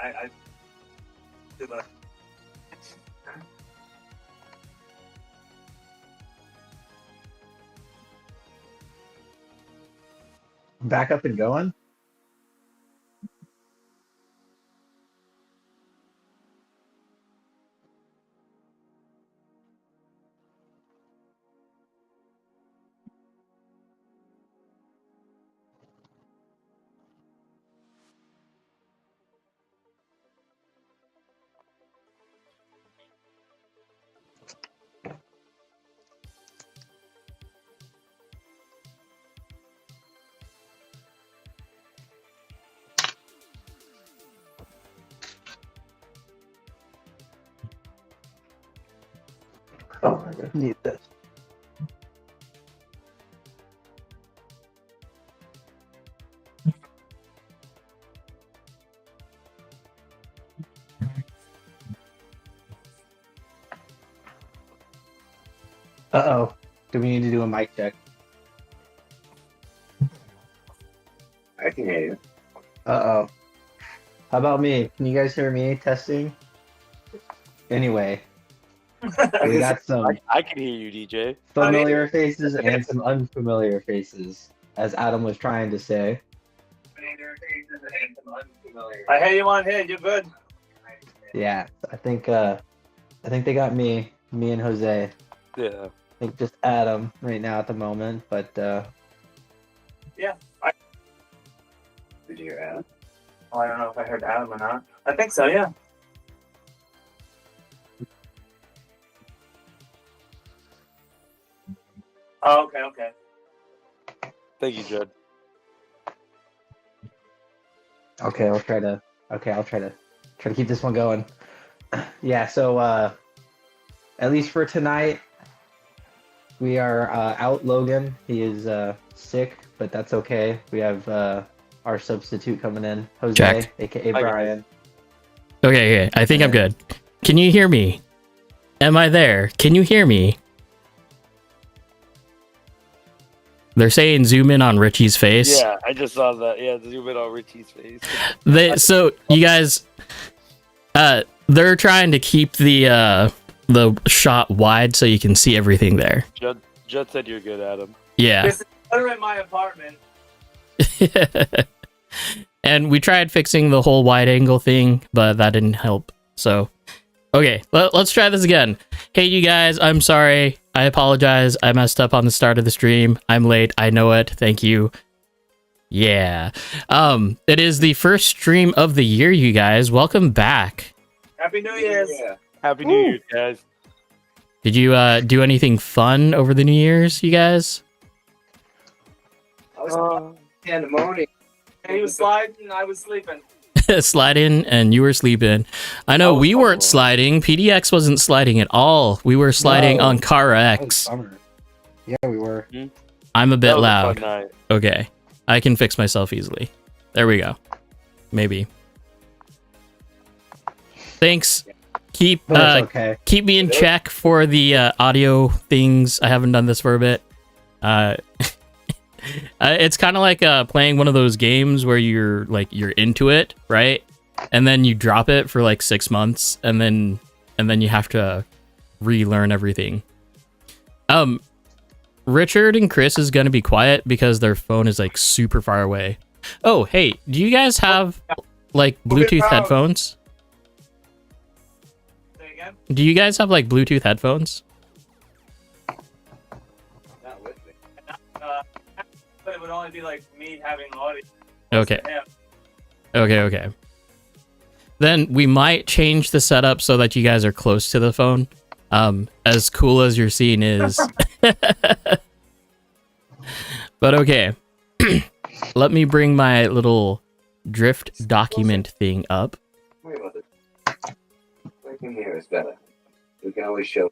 I do the. Back up and going? Oh, I just need this. Uh-oh. Do we need to do a mic check? I can hear you. Uh-oh. How about me? Can you guys hear me? Testing? Anyway, we got some I can hear you, DJ. familiar faces and some unfamiliar faces, as Adam was trying to say. I hear you on here. You're good. Yeah, I think they got me and Jose. Yeah. I think just Adam right now at the moment, but Yeah. Did you hear Adam? Oh, I don't know if I heard Adam or not. I think so. Yeah. Oh, okay. Okay. Thank you, Judd. okay, I'll try to keep this one going. Yeah, so at least for tonight, we are out Logan. He is sick, but that's okay. We have our substitute coming in, Jose, Jack. aka Brian. Okay, I think I'm good. Can you hear me? Am I there? Can you hear me? They're saying zoom in on Richie's face. Yeah, I just saw that. Yeah, zoom in on Richie's face. So you guys, they're trying to keep the shot wide so you can see everything there. Judd said you're good, Adam. Yeah. This is better in my apartment. And we tried fixing the whole wide angle thing, but that didn't help. So, okay, let's try this again. Hey, you guys, I'm sorry. I apologize. I messed up on the start of the stream. I'm late. I know it. Thank you. Yeah. It is the first stream of the year, you guys. Welcome back. Happy New Year's. Yeah. Happy New Year, guys. Did you do anything fun over the New Year's, you guys? I was in the morning. He was sliding. I was sleeping. Sliding and you were sleeping. I know we weren't sliding. PDX wasn't sliding at all. We were sliding on Car X. Yeah, we were. I'm a bit That was a loud. fun night. Okay. I can fix myself easily. There we go. Maybe. Thanks. Keep But it's okay. keep me in check for the audio things. I haven't done this for a bit. It's kind of like playing one of those games where you're into it, right? And then you drop it for like 6 months, and then you have to relearn everything. Richard and Chris is gonna be quiet because their phone is like super far away. Oh, hey, do you guys have like Bluetooth headphones? Say again? Do you guys have like Bluetooth headphones? Not with me. But it would only be like me having audio. Okay. Yeah. Okay. Then we might change the setup so that you guys are close to the phone. As cool as your scene is. But okay. Let me bring my little drift document thing up. Wait about it. I can hear us better. We can always show.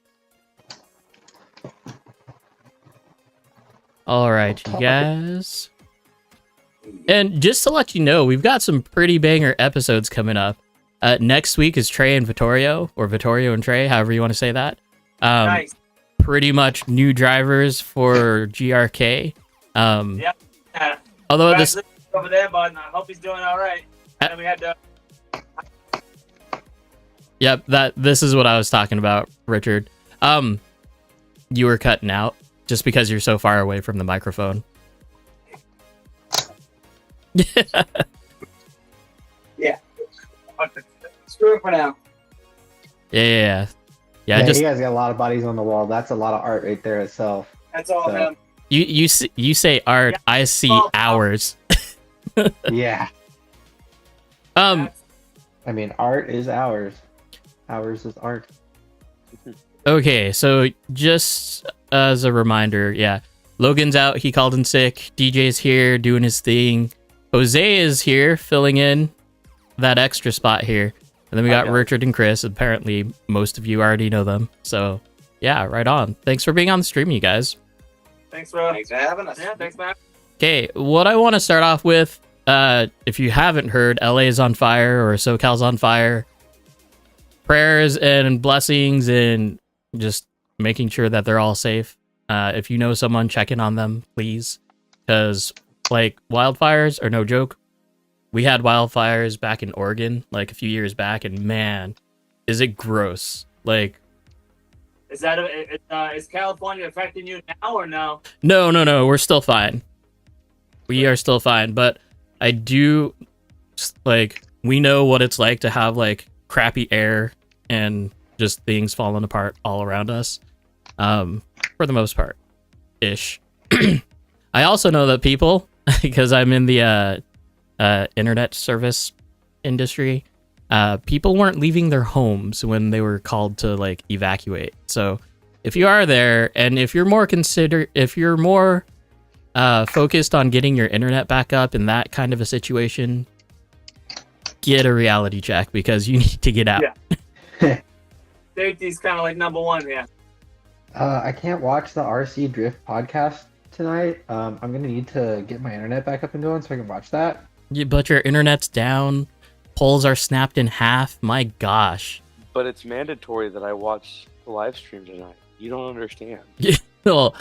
All right, you guys. And just to let you know, we've got some pretty banger episodes coming up. Next week is Trey and Vittorio, or Vittorio and Trey, however you want to say that. Nice. Pretty much new drivers for GRK. Yeah. Although this, Congratulations over there, bud. I hope he's doing all right. And we had Yep, this is what I was talking about, Richard. You were cutting out just because you're so far away from the microphone. Yeah. Screw it for now. Yeah. Yeah, you guys got a lot of bodies on the wall. That's a lot of art right there itself. That's all him. You say art, Yeah. I see hours. Yeah. I mean, art is ours. Ours is art. Okay, so just as a reminder, yeah, Logan's out. He called in sick. DJ's here doing his thing. Jose is here filling in that extra spot here. And then we got Richard and Chris. Apparently, most of you already know them. So, yeah, right on. Thanks for being on the stream, you guys. Thanks for having us. Yeah, thanks, man. Okay, what I want to start off with, if you haven't heard, LA is on fire or SoCal's on fire. Prayers and blessings and just making sure that they're all safe. If you know someone, check in on them, please. Because, like, wildfires are no joke. We had wildfires back in Oregon, like, a few years back, and man, is it gross. Like... Is California affecting you now or no? No, we're still fine. We are still fine, but I do, like, we know what it's like to have, like, crappy air and just things falling apart all around us, for the most part, ish. I also know that people, because I'm in the internet service industry, people weren't leaving their homes when they were called to, like, evacuate. So if you are there and if you're more focused on getting your internet back up in that kind of a situation, get a reality check because you need to get out. Yeah. Safety's kind of like number one, yeah. I can't watch the RC Drift podcast tonight. I'm gonna need to get my internet back up and going so I can watch that. Yeah, but your internet's down. Poles are snapped in half. My gosh. But it's mandatory that I watch the live stream tonight. You don't understand. Well,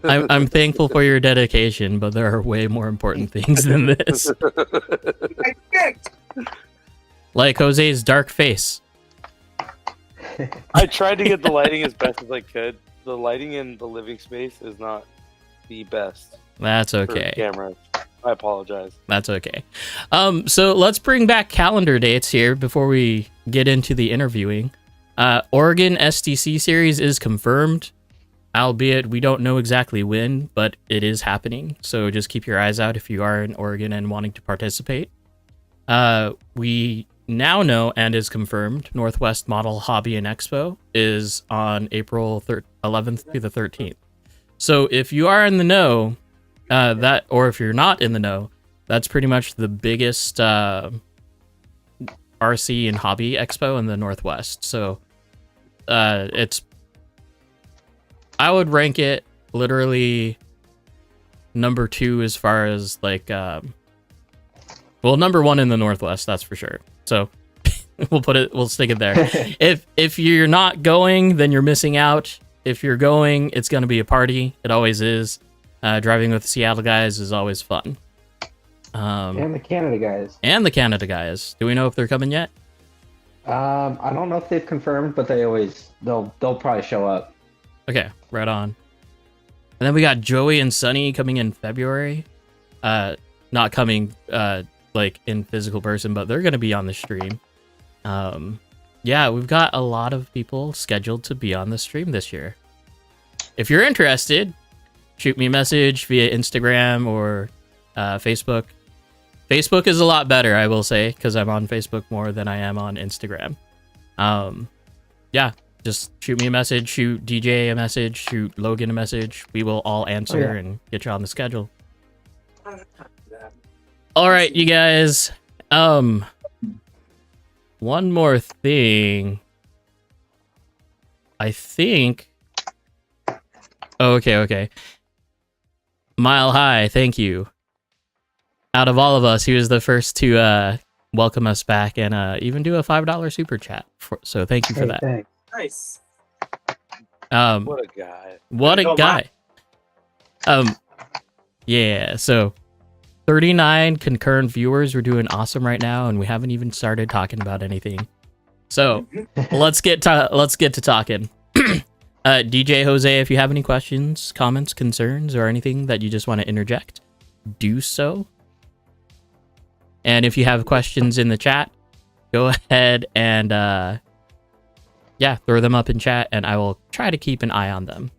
I'm thankful for your dedication, but there are way more important things than this. Like Jose's dark face. I tried to get the lighting as best as I could. The lighting in the living space is not the best. That's okay. Cameras. I apologize. That's okay. So let's bring back calendar dates here before we get into the interviewing. Oregon SDC series is confirmed, albeit we don't know exactly when, but it is happening. So just keep your eyes out if you are in Oregon and wanting to participate. We now know and is confirmed Northwest Model Hobby and Expo is on April 11th to the 13th. So if you are in the know, or if you're not in the know, that's pretty much the biggest RC and hobby expo in the Northwest. So I would rank it literally number 2 as far as like number 1 in the Northwest, that's for sure. So we'll stick it there. If you're not going, then you're missing out. If you're going, it's going to be a party. It always is. Driving with the Seattle guys is always fun. And the Canada guys. Do we know if they're coming yet? I don't know if they've confirmed, but they'll probably show up. Okay, right on. And then we got Joey and Sunny coming in February. Not coming like in physical person, but they're gonna be on the stream. Yeah, we've got a lot of people scheduled to be on the stream this year. If you're interested, shoot me a message via Instagram or Facebook. Facebook is a lot better, I will say, because I'm on Facebook more than I am on Instagram. Yeah, just shoot me a message, shoot DJ a message, shoot Logan a message. We will all answer and get you on the schedule. All right, you guys. One more thing. I think... Okay. Mile High, thank you. Out of all of us, he was the first to welcome us back and even do a $5 super chat. So thank you for that. Thanks. Nice. What a guy. What a guy. Yeah, so 39 concurrent viewers. We're doing awesome right now, and we haven't even started talking about anything. So let's get to talking. DJ Jose, if you have any questions, comments, concerns, or anything that you just want to interject, do so. And if you have questions in the chat, go ahead and throw them up in chat, and I will try to keep an eye on them.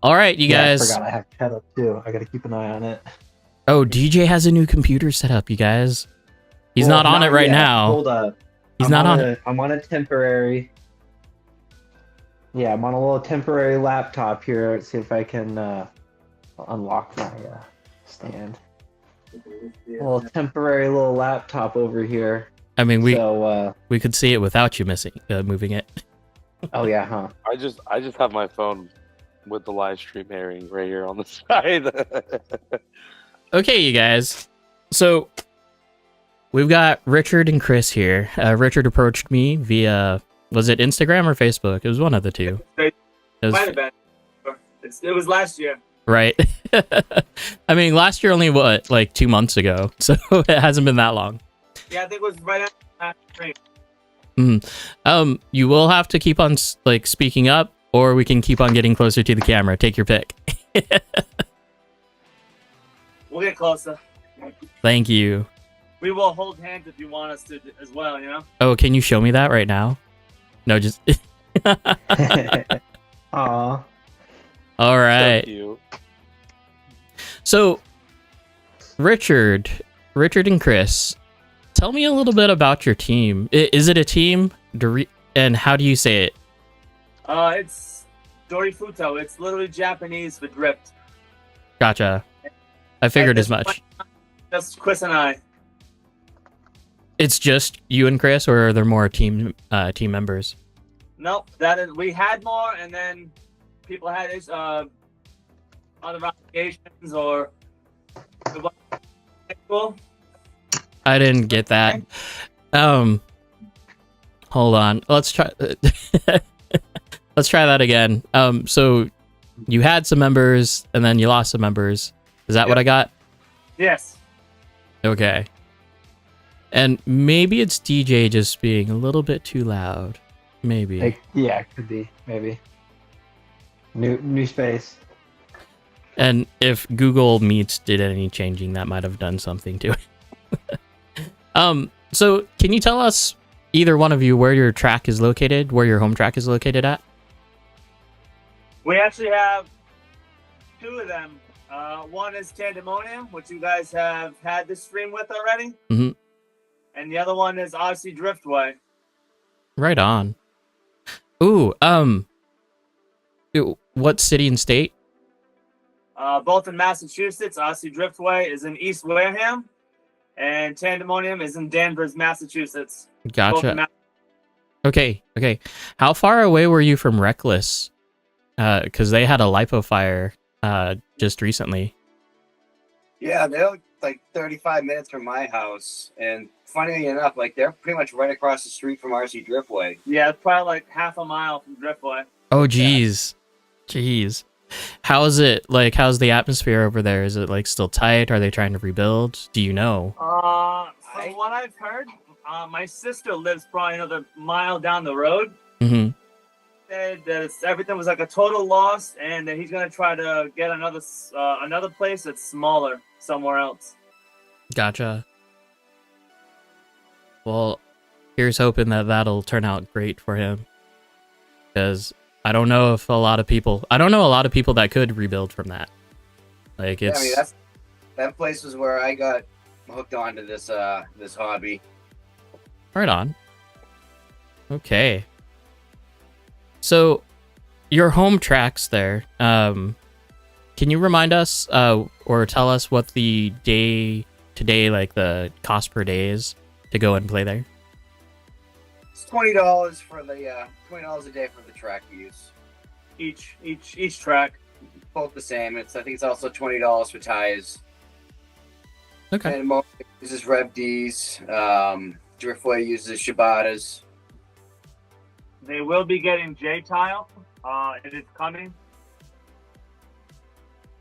All right, you guys. I forgot I have chat up too. I gotta keep an eye on it. Oh, DJ has a new computer set up, you guys. He's not on it right now. Hold up. He's not on it. I'm on a temporary. Yeah, I'm on a little temporary laptop here. Let's see if I can unlock my stand. A little temporary laptop over here. I mean, we could see it without you moving it. Oh yeah, huh? I just have my phone with the live stream airing right here on the side. Okay, you guys. So we've got Richard and Chris here. Richard approached me via, was it Instagram or Facebook? It was one of the two. Might have been. It was last year. Right. I mean, last year only like 2 months ago, so it hasn't been that long. Yeah, I think it was right after train. You will have to keep on like speaking up, or we can keep on getting closer to the camera. Take your pick. We'll get closer. Thank you. We will hold hands if you want us to as well, you know? Oh, can you show me that right now? No, just... Aw. All right. So cute. So, Richard and Chris, tell me a little bit about your team. Is it a team? And how do you say it? It's Dorifuto. It's literally Japanese for drift. Gotcha. I figured as much. Just Chris and I. It's just you and Chris, or are there more team members? Nope, we had more, and then people had other obligations or. Cool. I didn't get that. Hold on. Let's try. Let's try that again. So you had some members, and then you lost some members. Is that what I got? Yes. Okay. And maybe it's DJ just being a little bit too loud. Maybe. Yeah, could be. Maybe. New space. And if Google Meets did any changing, that might have done something to it. So can you tell us, either one of you, where your track is located, where your home track is located at? We actually have two of them. One is Tandemonium, which you guys have had this stream with already. Mm-hmm. And the other one is Odyssey Driftway. Right on. Ooh, what city and state? Both in Massachusetts. Odyssey Driftway is in East Wareham, and Tandemonium is in Danvers, Massachusetts. Gotcha. Okay. How far away were you from Reckless? Because they had a lipo fire just recently. Yeah, they're like 35 minutes from my house, and funny enough, like they're pretty much right across the street from RC Driftway. Yeah, it's probably like half a mile from Driftway. Oh, jeez. How is it? Like, how's the atmosphere over there? Is it like still tight? Are they trying to rebuild? Do you know? From what I've heard, my sister lives probably another mile down the road. Mm-hmm. Said that everything was like a total loss, and that he's gonna try to get another place that's smaller somewhere else. Gotcha. Well, here's hoping that that'll turn out great for him, because I don't know a lot of people that could rebuild from that. Like, it's... Yeah, I mean, that place was where I got hooked onto this hobby. Right on. Okay. So, your home tracks there, can you remind us or tell us what the day-to-day, like the cost per day is to go and play there? It's $20 for the $20 a day for the track use. Each track. Both the same. I think it's also $20 for tires. Okay. And most uses Rev Ds. Driftway uses Shibatas. They will be getting J-Tile. It is coming.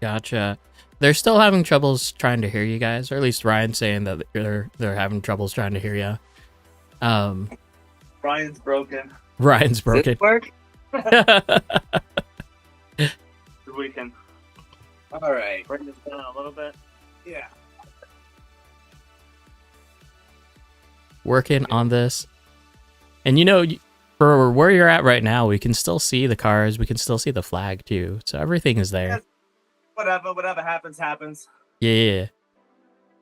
Gotcha. They're still having troubles trying to hear you guys, or at least Ryan's saying that they're having troubles trying to hear you. Brian's broken. Ryan's Does broken. it work? We can All right. bring this down a little bit. Yeah. Working on this. And you know, for where you're at right now, we can still see the cars. We can still see the flag too. So everything is there. Whatever happens, happens. Yeah.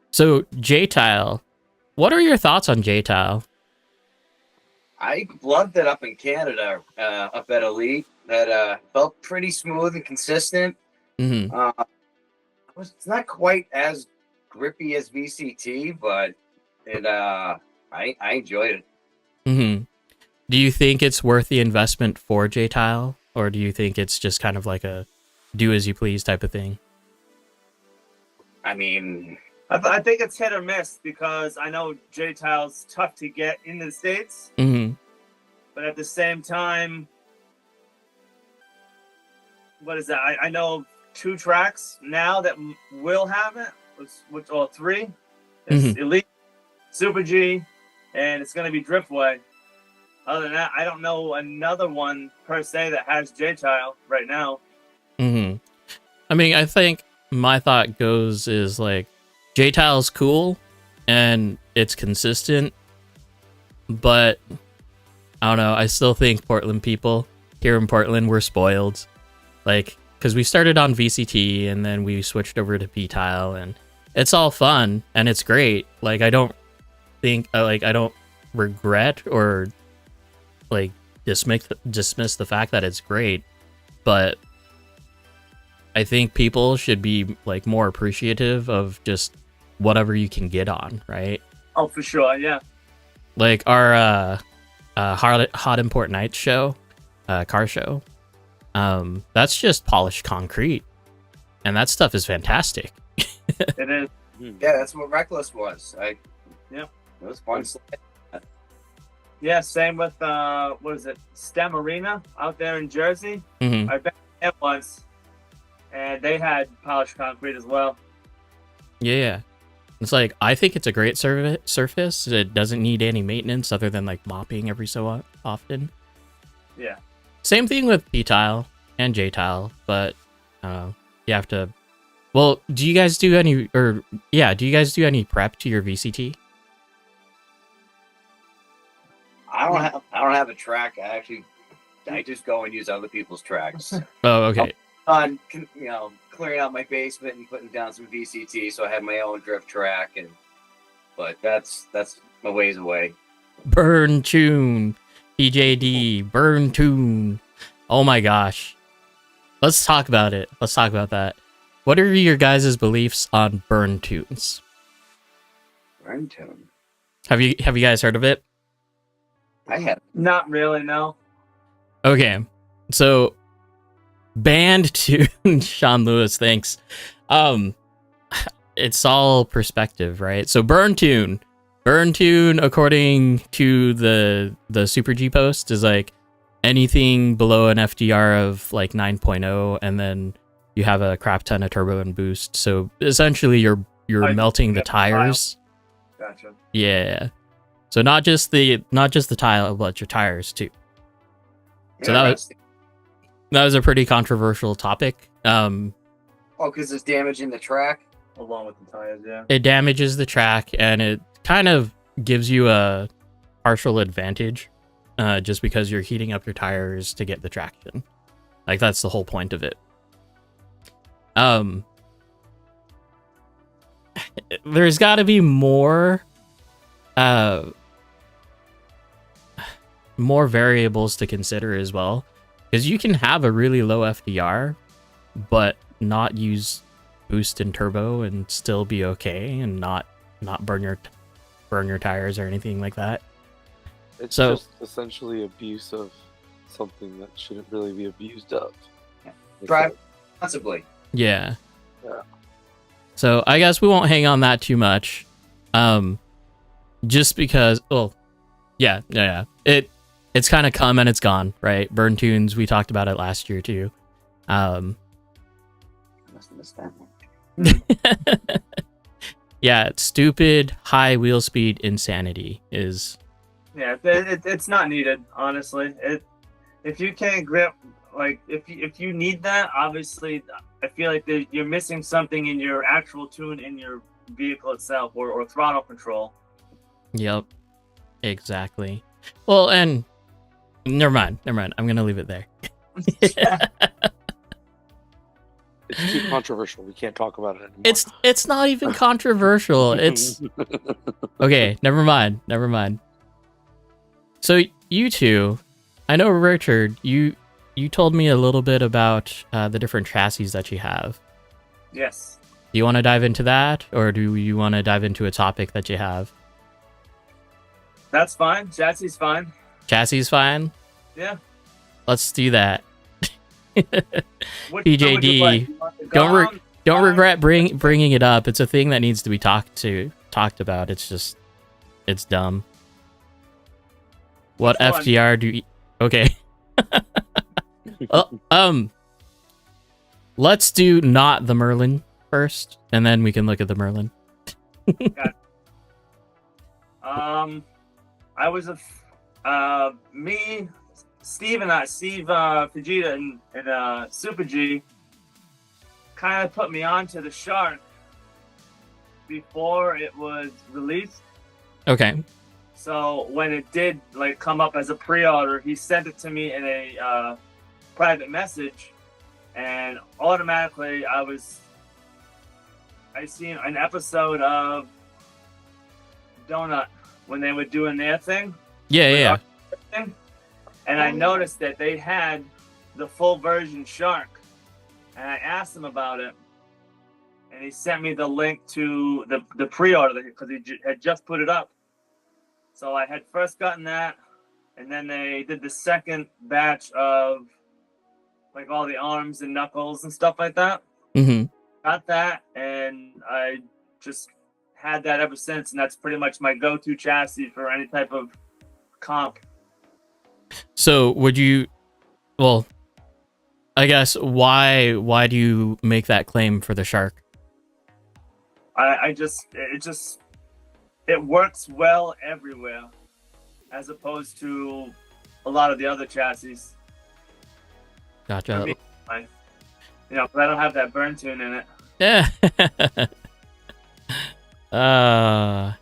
So J-Tile, what are your thoughts on J-Tile? I loved it up in Canada, up at Elite. That felt pretty smooth and consistent. Mm-hmm. It's not quite as grippy as VCT, but it I enjoyed it. Mm-hmm. Do you think it's worth the investment for J-Tile, or do you think it's just kind of like a do as you please type of thing? I mean, I think it's hit or miss because I know J-Tile's tough to get in the States, Mm-hmm. but at the same time, what is that? I know 2 tracks now that will have it, or 3. It's Elite, Super G, and it's going to be Driftway. Other than that, I don't know another one per se that has J-Tile right now. Mm-hmm. I mean, I think my thought goes is like J-Tile's cool and it's consistent, but I don't know. I still think Portland people here in Portland, we're spoiled. Like, because we started on VCT and then we switched over to P-Tile and it's all fun and it's great. Like, I don't think, I don't regret or like dismiss the fact that it's great, but I think people should be like more appreciative of just whatever you can get on, right? Oh, for sure, yeah. Like our Hot Import Nights show, car show, that's just polished concrete, and that stuff is fantastic. It is. yeah, that's what Reckless was. Yeah. It was fun. Yeah, same with what is it, STEM Arena out there in Jersey. Mm-hmm. I've been there once, and they had polished concrete as well. Yeah, it's like I think it's a great surface. It doesn't need any maintenance other than like mopping every so often. Yeah. Same thing with P-Tile and J-Tile, but you have to. Well, do you guys do any do you guys do any prep to your VCT? I don't have a track. I just go and use other people's tracks. Oh, okay. On clearing out my basement and putting down some VCT, so I have my own drift track, but that's a ways away. Burn tune, PJD, burn tune. Oh my gosh, let's talk about it. Let's talk about that. What are your guys' beliefs on burn tunes? Burn tune. Have you guys heard of it? I have. Not really, no. Okay, so band tune, Sean Lewis, thanks. It's all perspective, right? So burn tune, according to the Super G post, is like anything below an FDR of like 9.0, and then you have a crap ton of turbo and boost. So essentially, you're melting the tires. Gotcha. Yeah. So not just the tile, but your tires too. So that was a pretty controversial topic. because it's damaging the track. Along with the tires, yeah. It damages the track, and it kind of gives you a partial advantage, just because you're heating up your tires to get the traction. Like, that's the whole point of it. There's got to be more variables to consider as well, because you can have a really low FDR but not use boost and turbo and still be okay and not burn your tires or anything like that. It's So- just essentially abuse of something that shouldn't really be abused of. It's Drive like- responsibly. Yeah. Yeah. So I guess we won't hang on that too much. Just because, well, yeah. It's kind of come and it's gone, right? Burn tunes, we talked about it last year too. I must have missed that one. Yeah, stupid high wheel speed insanity is Yeah, it's not needed, honestly. If you can't grip, like if you need that, obviously, I feel like you're missing something in your actual tune in your vehicle itself, or throttle control. Yep, exactly. Well, and never mind. I'm gonna leave it there. It's too controversial. We can't talk about it anymore. It's not even controversial. It's okay. Never mind. So you two, I know Richard. You told me a little bit about the different chassis that you have. Yes. Do you want to dive into that, or do you want to dive into a topic that you have? That's fine. Chassis fine. Chassis fine. Yeah. Let's do that. What PJD, would you like? You want the don't Gom? regret bringing it up. It's a thing that needs to be talked about. It's dumb. What Which one? FDR do you... Okay. Let's do not the Merlin first, and then we can look at the Merlin. I was me, Steve Fujita and Super G kind of put me onto the Shark before it was released. Okay. So when it did like come up as a pre-order, he sent it to me in a private message, and automatically I seen an episode of Donut when they were doing their thing. Yeah. And I noticed that they had the full version Shark, and I asked him about it, and he sent me the link to the pre-order because he had just put it up. So I had first gotten that, and then they did the second batch of like all the arms and knuckles and stuff like that. Mm-hmm. Got that, and I just had that ever since, and that's pretty much my go-to chassis for any type of comp. So would you... Well, I guess why do you make that claim for the Shark? It works well everywhere, as opposed to a lot of the other chassis. Gotcha. I mean, but I don't have that burn tune in it. Yeah.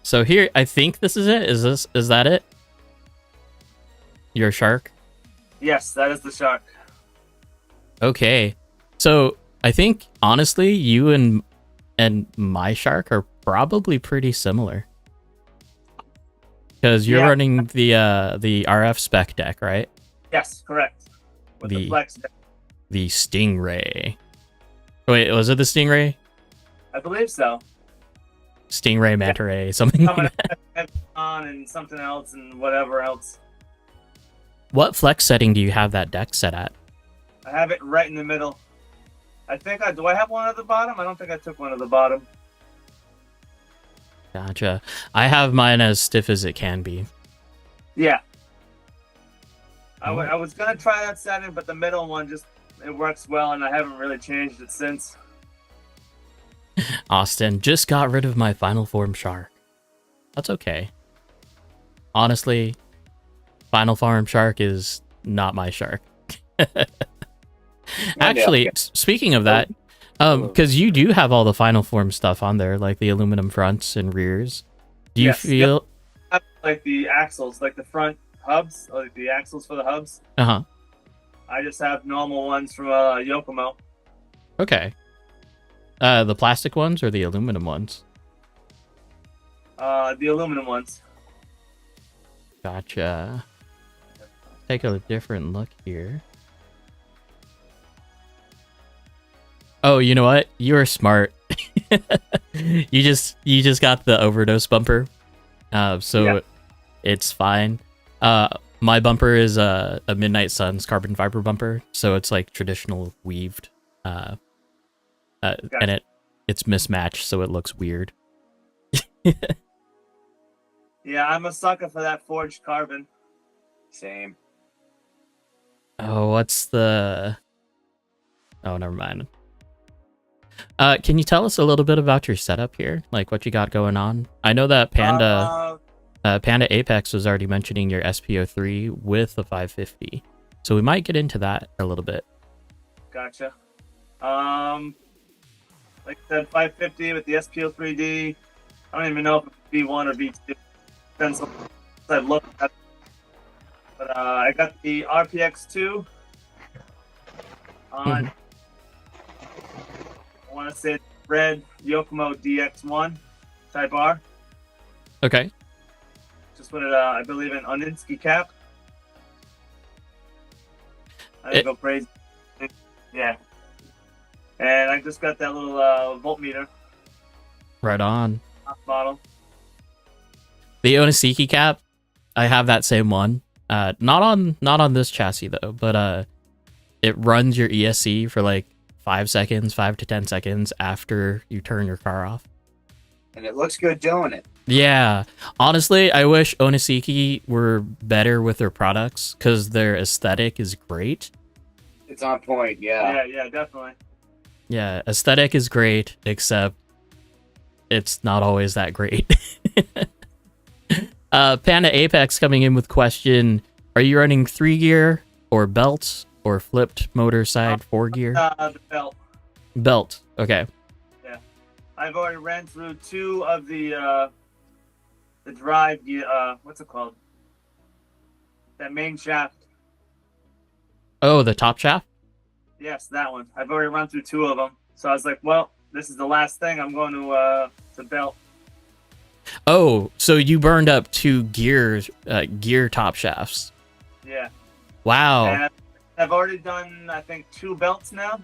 So here, I think this is it. Is that it? Your Shark? Yes, that is the Shark. Okay. So I think honestly, you and my Shark are probably pretty similar. Because you're running the RF spec deck, right? Yes, correct. With the flex deck. The Stingray. Wait, was it the Stingray? I believe so. Stingray Manta Ray, something like that. On and something else and whatever else. What flex setting do you have that deck set at? I have it right in the middle. Do I have one at the bottom? I don't think I took one at the bottom. Gotcha. I have mine as stiff as it can be. Yeah. I was going to try that setting, but the middle one it works well, and I haven't really changed it since. Austin, just got rid of my Final Form Shark. That's okay. Honestly, Final Form Shark is not my Shark. Actually, speaking of that, because you do have all the Final Form stuff on there, like the aluminum fronts and rears. Do you feel... Yep. Like the axles, like the front hubs, like the axles for the hubs. Uh-huh. I just have normal ones from Yokomo. Okay. The plastic ones or the aluminum ones? The aluminum ones. Gotcha. Take a different look here. Oh, you know what? You're smart. You just got the overdose bumper. So it's fine. My bumper is a Midnight Suns carbon fiber bumper, so it's like traditional weaved. Gotcha. And it's mismatched, so it looks weird. Yeah, I'm a sucker for that forged carbon. Same. Oh, what's the... Oh, never mind. Can you tell us a little bit about your setup here? Like what you got going on? I know that Panda Panda Apex was already mentioning your SPO3 with the 550, so we might get into that a little bit. Gotcha. Like I said, 550 with the SPO3D. I don't even know if it's V1 or V2. Depends on what I look at. But I got the RPX2 on. I want to say red Yokomo DX1 Type R. Okay. Just put it, I believe, in Oninsky cap. I didn't go crazy. Yeah. And I just got that little voltmeter Right on. model. The Oniseki cap, I have that same one. Not on this chassis though, but it runs your ESC for like 5 to 10 seconds after you turn your car off. And it looks good doing it. Yeah, honestly, I wish Oniseki were better with their products because their aesthetic is great. It's on point, yeah. Yeah, definitely. Yeah, aesthetic is great, except it's not always that great. Panda Apex coming in with question: are you running 3-gear or belts or flipped motor side 4-gear? The belt. Belt. Okay. I've already ran through 2 of the drive. What's it called? That main shaft. Oh, the top shaft. Yes, that one. I've already run through 2 of them. So I was like, well, this is the last thing. I'm going to belt. Oh, so you burned up 2 gear top shafts. Yeah. Wow. And I've already done, I think, 2 belts now.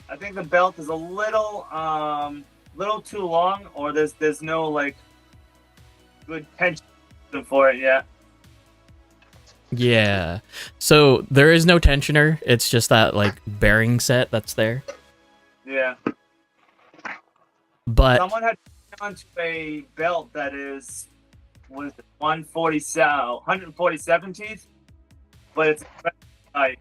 I think the belt is a little too long, or there's no like good tension for it yet. Yeah. So there is no tensioner. It's just that like bearing set that's there. Yeah. But Someone had onto a belt that is 147 teeth, but it's tight.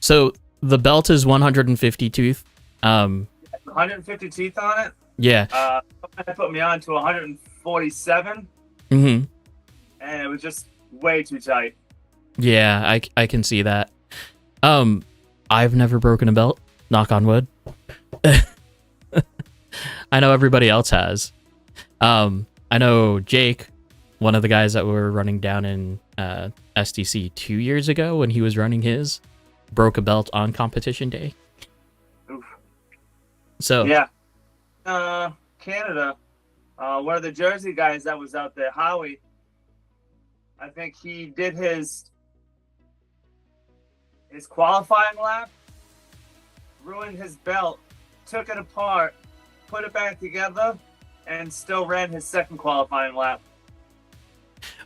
so the belt is 150 tooth. 150 teeth on it. Yeah. Someone put me on to 147, Mm-hmm. and it was just way too tight. Yeah, I can see that. I've never broken a belt. Knock on wood. I know everybody else has. I know Jake, one of the guys that were running down in SDC 2 years ago when he was running his, broke a belt on competition day. Oof. So Yeah. Canada, one of the Jersey guys that was out there, Howie, I think he did his qualifying lap, ruined his belt, took it apart, put it back together, and still ran his second qualifying lap.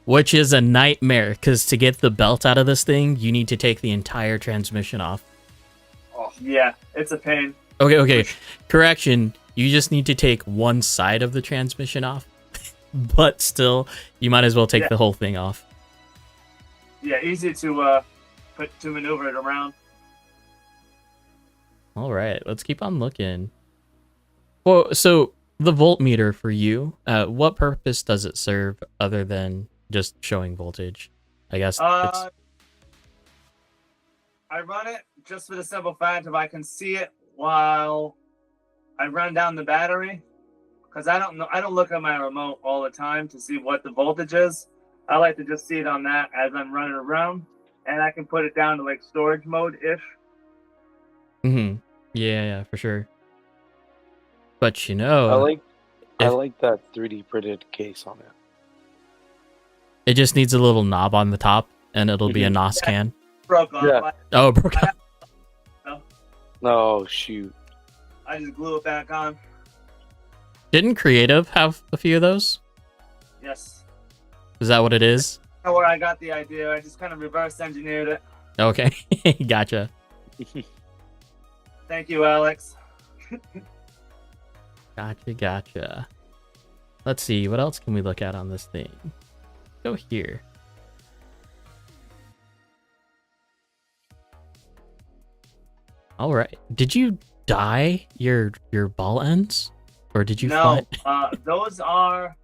which is a nightmare because to get the belt out of this thing, you need to take the entire transmission off. Oh, yeah, it's a pain. Okay. Correction. You just need to take one side of the transmission off. But still, you might as well take the whole thing off. Yeah, easy to maneuver it around. All right, let's keep on looking. Well, so the voltmeter for you, what purpose does it serve other than just showing voltage? I guess it's... I run it just for the simple fact if I can see it while I run down the battery, because I don't look at my remote all the time to see what the voltage is. I like to just see it on that as I'm running around, and I can put it down to like storage mode ish. Mm-hmm. Yeah, for sure. But you know, I like that 3D printed case on it. it just needs a little knob on the top, and it'll be a NOS can. Broke off. Yeah. Oh, broke off. Oh shoot! I just glue it back on. Didn't Creative have a few of those? Yes. Is that what it is? That's where I got the idea. I just kind of reverse engineered it. Okay, gotcha. Thank you, Alex. Gotcha. Let's see, what else can we look at on this thing? Go here. All right. Did you dye your ball ends? or did you No, find? those are.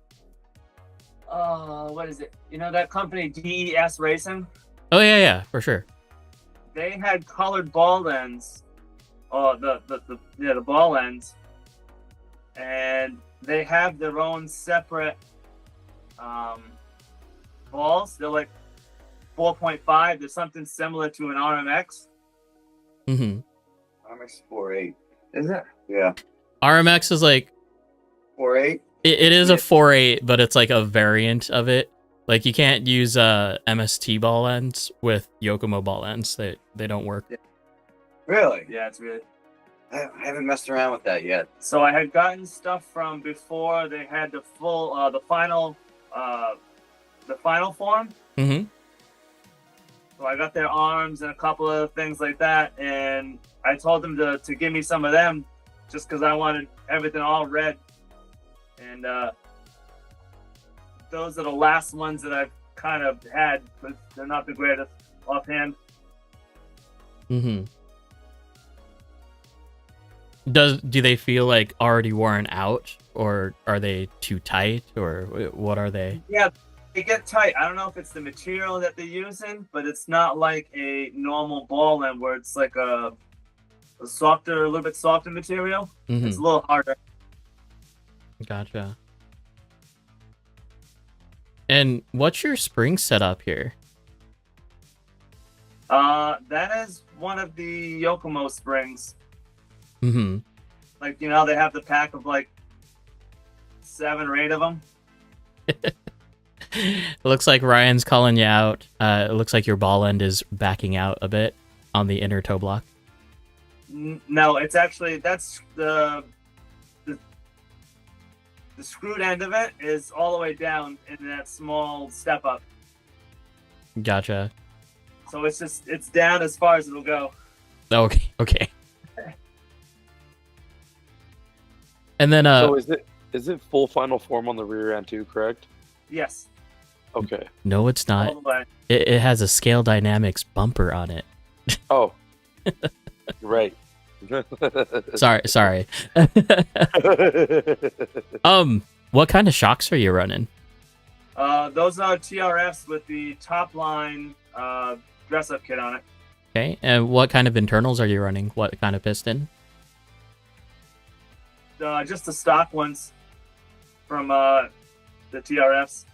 What is it? You know that company DES Racing? Oh yeah, for sure. They had colored ball ends. Oh, the ball ends, and they have their own separate balls. They're like 4.5. There's something similar to an RMX. Mm-hmm. RMX 4.8. Is it? Yeah. RMX is like 4.8. it is a 4.8, but it's like a variant of it. Like you can't use MST ball ends with Yokomo ball ends. They don't work. Really? Yeah, it's really. I haven't messed around with that yet. So I had gotten stuff from before they had the full, the final form. Mm-hmm. So I got their arms and a couple of things like that, and I told them to give me some of them, just because I wanted everything all red. And those are the last ones that I've kind of had, but they're not the greatest offhand. Mm-hmm. Do they feel like already worn out, or are they too tight, or what are they? Yeah, they get tight. I don't know if it's the material that they're using, but it's not like a normal ball end where it's like a little bit softer material. Mm-hmm. It's a little harder. Gotcha. And what's your spring setup here? That is one of the Yokomo springs. Mm-hmm. Like, you know, they have the pack of like 7 or 8 of them. It looks like Ryan's calling you out. It looks like your ball end is backing out a bit on the inner toe block. No, it's actually, that's the screwed end of it is all the way down in that small step up. Gotcha. So it's down as far as it'll go. Okay. And then So is it full final form on the rear end too, correct? Yes. Okay. no, it's All not. the way. It has a Scale Dynamics bumper on it. Oh. Right. Sorry. What kind of shocks are you running? Those are TRFs with the top line dress-up kit on it. Okay, and what kind of internals are you running? What kind of piston? Just the stock ones from the TRFs.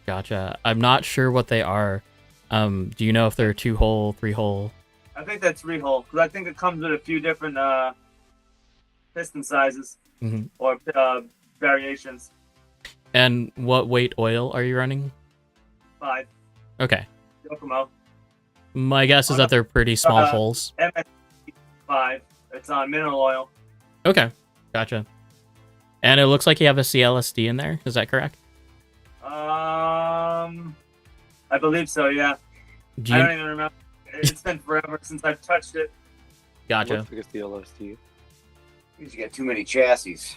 Gotcha. I'm not sure what they are. Do you know if they're 2-hole, 3-hole? I think that's 3-hole, because I think it comes with a few different piston sizes Mhm. or variations. And what weight oil are you running? 5. Okay. Yokomo. My guess is that they're pretty small holes. MST 5. It's on mineral oil. Okay. Gotcha. And it looks like you have a CLSD in there. Is that correct? I believe so, yeah. Do I you... don't even remember. It's been forever since I've touched it. Gotcha. Looks like it's the LST. You get too many chassis.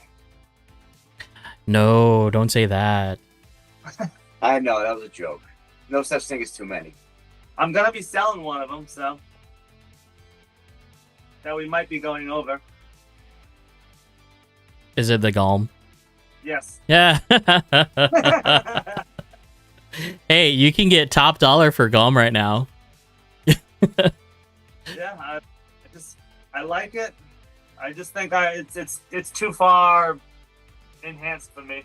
No, don't say that. I know, that was a joke. No such thing as too many. I'm going to be selling one of them, so that we might be going over. Is it the Galm? Yes. Yeah. Hey, you can get top dollar for Galm right now. Yeah, I like it. I just think it's too far enhanced for me.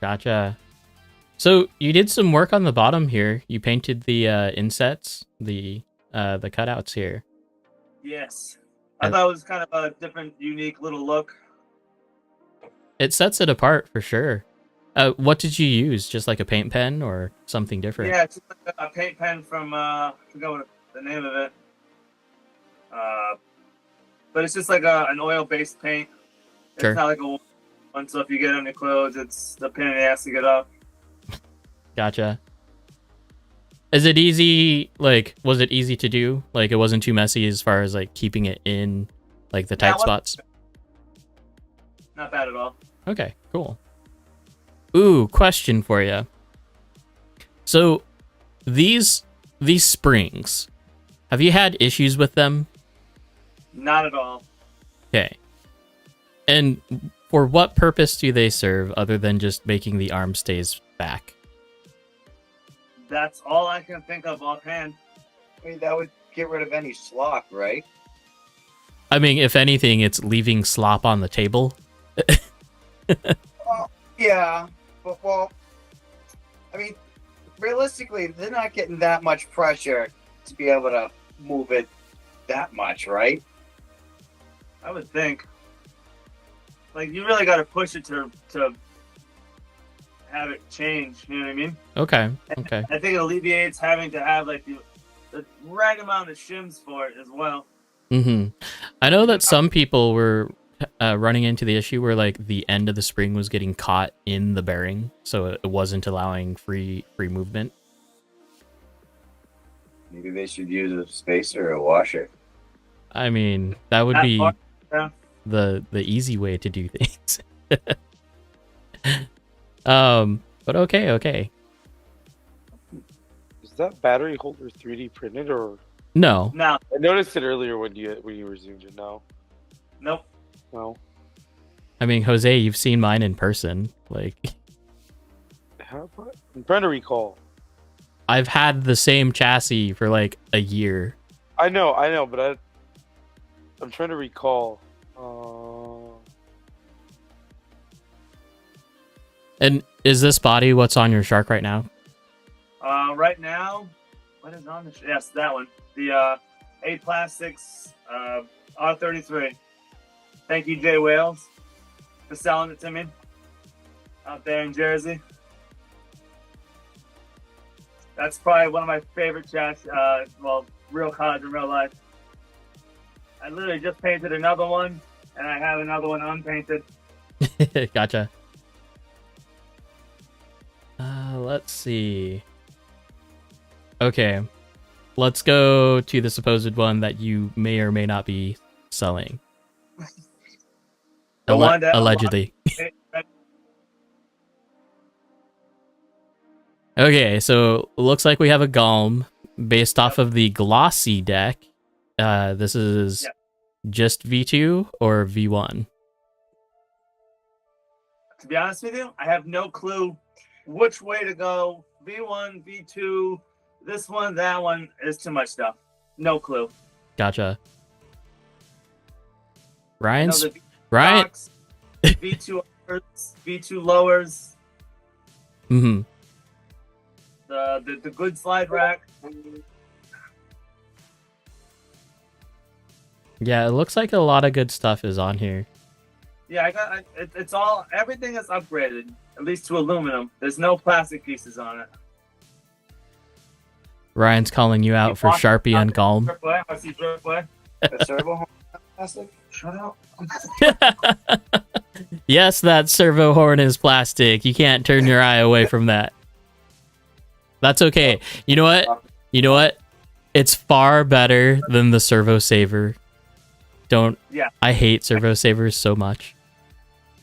Gotcha. So you did some work on the bottom here. You painted the insets, the cutouts here. Yes. I thought it was kind of a different, unique little look. It sets it apart for sure. What did you use? Just like a paint pen or something different? Yeah, it's just like a paint pen from I forgot what the name of it. But it's just like an oil-based paint. It's Sure. not like a one, so if you get it on your clothes, it's the pain in the ass to get off. Gotcha. Is it easy? Like, was it easy to do? Like, it wasn't too messy as far as like keeping it in like the tight spots? Not bad at all. Okay, cool. Ooh, question for you. So, these springs, have you had issues with them? Not at all. Okay. And for what purpose do they serve other than just making the arm stays back? That's all I can think of offhand. I mean, that would get rid of any slop, right? I mean, if anything, it's leaving slop on the table. Yeah, but well, I mean, realistically, they're not getting that much pressure to be able to move it that much, right? I would think. Like, you really got to push it to have it change. You know what I mean? Okay. Okay. I think it alleviates having to have like the right amount of shims for it as well. Mm-hmm. I know that some people were running into the issue where like the end of the spring was getting caught in the bearing, so it wasn't allowing free movement. Maybe they should use a spacer or a washer. I mean, that would be Yeah. the easy way to do things. But okay. Is that battery holder 3D printed or? No. Now, I noticed it earlier when you resumed it. No. nope. No. I mean, Jose, you've seen mine in person. Like, I'm trying to recall. I've had the same chassis for like a year. I know, but I'm trying to recall. And is this body what's on your Shark right now? Right now, what is on this? Yes, that one. The A Plastics R33. Thank you, Jay Wales, for selling it to me out there in Jersey. That's probably one of my favorite chassis. Well, real cars in real life. I literally just painted another one, and I have another one unpainted. Gotcha. Let's see. Okay. Let's go to the supposed one that you may or may not be selling. The one that allegedly. Okay, so looks like we have a Galm based off of the glossy deck. This is just V2 or V1? To be honest with you, I have no clue which way to go. V1, V2, this one, that one is too much stuff. No clue. Gotcha. I know Ryan? box, V2 uppers, V2 lowers, Mm-hmm. the good slide rack. Yeah, it looks like a lot of good stuff is on here. Yeah, it's all, everything is upgraded, at least to aluminum. There's no plastic pieces on it. Ryan's calling you out for Sharpie and Galm. I see Driftway. A servo horn plastic? Shut up. Yes, that servo horn is plastic. You can't turn your eye away from that. That's okay. You know what? You know what? It's far better than the servo saver. Don't. Yeah. I hate servo savers so much.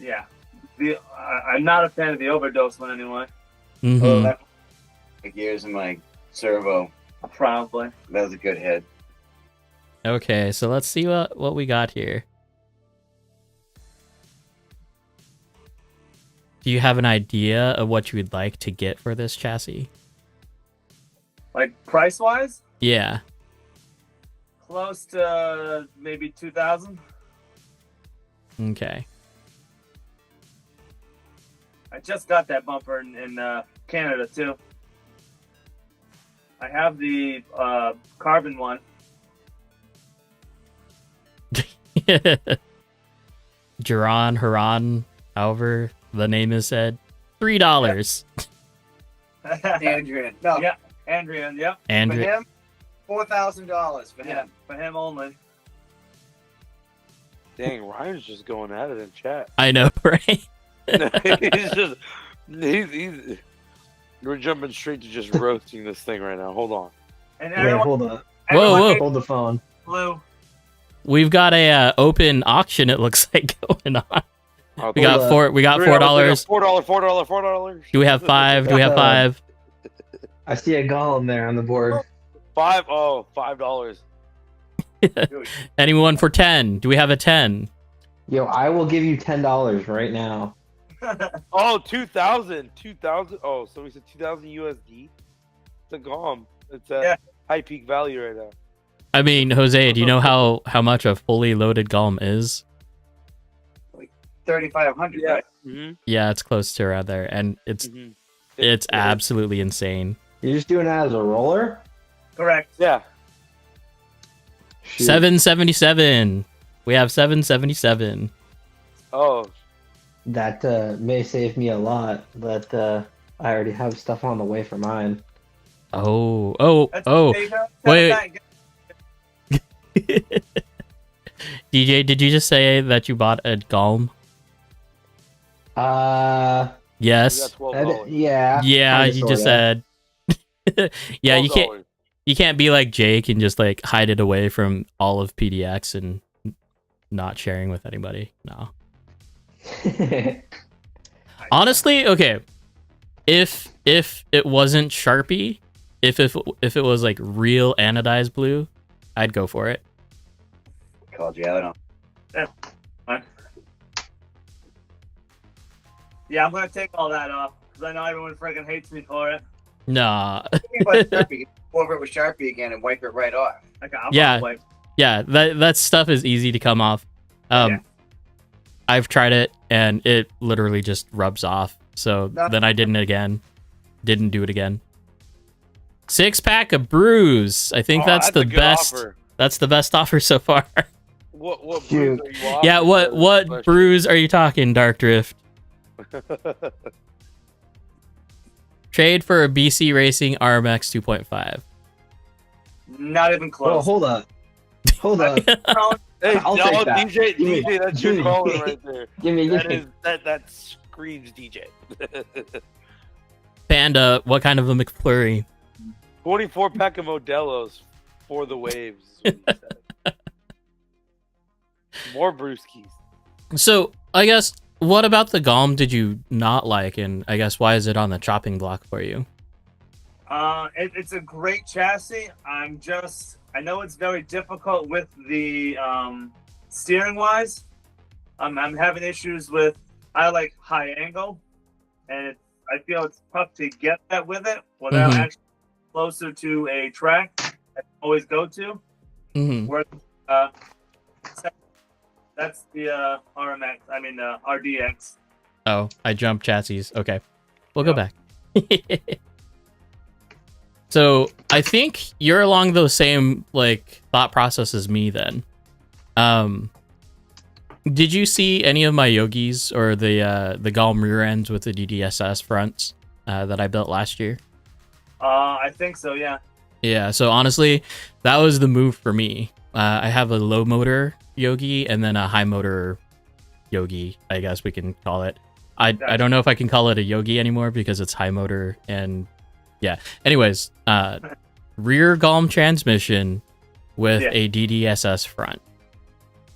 Yeah. I'm not a fan of the overdose one anyway. Mm-hmm. Oh, that gears in my servo. Probably. That was a good hit. Okay, so let's see what we got here. Do you have an idea of what you would like to get for this chassis? Like price wise, Yeah. close to maybe 2,000. Okay. I just got that bumper in Canada too. I have the carbon one. Jaron, Haran, however the name is said. $3. Andrian. No, Yeah, Andrian. Yep. for Andrew. him, $4,000 for Yeah, him. for him only. Dang, Ryan's just going at it in chat. I know, right? he's just he's we're jumping straight to just roasting this thing right now. Hold on. And Wait, everyone, hold on. everyone whoa. hates Hold the phone. blue. We've got a open auction. It looks like going on. Oh, We got Hold four. We got $4. $4. Do we have 5? Do we have 5? I see a golem there on the board. $5. Anyone for 10? Do we have a 10? Yo, I will give you $10 right now. Oh, 2,000. 2,000. Oh, so we said 2,000 USD. It's a GOM. It's a Yeah. high peak value right now. I mean, Jose, do you know how much a fully loaded Golem is? 3,500, Yeah. right? Mm-hmm. Yeah, it's close to around there, and it's It absolutely insane. You're just doing that as a roller? Correct. Yeah. Shoot. 777. We have 777. Oh, That may save me a lot, but I already have stuff on the way for mine. Oh. That's Wait. wait. DJ, did you just say that you bought a Golem? Uh, we Yes. got $12. yeah. Yeah, kinda, you just sorta. said. Yeah, you $12. can't be like Jake and just like hide it away from all of PDX and not sharing with anybody. No. Honestly, okay. If it wasn't Sharpie, if it was like real anodized blue, I'd go for it. Called you out on. Yeah, I'm gonna take all that off because I know everyone freaking hates me for it. Nah. But Sharpie, go over it with Sharpie again and wipe it right off. Okay, I'm Yeah. like, Yeah, that stuff is easy to come off. Yeah. I've tried it and it literally just rubs off. So No. then I didn't do it again. 6-pack of brews. I think Oh, that's a the good best. offer. That's the best offer so far. What brews Dude. are you offering? Yeah, what Question. brews are you talking, Dark Drift? Trade for a BC Racing RMX 2.5. not even Oh, close. hold up. Hold up. Hey, I'll no, take that. DJ, Give me- DJ, that's give your me- calling right there. Give me. That screams DJ. Panda, what kind of a McFlurry? 24 pack of Modelo's for the waves. Is what he said. More brewskis. So I guess what about the Golem did you not like, and I guess why is it on the chopping block for you? It's a great chassis. I know it's very difficult with the steering wise. I'm having issues with. I like high angle, and I feel it's tough to get that with it without Mhm. actually closer to a track I always go to. Mm-hmm. Where that's the RMX. I mean RDX. Oh, I jumped chassis. Okay, we'll go back. So I think you're along those same like thought process as me then. Did you see any of my Yogis or the Golem rear ends with the DDSS fronts that I built last year? I think so. Yeah. Yeah, so honestly, that was the move for me. I have a low motor Yogi and then a high motor Yogi, I guess we can call it. I don't know if I can call it a Yogi anymore because it's high motor and yeah. Anyways, rear Golem transmission with a DDSS front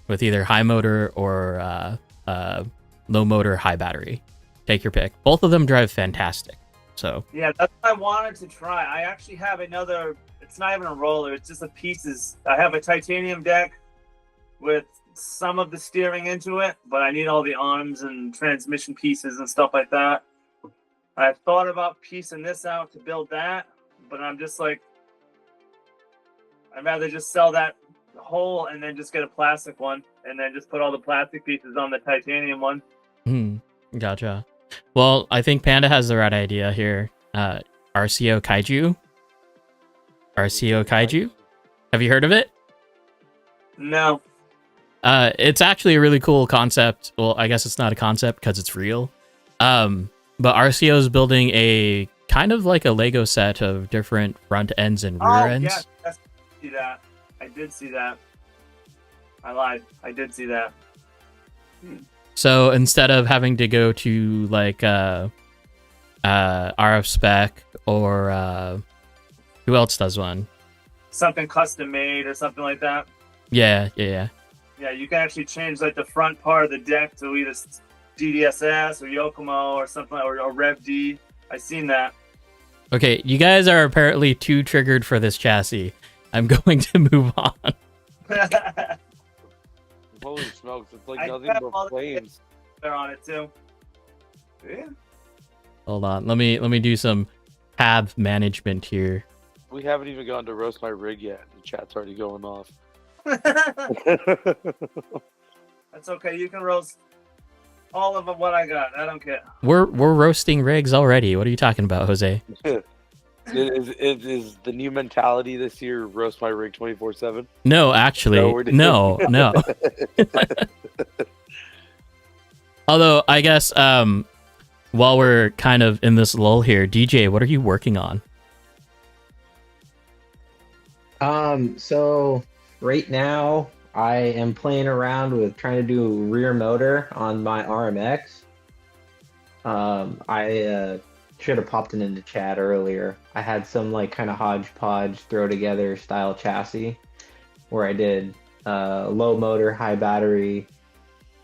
with either high motor or low motor high battery. Take your pick. Both of them drive fantastic. So Yeah, that's what I wanted to try. I actually have another. It's not even a roller. It's just a pieces. I have a titanium deck with some of the steering into it, but I need all the arms and transmission pieces and stuff like that. I've thought about piecing this out to build that, but I'm just like, I'd rather just sell that whole and then just get a plastic one and then just put all the plastic pieces on the titanium one. gotcha. Well, I think Panda has the right idea here. RCO Kaiju. RCO Kaiju. Have you heard of it? No. It's actually a really cool concept. Well, I guess it's not a concept because it's real. But RCO is building a kind of like a Lego set of different front ends and rear ends. Yeah, I see that. I did see that. I lied. I did see that. So instead of having to go to like RF Spec or who else does one? Something custom made or something like that. Yeah. Yeah, you can actually change like the front part of the deck to either DDSS or Yokomo or something, or Rev D. I seen that. Okay, you guys are apparently too triggered for this chassis. I'm going to move on. Holy smokes! It's like I nothing have but all the- flames. They're on it too. Yeah. Hold on. Let me do some tab management here. We haven't even gone to roast my rig yet. The chat's already going off. That's okay. You can roast all of what I got. I don't care. We're roasting rigs already. What are you talking about, Jose? Is the new mentality this year roast my rig 24/7? No, actually, No, we're- no. Although I guess while we're kind of in this lull here, DJ, what are you working on? So right now I am playing around with trying to do rear motor on my RMX. I should have popped it into chat earlier. I had some like kind of hodgepodge throw together style chassis where I did low motor, high battery,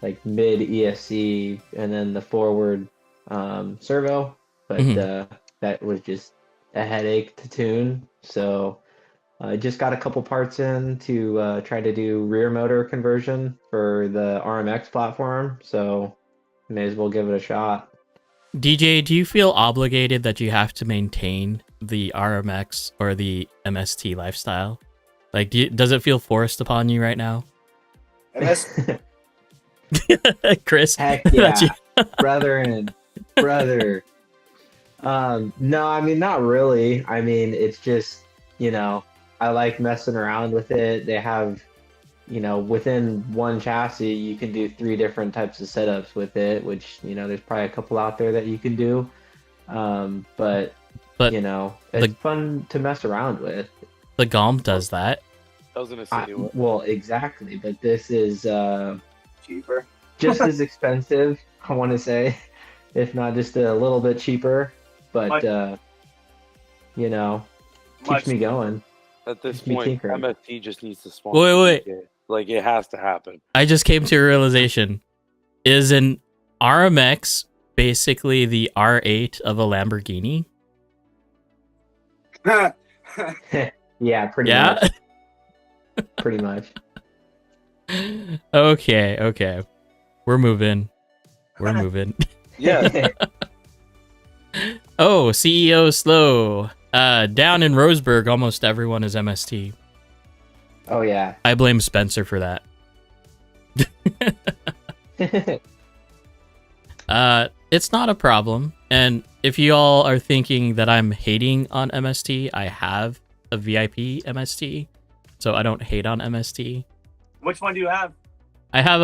like mid ESC, and then the forward servo. But that was just a headache to tune. So I just got a couple parts in to try to do rear motor conversion for the RMX platform. So may as well give it a shot. DJ, do you feel obligated that you have to maintain the RMX or the MST lifestyle? Like, does it feel forced upon you right now? And that's Chris? Heck yeah, That's you. brother. No, I mean, not really. I mean, it's just, I like messing around with it. They have, within one chassis, you can do 3 different types of setups with it, which, there's probably a couple out there that you can do. But it's fun to mess around with. The GOM does that. I was gonna say, Well, exactly. But this is cheaper. just as expensive, I want to say, if not just a little bit cheaper. But, keeps me going. at this Keeps me point, tinkering. MST just needs to sponsor. Wait. it. Like it has to happen. I just came to a realization. Is an RMX basically the R8 of a Lamborghini? Yeah, pretty Yeah? much. Pretty much. Okay. We're moving. Yeah. Oh, CEO Slow. Down in Roseburg, almost everyone is MST. Oh, yeah. I blame Spencer for that. It's not a problem. And if you all are thinking that I'm hating on MST, I have a VIP MST, so I don't hate on MST. Which one do you have? I have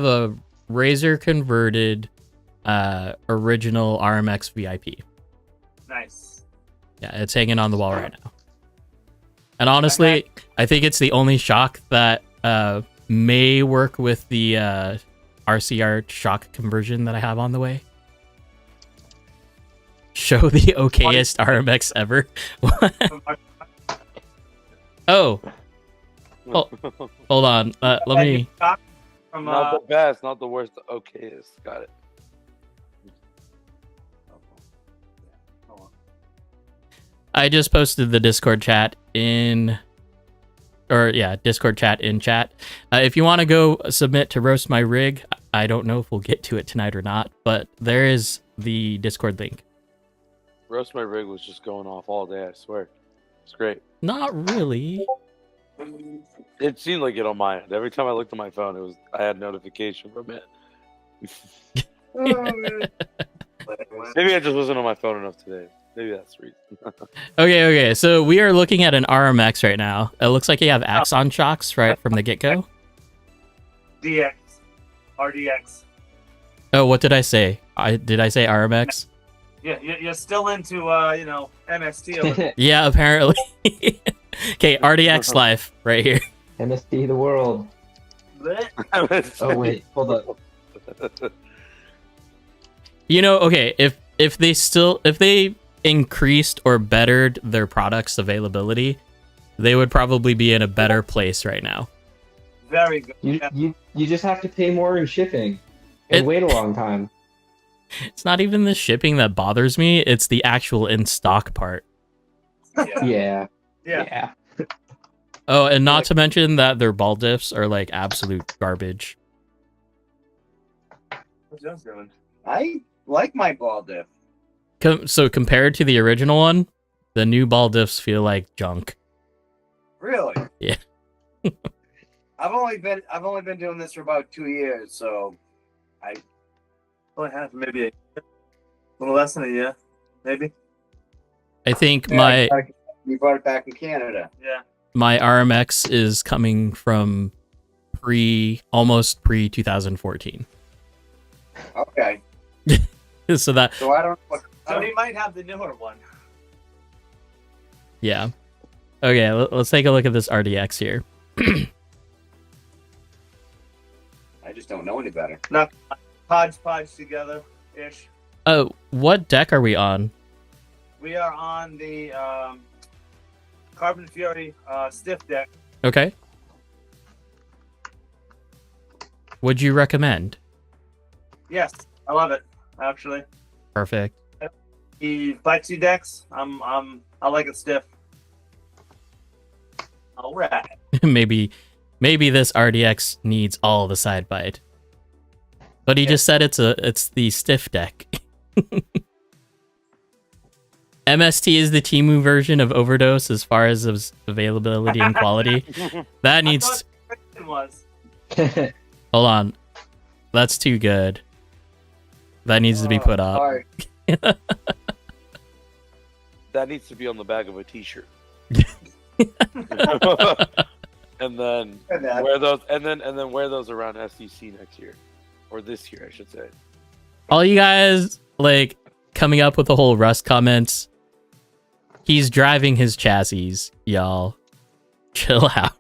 a Razor converted original RMX VIP. Nice. Yeah, it's hanging on the wall right now. And honestly, I think it's the only shock that may work with the RCR shock conversion that I have on the way. Show the okayest RMX ever. Oh, hold on. Let me. From, Not the best, not the worst. The okayest. Got it. I just posted the Discord chat in. Discord chat in chat. If you want to go submit to roast my rig, I don't know if we'll get to it tonight or not, but there is the Discord link. Roast my rig was just going off all day. I swear, it's great. Not really. It seemed like it on my end. Every time I looked at my phone, I had notification from it. Maybe I just wasn't on my phone enough today. Maybe that's the reason. Okay. So we are looking at an RMX right now. It looks like you have Axon shocks right from the get-go. DX. RDX. Oh, what did I say? Did I say RMX? Yeah, you're still into, MST. Over there. Yeah, apparently. Okay, RDX life right here. MST the world. Oh, wait. Hold up. Okay, if they increased or bettered their products availability, they would probably be in a better place right now. Very good. You just have to pay more in shipping and wait a long time. It's not even the shipping that bothers me, it's the actual in stock part. Yeah. Yeah. Oh, and not Like- to mention that their ball diffs are like absolute garbage. What's yours doing? I like my ball diff. So compared to the original one, the new ball diffs feel like junk. Really? Yeah. I've only been doing this for about 2 years, so Only half, maybe a little less than a year, maybe. I think yeah, we brought it back in Canada. Yeah. my RMX is coming from almost pre 2014. Okay, So that so I don't. So he might have the newer one. yeah. Okay, let's take a look at this RDX here. I just don't know any better. Not hodgepodge together ish. Oh, what deck are we on? We are on the Carbon Fury stiff deck. Okay. Would you recommend? Yes, I love it. Actually, Perfect. the Plexi decks, I like it stiff. All right. maybe this RDX needs all the side bite. But he Yeah. just said it's the stiff deck. MST is the Timu version of Overdose as far as its availability and quality. That I needs thought it was. hold on. That's too good. That needs to be put up. Sorry. That needs to be on the back of a T-shirt. And then wear those, and then wear those around SDC next year, or this year, I should say. All you guys like coming up with the whole Rust comments. He's driving his chassis, y'all. Chill out.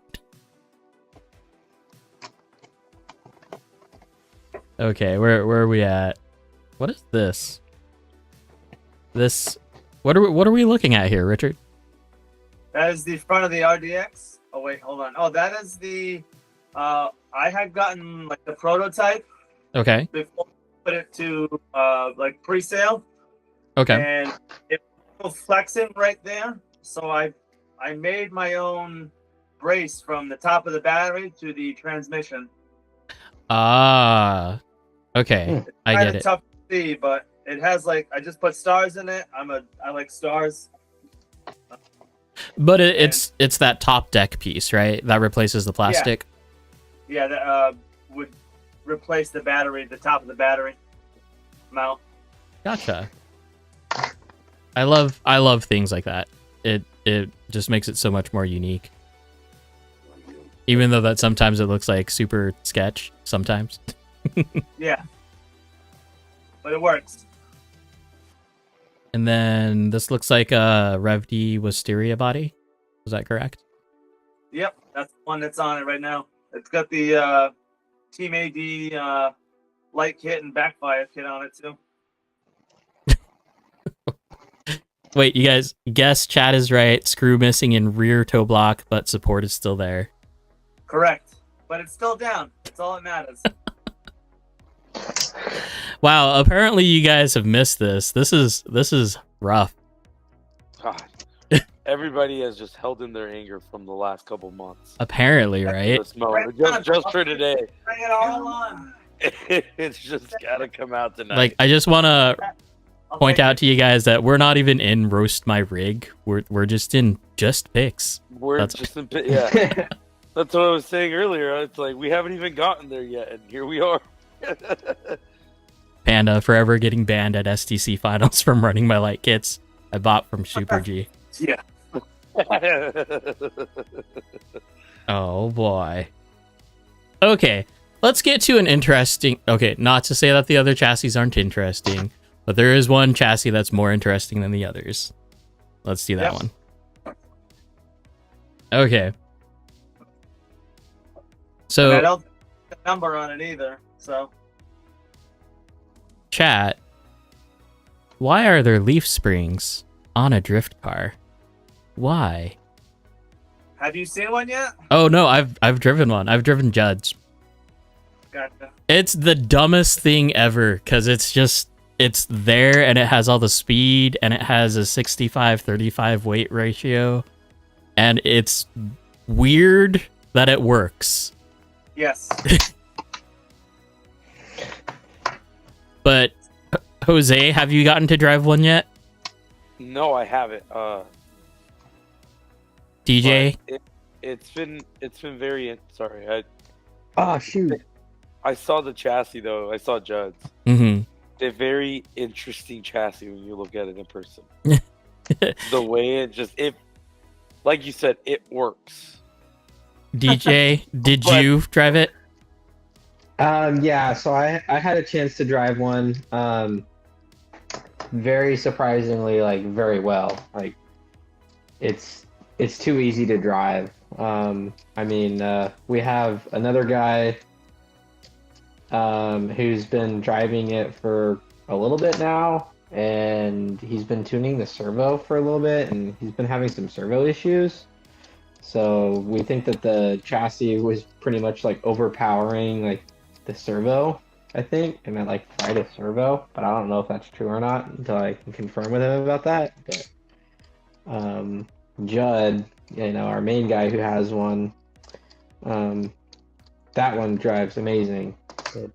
Okay, where are we at? What is this? What are we looking at here, Richard? That is the front of the RDX. Oh wait, hold on. Oh, that is the. I had gotten like the prototype Okay. before I put it to like pre-sale, Okay. and it was flexing right there. So I made my own brace from the top of the battery to the transmission. Ah. Okay. I Kinda get it. tough to see, but it has like I just put stars in it. I like stars. But it's that top deck piece, right? That replaces the plastic. Yeah, that would replace the battery, the top of the battery mount. Gotcha. I love things like that. It just makes it so much more unique. Even though that sometimes it looks like super sketch sometimes. Yeah, but it works. And then this looks like a Rev D Wisteria body. Was that correct? Yep, that's the one that's on it right now. It's got the Team AD light kit and backfire kit on it too. Wait, you guys, guess Chad is right. Screw missing in rear toe block, but support is still there. Correct, but it's still down. That's all that matters. Wow, apparently you guys have missed this. This is rough. God. Everybody has just held in their anger from the last couple months. Apparently, right? This moment, just for today. Bring it all on. It's just gotta come out tonight. Like, I just want to I'll point take out it. to you guys that we're not even in roast my rig. We're just in just picks. We're that's- just in, yeah. That's what I was saying earlier. It's like we haven't even gotten there yet, and here we are. Panda forever getting banned at STC finals from running my light kits I bought from Super G. Yeah. Oh boy. Okay, let's get to an interesting. Okay, not to say that the other chassis aren't interesting, but there is one chassis that's more interesting than the others. Let's do that Yep. one. Okay. And I So, don't put a number on it either. So chat, why are there leaf springs on a drift car? Why? have you seen one yet? Oh no, I've driven one. I've driven Judd's. Gotcha. It's the dumbest thing ever because it's there and it has all the speed and it has a 65-35 weight ratio and it's weird that it works. Yes. But Jose, have you gotten to drive one yet? No, I haven't. DJ? But it's been very sorry. Oh shoot! I saw the chassis though. I saw Judd's. Mm-hmm. They're very interesting chassis when you look at it in person. The way it like you said, it works. DJ, did you drive it? Yeah, so I had a chance to drive one. Very surprisingly, like very well. Like it's too easy to drive. I mean, we have another guy who's been driving it for a little bit now, and he's been tuning the servo for a little bit, and he's been having some servo issues. So we think that the chassis was pretty much like overpowering like the servo, I think, and it like fried a servo, but I don't know if that's true or not until I can confirm with him about that. But Judd, our main guy who has one, that one drives amazing. It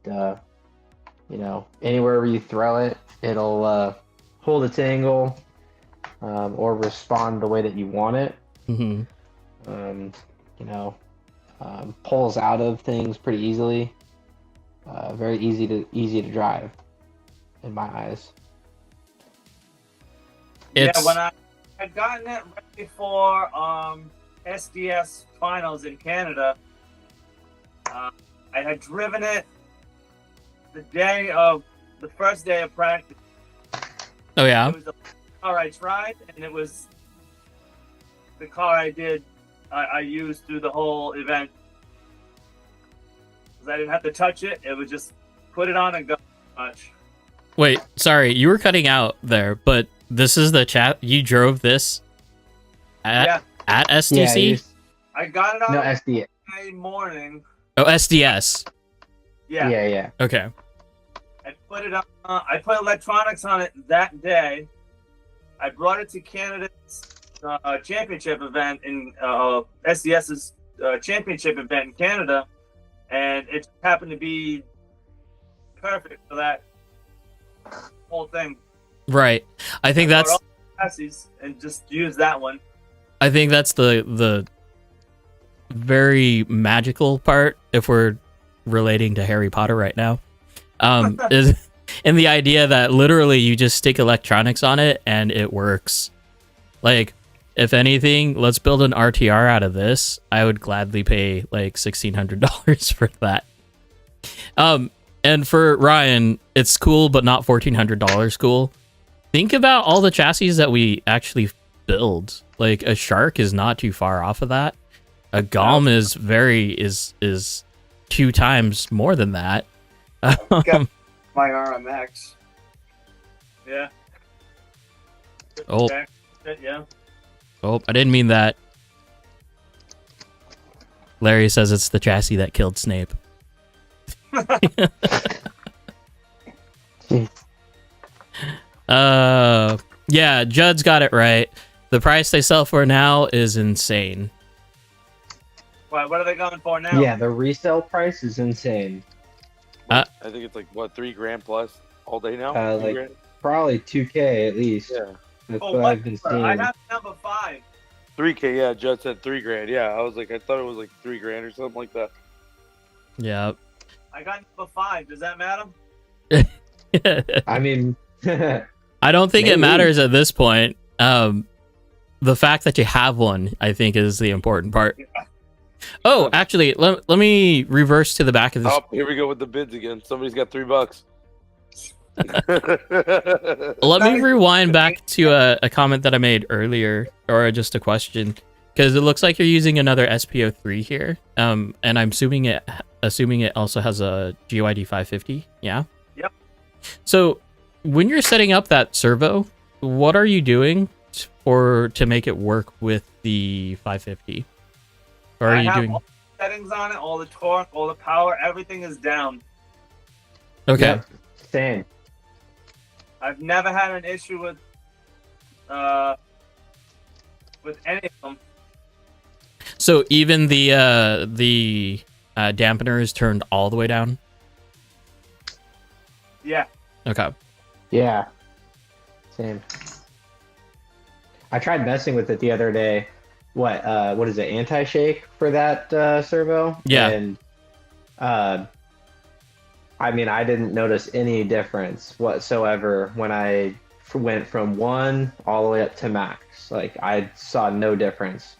anywhere where you throw it, it'll hold its angle or respond the way that you want it. Mm-hmm. Pulls out of things pretty easily. Very easy to drive, in my eyes. Yeah, when I had gotten it right before SDS finals in Canada, I had driven it the first day of practice. Oh yeah. It was the car I tried, and it was the car I used through the whole event. Because I didn't have to touch it. It was just put it on and go. Much. Wait, sorry, you were cutting out there, but this is the chat. You drove this at SDC? Yeah, I got it on no SD. Friday morning. Oh, SDS. Yeah. Okay. I put it on. I put electronics on it that day. I brought it to Canada's championship event in SDS's championship event in Canada, and it happened to be perfect for that whole thing. Right. I think that's and just use that one. I think that's the very magical part, if we're relating to Harry Potter right now, is in the idea that literally you just stick electronics on it and it works. Like, if anything, let's build an RTR out of this. I would gladly pay like $1,600 for that. And for Ryan, it's cool, but not $1,400 cool. Think about all the chassis that we actually build. Like, a Shark is not too far off of that. A GOM is 2 times more than that. Got my RMX. Yeah. Oh. Yeah. Oh, I didn't mean that. Larry says it's the chassis that killed Snape. Yeah, Judd's got it right. The price they sell for now is insane. What are they going for now? Yeah, the resale price is insane. I think it's like what, $3,000 plus all day now. Like $2,000? probably 2K at least. Yeah, That's Oh, what what? I've been seeing. I have number 5. $3,000. Yeah, Judd said $3,000. Yeah, I was like, I thought it was like $3,000 or something like that. Yeah. I got number 5. Does that matter? I mean, I don't think it Maybe. matters at this point. The fact that you have one, I think, is the important part. Oh, actually, let me reverse to the back of this. Oh, here we go with the bids again. Somebody's got $3. Let me rewind back to a comment that I made earlier, or just a question, because it looks like you're using another SPO3 here, and I'm assuming it also has a GYD 550. Yeah. Yep. So, when you're setting up that servo, what are you doing to make it work with the 550? Or are I you have doing? all the settings on it, all the torque, all the power, everything is down. Okay. yeah, same. I've never had an issue with any of them. So So even the dampener is turned all the way down. Yeah. Okay. Yeah. Same. I tried messing with it the other day. What is it? Anti-shake for that servo? Yeah. And I mean, I didn't notice any difference whatsoever when I went from 1 all the way up to max. Like, I saw no difference.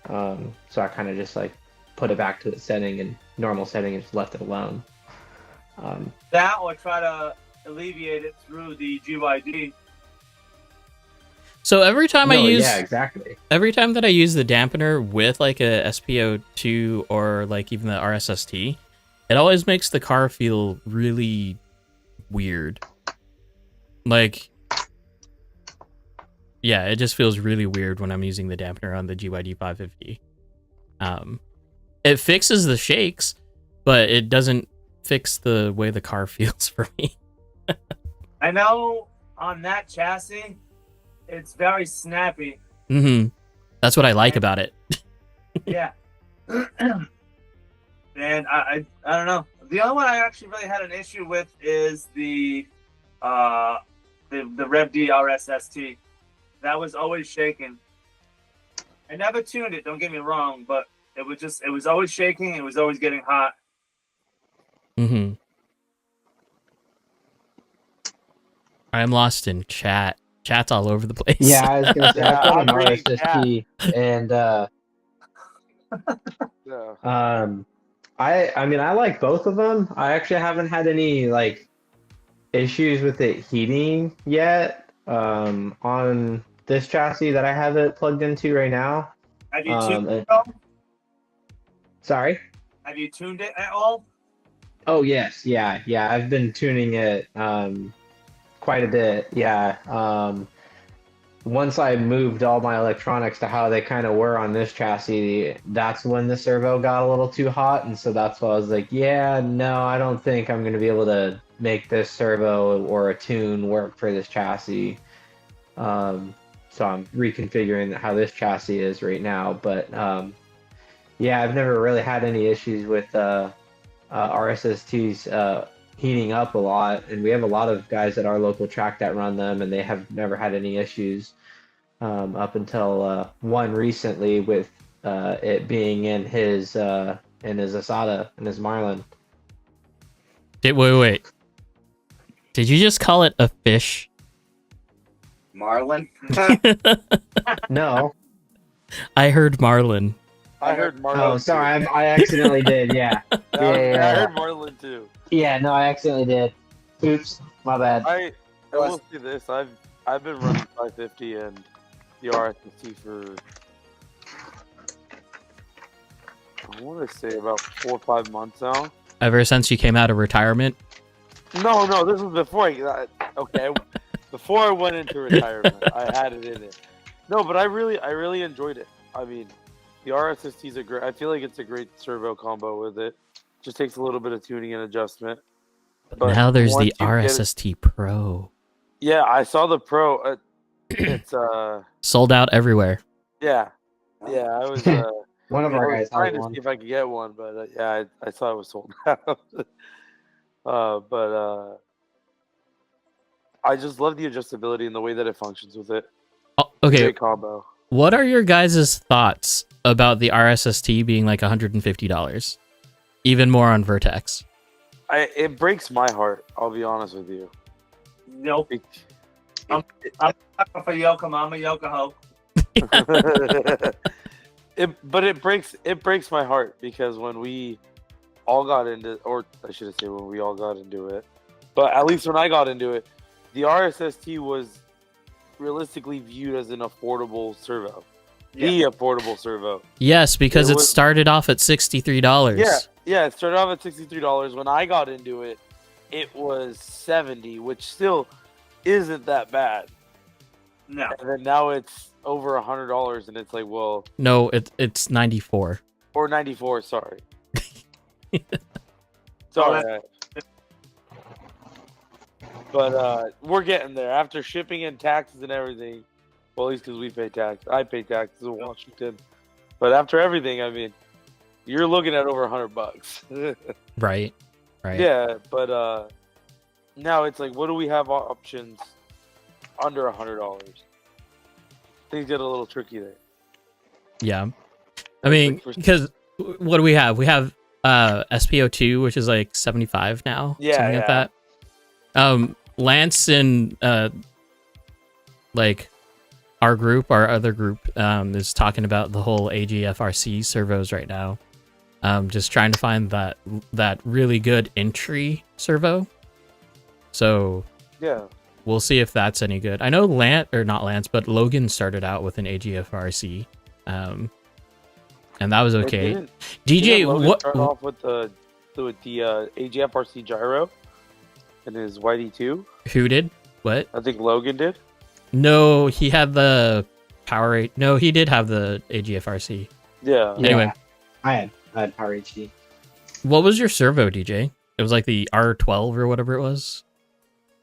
So I kind of just like put it back to its setting and normal setting and just left it alone. That or try to alleviate it through the GYD. So every time yeah, exactly. every time that I use the dampener with like a SPO2 or like even the RSST, it always makes the car feel really weird. Like, yeah, it just feels really weird when I'm using the dampener on the GYD 550. It fixes the shakes, but it doesn't fix the way the car feels for me. I know on that chassis, it's very snappy. Mm-hmm. That's what I like about it. Yeah. And I don't know. The only one I actually really had an issue with is the Rev D RSST. That was always shaking. I never tuned it, don't get me wrong, but it was always shaking, it was always getting hot. Mm-hmm. I'm lost in chat. Chat's all over the place. Yeah, I was gonna say I put an I'm reading RSST and Yeah. I mean I like both of them. I actually haven't had any like issues with it heating yet on this chassis that I have it plugged into right now. Have you tuned it and- at all? Sorry? Have you tuned it at all? Oh yes, yeah. I've been tuning it quite a bit. Yeah. Once I moved all my electronics to how they kind of were on this chassis, that's when the servo got a little too hot, and so that's why I was like, yeah, no, I don't think I'm going to be able to make this servo or a tune work for this chassis. So I'm reconfiguring how this chassis is right now, but yeah, I've never really had any issues with RSSTs heating up a lot, and we have a lot of guys at our local track that run them, and they have never had any issues up until one recently with it being in his Asada, in his Marlin. Wait. Did you just call it a fish? Marlin. No. I heard Marlin. I heard Marlin. Oh, sorry, I accidentally did. Yeah. I heard Marlin too. Yeah, no, I accidentally did. Oops, my bad. I will say this: I've been running 550 and the RSST for I want to say about 4 or 5 months now. Ever since you came out of retirement? No, this was before before I went into retirement. I had it in it. No, but I really enjoyed it. I mean, the RSST is I feel like it's a great servo combo with it. Just takes a little bit of tuning and adjustment. But now there's the once you get RSST Pro. Yeah, I saw the Pro. It's Sold out everywhere. yeah. I was One of our I was guys trying has to one. see if I could get one, but yeah, I saw it was sold out. But I just love the adjustability and the way that it functions with it. Oh, okay, Great combo. what are your guys' thoughts about the RSST being like $150? Even more on Vertex. It breaks my heart. I'll be honest with you. Nope. It- I'm not for Yokohama, I'm a Yokohama. but it breaks my heart because when we all got into, or I should say when we all got into it, but at least when I got into it, the RSST was realistically viewed as an affordable servo. The affordable servo. Yes, because It it was- started off at $63. Yeah, it started off at $63. When I got into it, it was $70, which still isn't that bad. No. And then now it's over $100, and it's like, well, No, it's 94. or 94. Sorry. Oh, Sorry. But we're getting there after shipping and taxes and everything. Well, at least because we pay tax. I pay taxes in Washington. But after everything, I mean, you're looking at over $100. Right. Right. Yeah, but now it's like, what do we have options under $100? Things get a little tricky there. Yeah. I mean, because what do we have? We have SPO2, which is like 75 now. Yeah, something like that. Lance and like our other group is talking about the whole AGFRC servos right now. Just trying to find that really good entry servo. So Yeah. we'll see if that's any good. I know not Lance, but Logan started out with an AGFRC. And that was okay. DJ, Didn't Logan what? start off with the AGFRC gyro in his YD2? Who did? What? I think Logan did. No, he had the power. No, he did have the AGFRC. Yeah. Anyway, I had Power HD. what was your servo, DJ? It was like the R12 or whatever it was.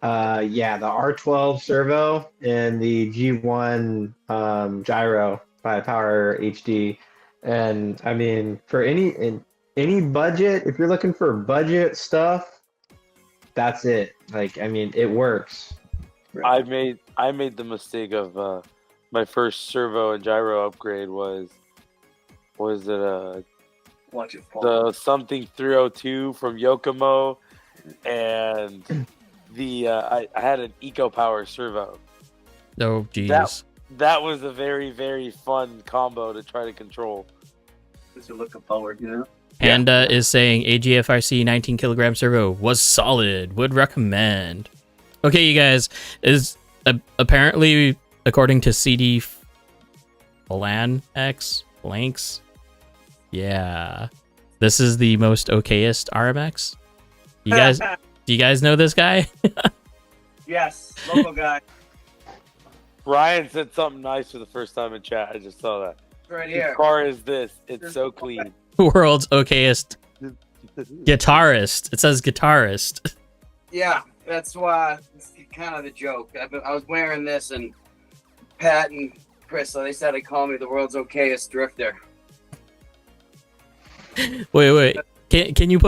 Yeah, the R12 servo and the G1 gyro by Power HD. And I mean, for any budget, if you're looking for budget stuff, that's it. Like, I mean, it works. I made the mistake of my first servo and gyro upgrade was it Watch it fall. the something 302 from Yokomo, and the I had an Eco Power servo. Oh, jeez. That was a very, very fun combo to try to control. Just looking forward, you know. Panda is saying AGFRC 19 kilogram servo was solid. Would recommend. Okay, you guys, is apparently according to CD Falan X blanks. Yeah, this is the most okayest RMX. You guys, do you guys know this guy? Yes, local guy. Ryan said something nice for the first time in chat. I just saw that. Right The here. car is this. It's so clean. World's okayest guitarist. It says guitarist. Yeah, that's why it's kind of the joke. I was wearing this, and Pat and Chris, they said they call me the world's okayest drifter. Wait. Can you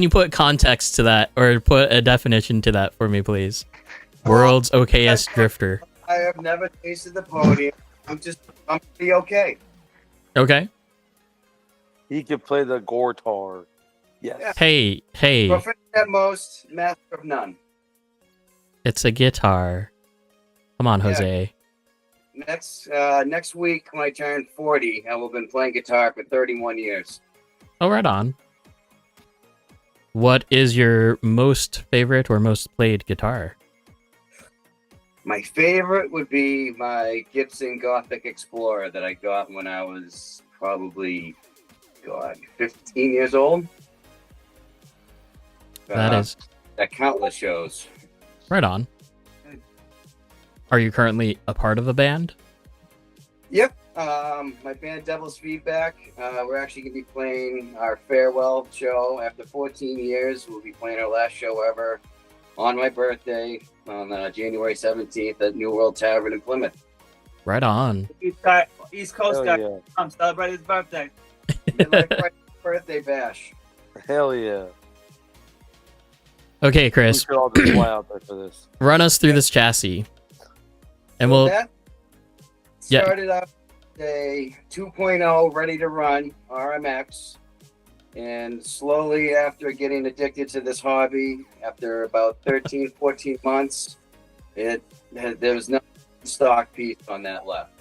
put context to that, or put a definition to that for me, please? World's okayest drifter. I have never tasted the podium. I'm pretty okay. Okay. He could play the guitar. Yes. Hey. Proficient at most, master of none. It's a guitar. Come on, Jose. Next week when I turn 40, I will have been playing guitar for 31 years. Oh, right on. What is your most favorite or most played guitar? My favorite would be my Gibson Gothic Explorer that I got when I was probably, 15 years old. That is At countless shows. right on. Are you currently a part of a band? Yep. My band Devil's Feedback. We're actually going to be playing our farewell show after 14 years. We'll be playing our last show ever on my birthday on January 17th at New World Tavern in Plymouth. Right on. East Coast Hell guy. yeah. Come celebrate his birthday. Midlife birthday bash. Hell yeah. Okay, We Chris, should all just fly out there for this. run us through this chassis. And So we'll that Yeah. started out a 2.0 ready to run RMX, and slowly after getting addicted to this hobby, after about 13, 14 months, there was no stock piece on that left.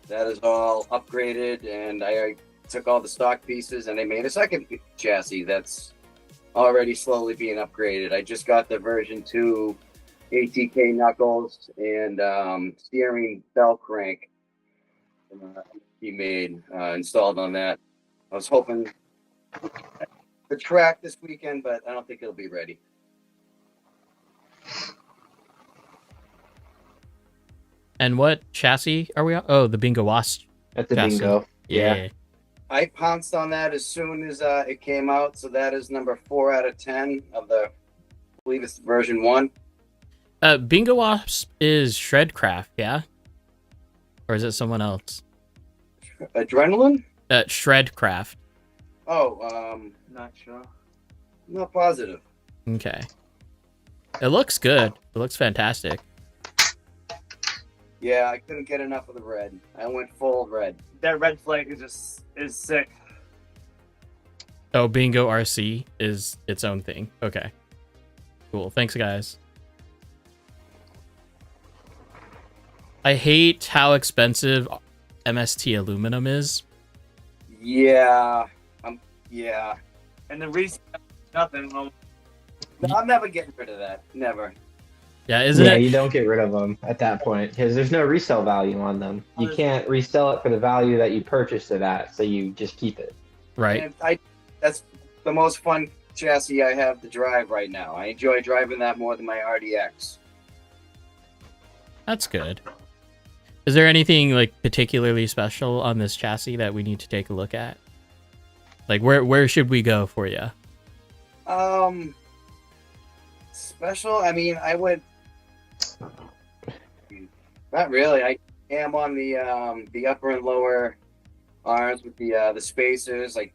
That is all upgraded, and I took all the stock pieces and I made a second chassis that's already slowly being upgraded. I just got the version 2 ATK knuckles and steering bell crank he made installed on that. I was hoping to track this weekend, but I don't think it'll be ready. and what chassis are we on? Oh, the Bingo Wasp. At the chassis. bingo. Yeah. I pounced on that as soon as it came out, so that is number 4 out of 10 of the, I believe it's version 1. Bingo Wasp is Shredcraft, yeah? Or is it someone else? Adrenaline? Shredcraft. Oh, Not sure. not positive. Okay. It looks good. It looks fantastic. Yeah, I couldn't get enough of the red. I went full red. That red flake is sick. Oh, Bingo RC is its own thing. Okay. Cool. Thanks, guys. I hate how expensive MST aluminum is. Yeah, yeah. And the resale, nothing. No, I'm never getting rid of that. Never. Yeah, isn't Yeah, it? you don't get rid of them at that point because there's no resale value on them. You can't resell it for the value that you purchased it at, so you just keep it. Right. And that's the most fun chassis I have to drive right now. I enjoy driving that more than my RDX. That's good. Is there anything like particularly special on this chassis that we need to take a look at? Like where should we go for you? Special. I mean, I would. Not really. I am on the upper and lower arms with the spacers. I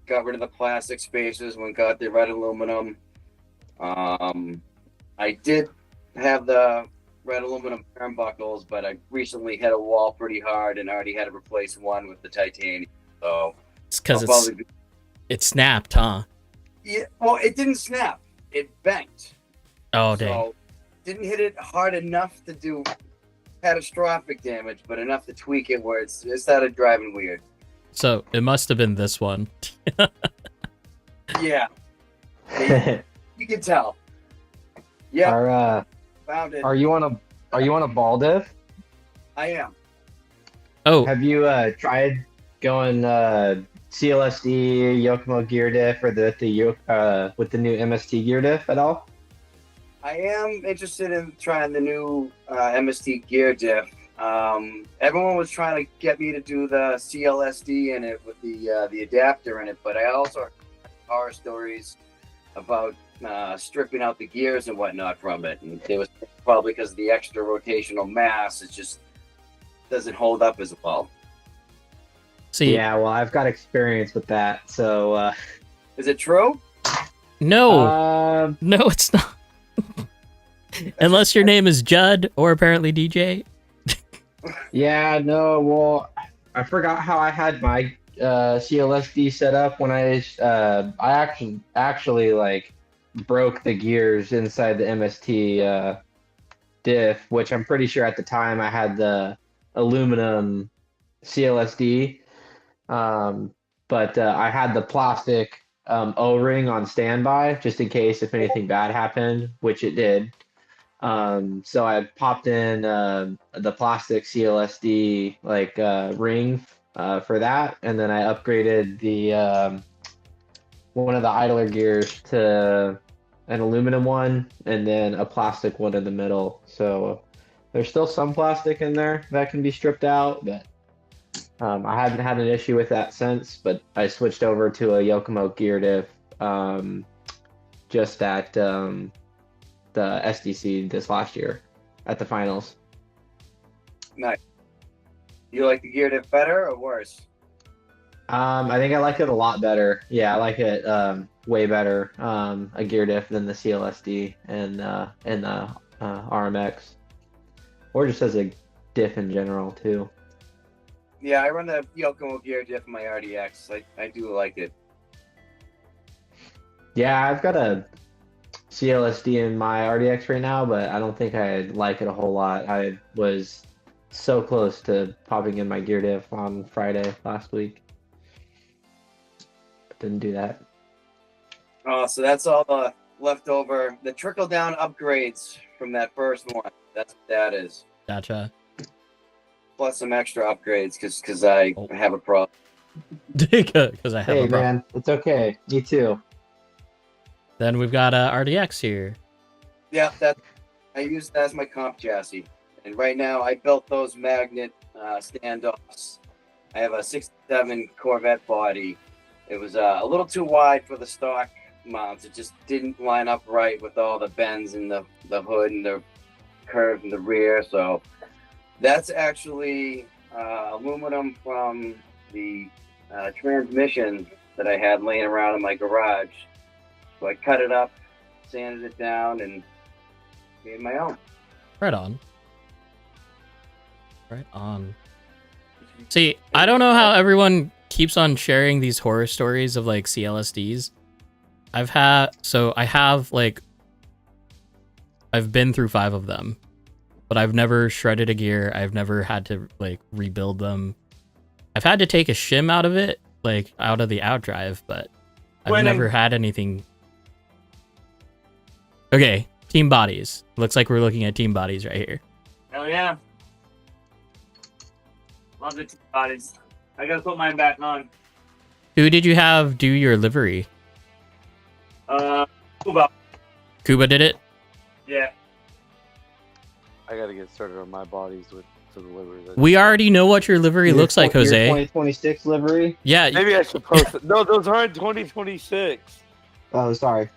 got rid of the plastic spacers when got the red aluminum. I did have the red aluminum turnbuckles, but I recently hit a wall pretty hard and already had to replace one with the titanium. So It's because it snapped, huh? yeah. Well, it didn't snap. It bent. Oh dang. So didn't hit it hard enough to do catastrophic damage, but enough to tweak it where it started driving weird. So it must have been this one. Yeah. You can tell. Yeah. Found it. Are you on a ball diff? I am. Oh, Have you tried going CLSD Yokomo gear diff or with the new MST gear diff at all? I am interested in trying the new MST gear diff. Everyone was trying to get me to do the CLSD in it with the adapter in it, but I also heard horror stories about stripping out the gears and whatnot from it, and it was probably because of the extra rotational mass. It just doesn't hold up as well. see, Yeah, well, I've got experience with that, so Is it true? no, no, it's not. Unless your name is Judd or apparently DJ. yeah, no, well, I forgot how I had my CLSD set up when I actually like broke the gears inside the MST diff, which I'm pretty sure at the time I had the aluminum CLSD, but I had the plastic O-ring on standby just in case if anything bad happened, which it did. So I popped in the plastic CLSD like ring for that, and then I upgraded the one of the idler gears to an aluminum one, and then a plastic one in the middle. So there's still some plastic in there that can be stripped out, but I haven't had an issue with that since. But I switched over to a Yokomo gear diff just at the SDC this last year at the finals. Nice. You like the gear diff better or worse? I think I like it a lot better. Yeah, I like it way better, a gear diff than the CLSD and the RMX, or just as a diff in general too. Yeah, I run the Yokomo gear diff in my RDX. I do like it. Yeah, I've got a CLSD in my RDX right now, but I don't think I like it a whole lot. I was so close to popping in my gear diff on Friday last week. Didn't do that. Oh, so that's all the leftover, the trickle down upgrades from that first one. That's what that is. Gotcha. Plus some extra upgrades because I have a problem. Because I have Hey a problem. man, it's okay. Me too. Then we've got RDX here. Yeah, I use that as my comp chassis. And right now I built those magnet standoffs. I have a 67 Corvette body. It was a little too wide for the stock mounts. It just didn't line up right with all the bends in the hood and the curve in the rear. So that's actually aluminum from the transmission that I had laying around in my garage. So I cut it up, sanded it down, and made my own. Right on. Right on. See, I don't know how everyone keeps on sharing these horror stories of like CLSDs. I've been through 5 of them, but I've never shredded a gear. I've never had to like rebuild them. I've had to take a shim out of it, like out of the outdrive, but I've never had anything. Okay, team bodies. Looks like we're looking at team bodies right here. Hell yeah. Love the team bodies. I gotta put mine back on. Who did you have do your livery? Kuba. Kuba did it? Yeah. I gotta get started on my bodies with to the livery. We already know what your livery looks like, Your Jose. 2026 livery? Yeah. Maybe I should post it. No, those aren't 2026. Oh, sorry.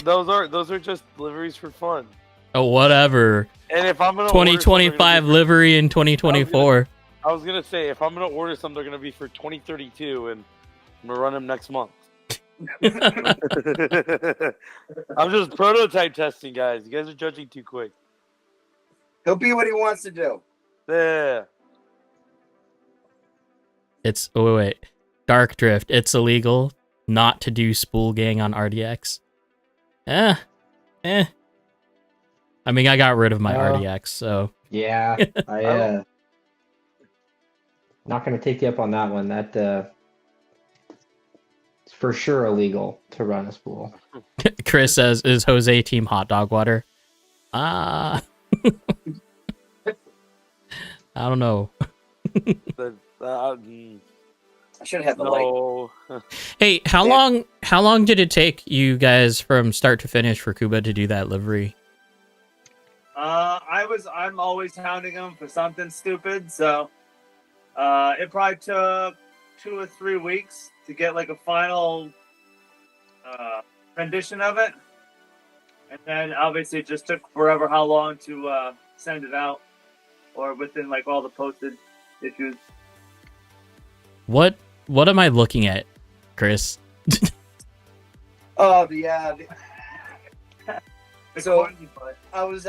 Those are just liveries for fun. Oh, whatever. And if I'm gonna 2025 livery in 2024. I was gonna say if I'm gonna order some, they're gonna be for 2032, and I'm gonna run them next month. I'm just prototype testing, guys. You guys are judging too quick. He'll be what he wants to do. Yeah. It's wait. Dark Drift. It's illegal not to do spool gang on RDX. I mean, I got rid of my RDX, so Yeah, I not gonna take you up on that one. That it's for sure illegal to run a spool. Chris says, "Is Jose team hot dog water?" I don't know. I should have had the light. No. Hey, how long did it take you guys from start to finish for Kuba to do that livery? I'm always hounding him for something stupid, so it probably took 2 or 3 weeks to get like a final rendition of it, and then obviously it just took forever how long to send it out, or within like all the posted issues. What am I looking at, Chris? Oh, yeah. It's So- corny, but I was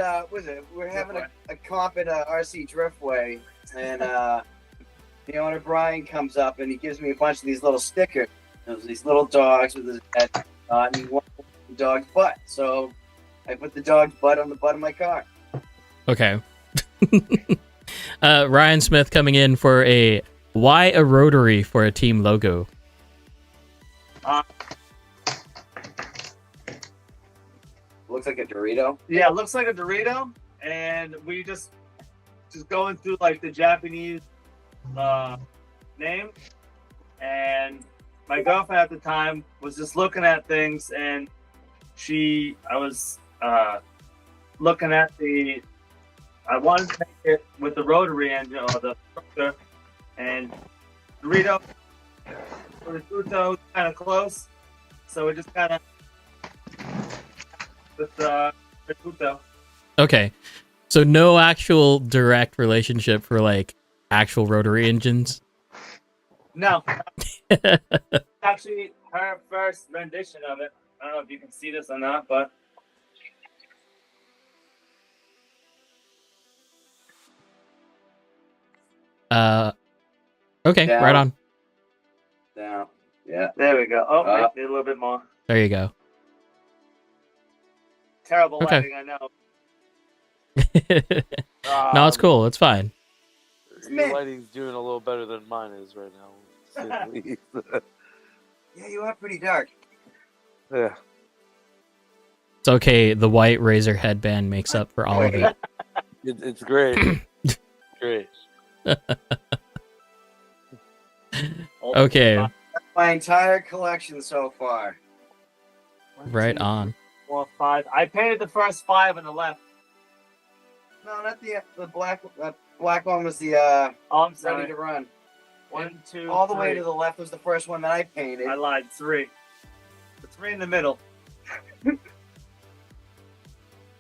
we're having a comp at RC Driftway, and the owner Brian comes up and he gives me a bunch of these little stickers. There's these little dogs with his head, and he wants the dog's butt. So I put the dog's butt on the butt of my car. Okay. Ryan Smith coming in for why a rotary for a team logo? Looks like a Dorito. yeah, it looks like a Dorito, and we just going through like the Japanese name, and my girlfriend at the time was just looking at things, and I was looking at I wanted to make it with the rotary engine or the structure, and Dorito for the Dorifuto kind of close, so we just kind of with Dorifuto. Okay, so no actual direct relationship for like actual rotary engines. No, actually her first rendition of it. I don't know if you can see this or not, but Okay, Down. right on. Now, yeah. there we go. Oh, Uh, need a little bit more. There you go. Terrible Okay. lighting, I know. No, it's cool. It's fine. Your lighting's doing a little better than mine is right now. to say the least. Yeah, you are pretty dark. Yeah. It's okay. The white razor headband makes up for all of it. It's great. Great. Okay, My entire collection so far. right on. 4, 5. I painted the first 5 on the left. No, not the black. Black one was the Oh, I'm ready sorry. to run. 1, 2, All the way 3. to the left was the first one that I painted. I lied. 3. The 3 in the middle.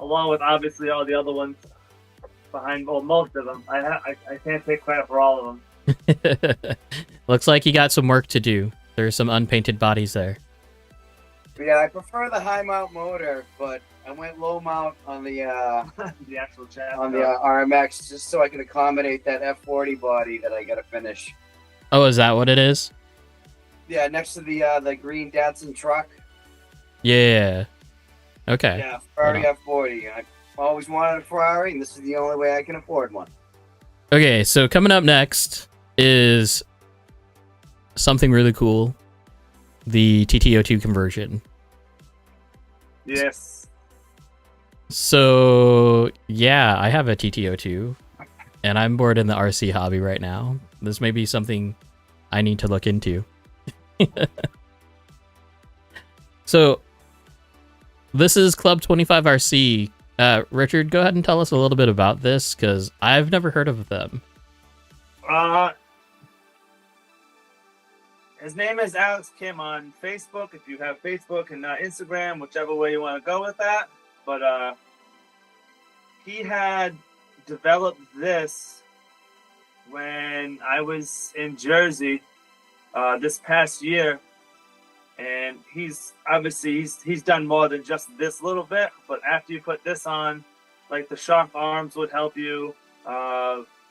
Along with obviously all the other ones. behind most of them. I can't take credit for all of them. Looks like you got some work to do. There's some unpainted bodies there. Yeah, I prefer the high mount motor, but I went low mount on the The actual chat. on the RMX just so I can accommodate that F40 body that I got to finish. Oh, is that what it is? Yeah, next to the green Datsun truck. Yeah. Okay. Yeah, Ferrari F40. I always wanted a Ferrari, and this is the only way I can afford one. Okay, so coming up next is something really cool. The TTO2 conversion. Yes. So, yeah, I have a TTO2, and I'm bored in the RC hobby right now. This may be something I need to look into. So, this is Club 25RC. Richard, go ahead and tell us a little bit about this, because I've never heard of them. His name is Alex Kim on Facebook. If you have Facebook and Instagram, whichever way you want to go with that. But he had developed this when I was in Jersey this past year, and he's done more than just this little bit. But after you put this on, like the shock arms would help you.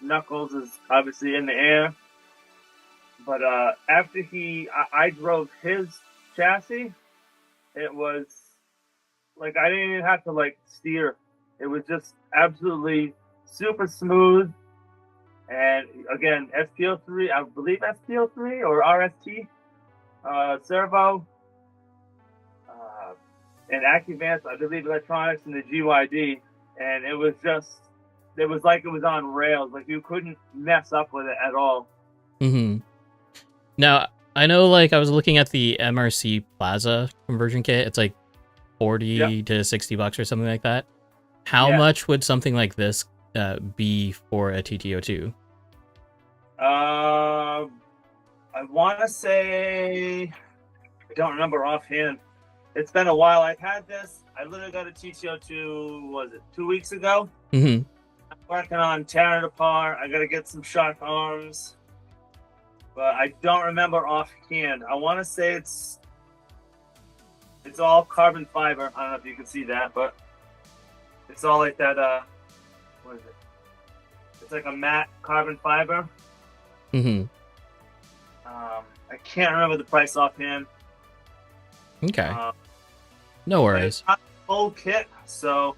Knuckles is obviously in the air. But after I drove his chassis, it was like I didn't even have to like steer. It was just absolutely super smooth. And again, SPO3, I believe SPO3 or RST, servo, and AccuVance, I believe electronics and the GYD. And it was like it was on rails. Like you couldn't mess up with it at all. Mm-hmm. Now, I know, like, I was looking at the MRC Plaza conversion kit. It's like 40 to $60 or something like that. How much would something like this be for a TTO2? I want to say, I don't remember offhand. It's been a while. I've had this. I literally got a TTO2, was it 2 weeks ago? Mm-hmm. I'm working on tearing it apart. I got to get some shock arms. But I don't remember offhand. I want to say it's all carbon fiber. I don't know if you can see that, but it's all like that. What is it? It's like a matte carbon fiber. Mm-hmm. I can't remember the price offhand. Okay. No worries. It's not a full kit, so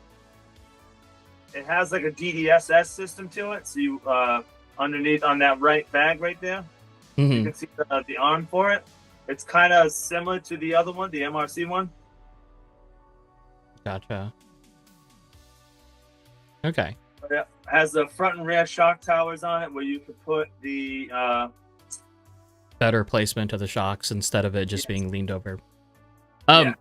it has like a DDSS system to it. So you underneath on that right bag right there. Mm-hmm. You can see the arm for it. It's kind of similar to the other one, the MRC one. Gotcha. Okay. But it has the front and rear shock towers on it where you could put the... better placement of the shocks instead of it just being leaned over. Yeah.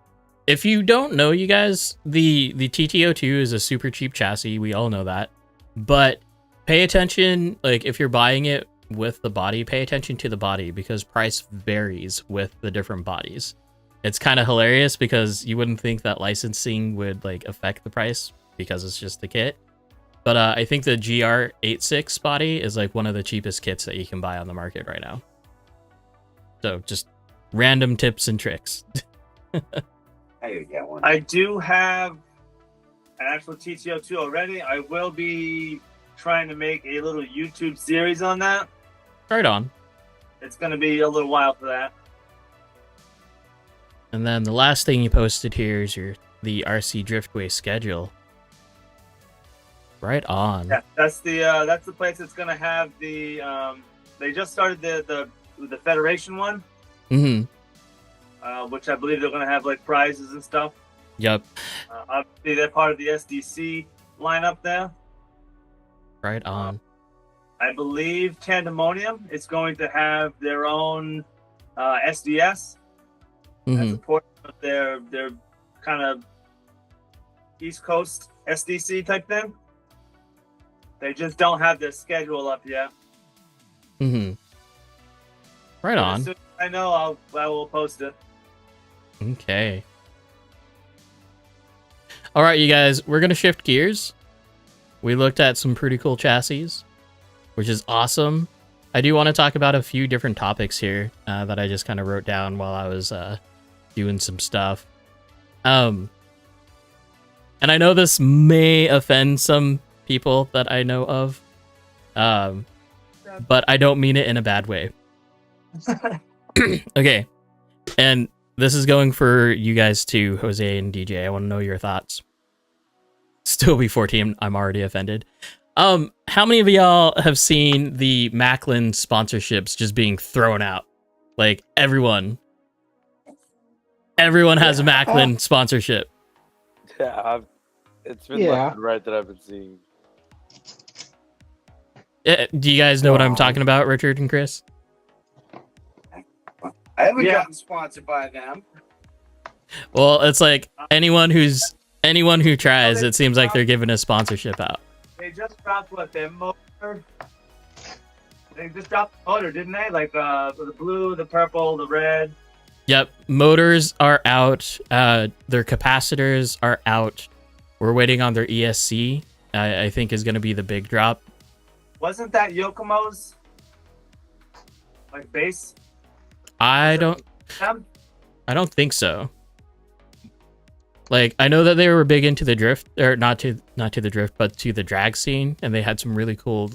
If you don't know, you guys, the TTO2 is a super cheap chassis. We all know that. But pay attention, like, if you're buying it with the body, pay attention to the body because price varies with the different bodies. It's kind of hilarious because you wouldn't think that licensing would like affect the price because it's just the kit. But I think the GR86 body is like one of the cheapest kits that you can buy on the market right now. So just random tips and tricks. I get one. I do have an actual TTO2 already. I will be trying to make a little YouTube series on that. Right on. It's going to be a little while for that. And then the last thing you posted here is the RC Driftway schedule. Right on. Yeah, that's the place that's going to have the. They just started the Federation one. Mm-hmm. Which I believe they're going to have like prizes and stuff. Yep. Obviously, they're part of the SDC lineup there. Right on. I believe Tandemonium is going to have their own SDS as a portion of their kind of East Coast SDC type thing. They just don't have their schedule up yet. Mm-hmm. Right on. As soon as I know, I will post it. Okay. All right, you guys, we're going to shift gears. We looked at some pretty cool chassis, which is awesome. I do want to talk about a few different topics here that I just kind of wrote down while I was doing some stuff. And I know this may offend some people that I know of, but I don't mean it in a bad way. Okay, and this is going for you guys too, Jose and DJ. I want to know your thoughts. Still before team, I'm already offended. How many of y'all have seen the Macklin sponsorships just being thrown out? Like everyone has a Macklin sponsorship. Yeah, it's been left and right that I've been seeing. Do you guys know what I'm talking about, Richard and Chris? I haven't gotten sponsored by them. Well, it's like anyone who tries, it seems like they're giving a sponsorship out. They just dropped their motor. They just dropped the motor, didn't they? Like the blue, the purple, the red. Yep, motors are out. Their capacitors are out. We're waiting on their ESC. I think is going to be the big drop. Wasn't that Yokomo's like base? I don't think so. Like I know that they were big into the drift, or not to the drift, but to the drag scene, and they had some really cool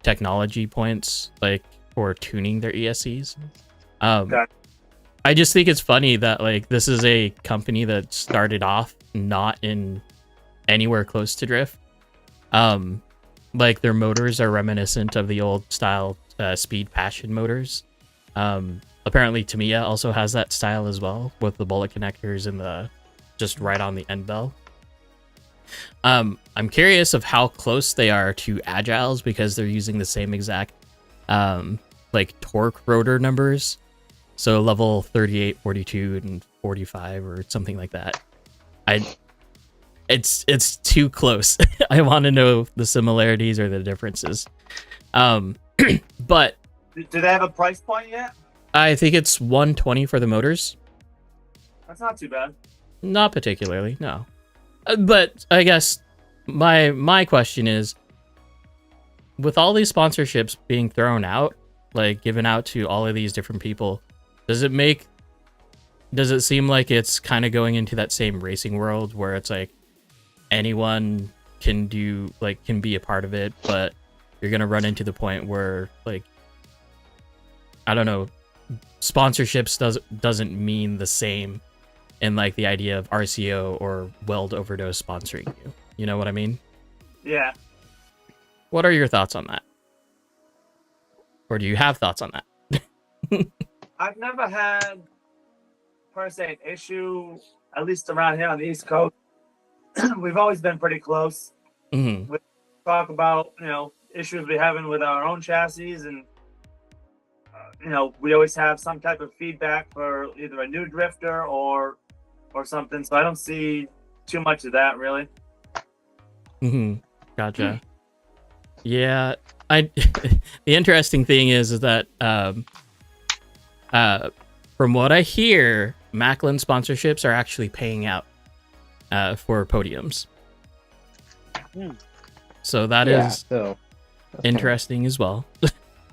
technology points like for tuning their ESCs. I just think it's funny that like this is a company that started off not in anywhere close to drift. Like their motors are reminiscent of the old style Speed Passion motors. Apparently Tamiya also has that style as well, with the bullet connectors and the just right on the end bell. I'm curious of how close they are to Agiles, because they're using the same exact like torque rotor numbers. So level 38, 42, and 45 or something like that. It's too close. I want to know the similarities or the differences. But do they have a price point yet? I think it's 120 for the motors. That's not too bad. Not particularly, no. But I guess my question is, with all these sponsorships being thrown out, like given out to all of these different people, does it seem like it's kind of going into that same racing world where it's like anyone can be a part of it, but you're gonna run into the point where, like, I don't know, sponsorships doesn't mean the same in like the idea of RCO or Weld Overdose sponsoring you. You know what I mean? Yeah. What are your thoughts on that? Or do you have thoughts on that? I've never had, per se, an issue, at least around here on the East Coast. We've always been pretty close. Mm-hmm. We talk about, issues we're having with our own chassis, and, we always have some type of feedback for either a new drifter or something. So I don't see too much of that, really. Mm-hmm. Gotcha. Yeah. The interesting thing is that from what I hear, Macklin sponsorships are actually paying out for podiums. So that is interesting as well.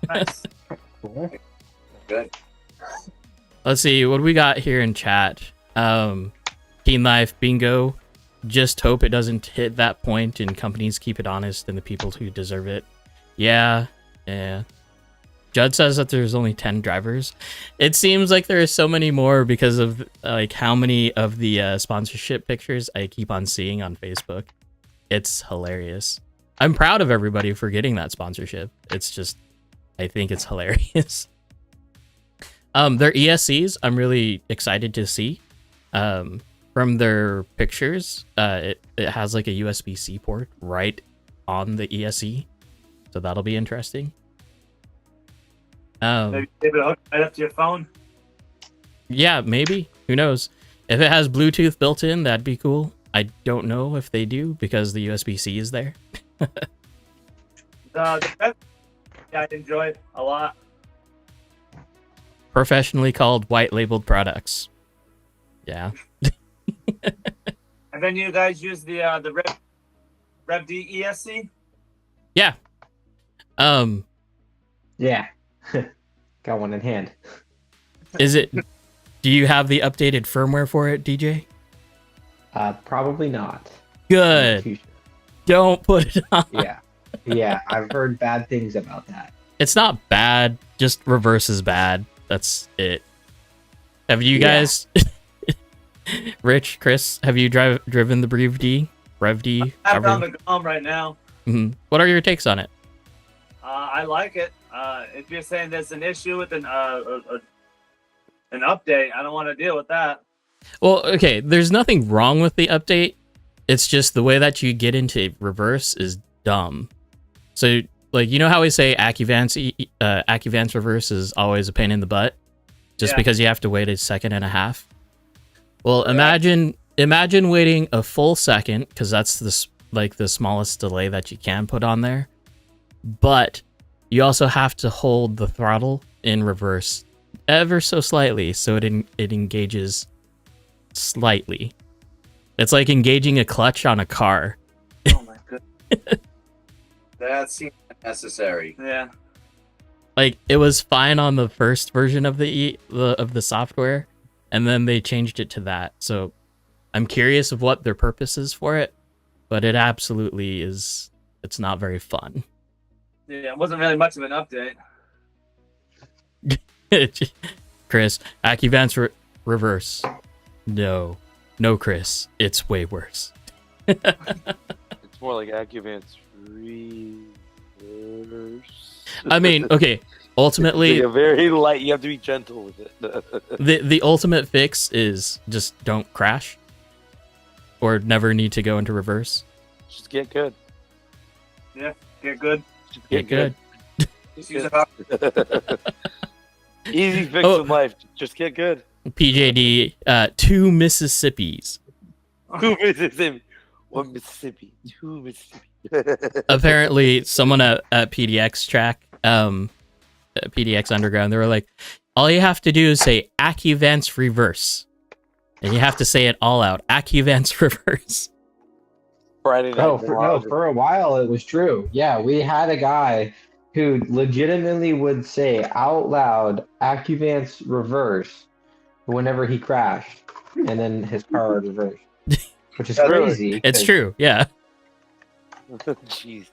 Nice. Cool. Good. Let's see what we got here in chat. Keen Life Bingo. Just hope it doesn't hit that point and companies keep it honest and the people who deserve it. Yeah. Judd says that there's only 10 drivers. It seems like there are so many more because of like how many of the sponsorship pictures I keep on seeing on Facebook. It's hilarious. I'm proud of everybody for getting that sponsorship. It's just, I think it's hilarious. Their ESCs, I'm really excited to see. From their pictures, it has like a USB-C port right on the ESC. So that'll be interesting. Maybe it'll hook right up to your phone. Yeah, maybe. Who knows? If it has Bluetooth built in, that'd be cool. I don't know if they do because the USB-C is there. Yeah, I enjoy it a lot. Professionally called white labeled products. Yeah. And then you guys use the Rev D ESC? Yeah. Yeah. Got one in hand. Is it? Do you have the updated firmware for it, DJ? Probably not. Good. Too sure. Don't put it on. Yeah. Yeah, I've heard bad things about that. It's not bad. Just reverse is bad. That's it. Have you guys, Rich, Chris, have you driven the Rev D? Rev D? I have it on the GOM right now. Mm-hmm. What are your takes on it? I like it. If you're saying there's an issue with an update, I don't want to deal with that. Well, okay, there's nothing wrong with the update. It's just the way that you get into reverse is dumb. So, like, you know how we say AccuVance reverse is always a pain in the butt? Just because you have to wait a second and a half? Well, imagine waiting a full second, because that's the smallest delay that you can put on there. But you also have to hold the throttle in reverse ever so slightly, so it engages slightly. It's like engaging a clutch on a car. Oh my goodness. That seems unnecessary. Yeah. Like, it was fine on the first version of the software, and then they changed it to that. So I'm curious of what their purpose is for it, but it absolutely is. It's not very fun. Yeah, it wasn't really much of an update. Chris, AccuVance reverse. No, Chris, it's way worse. It's more like AccuVance reverse. I mean, okay. Ultimately, It's like a very light. You have to be gentle with it. the ultimate fix is just don't crash, or never need to go into reverse. Just get good. Yeah, get good. Just Get good. Just use it. Easy fix in life. Just get good. PJD, 2 Mississippis. 2 Mississippi. 1 Mississippi. 2 Mississippi. Apparently, someone at PDX track, PDX Underground, they were like, all you have to do is say AccuVance reverse. And you have to say it all out. AccuVance reverse. Friday night. For a while it was true. Yeah, we had a guy who legitimately would say out loud AccuVance reverse whenever he crashed, and then his car would reverse, which is crazy. It's true, yeah. Jeez.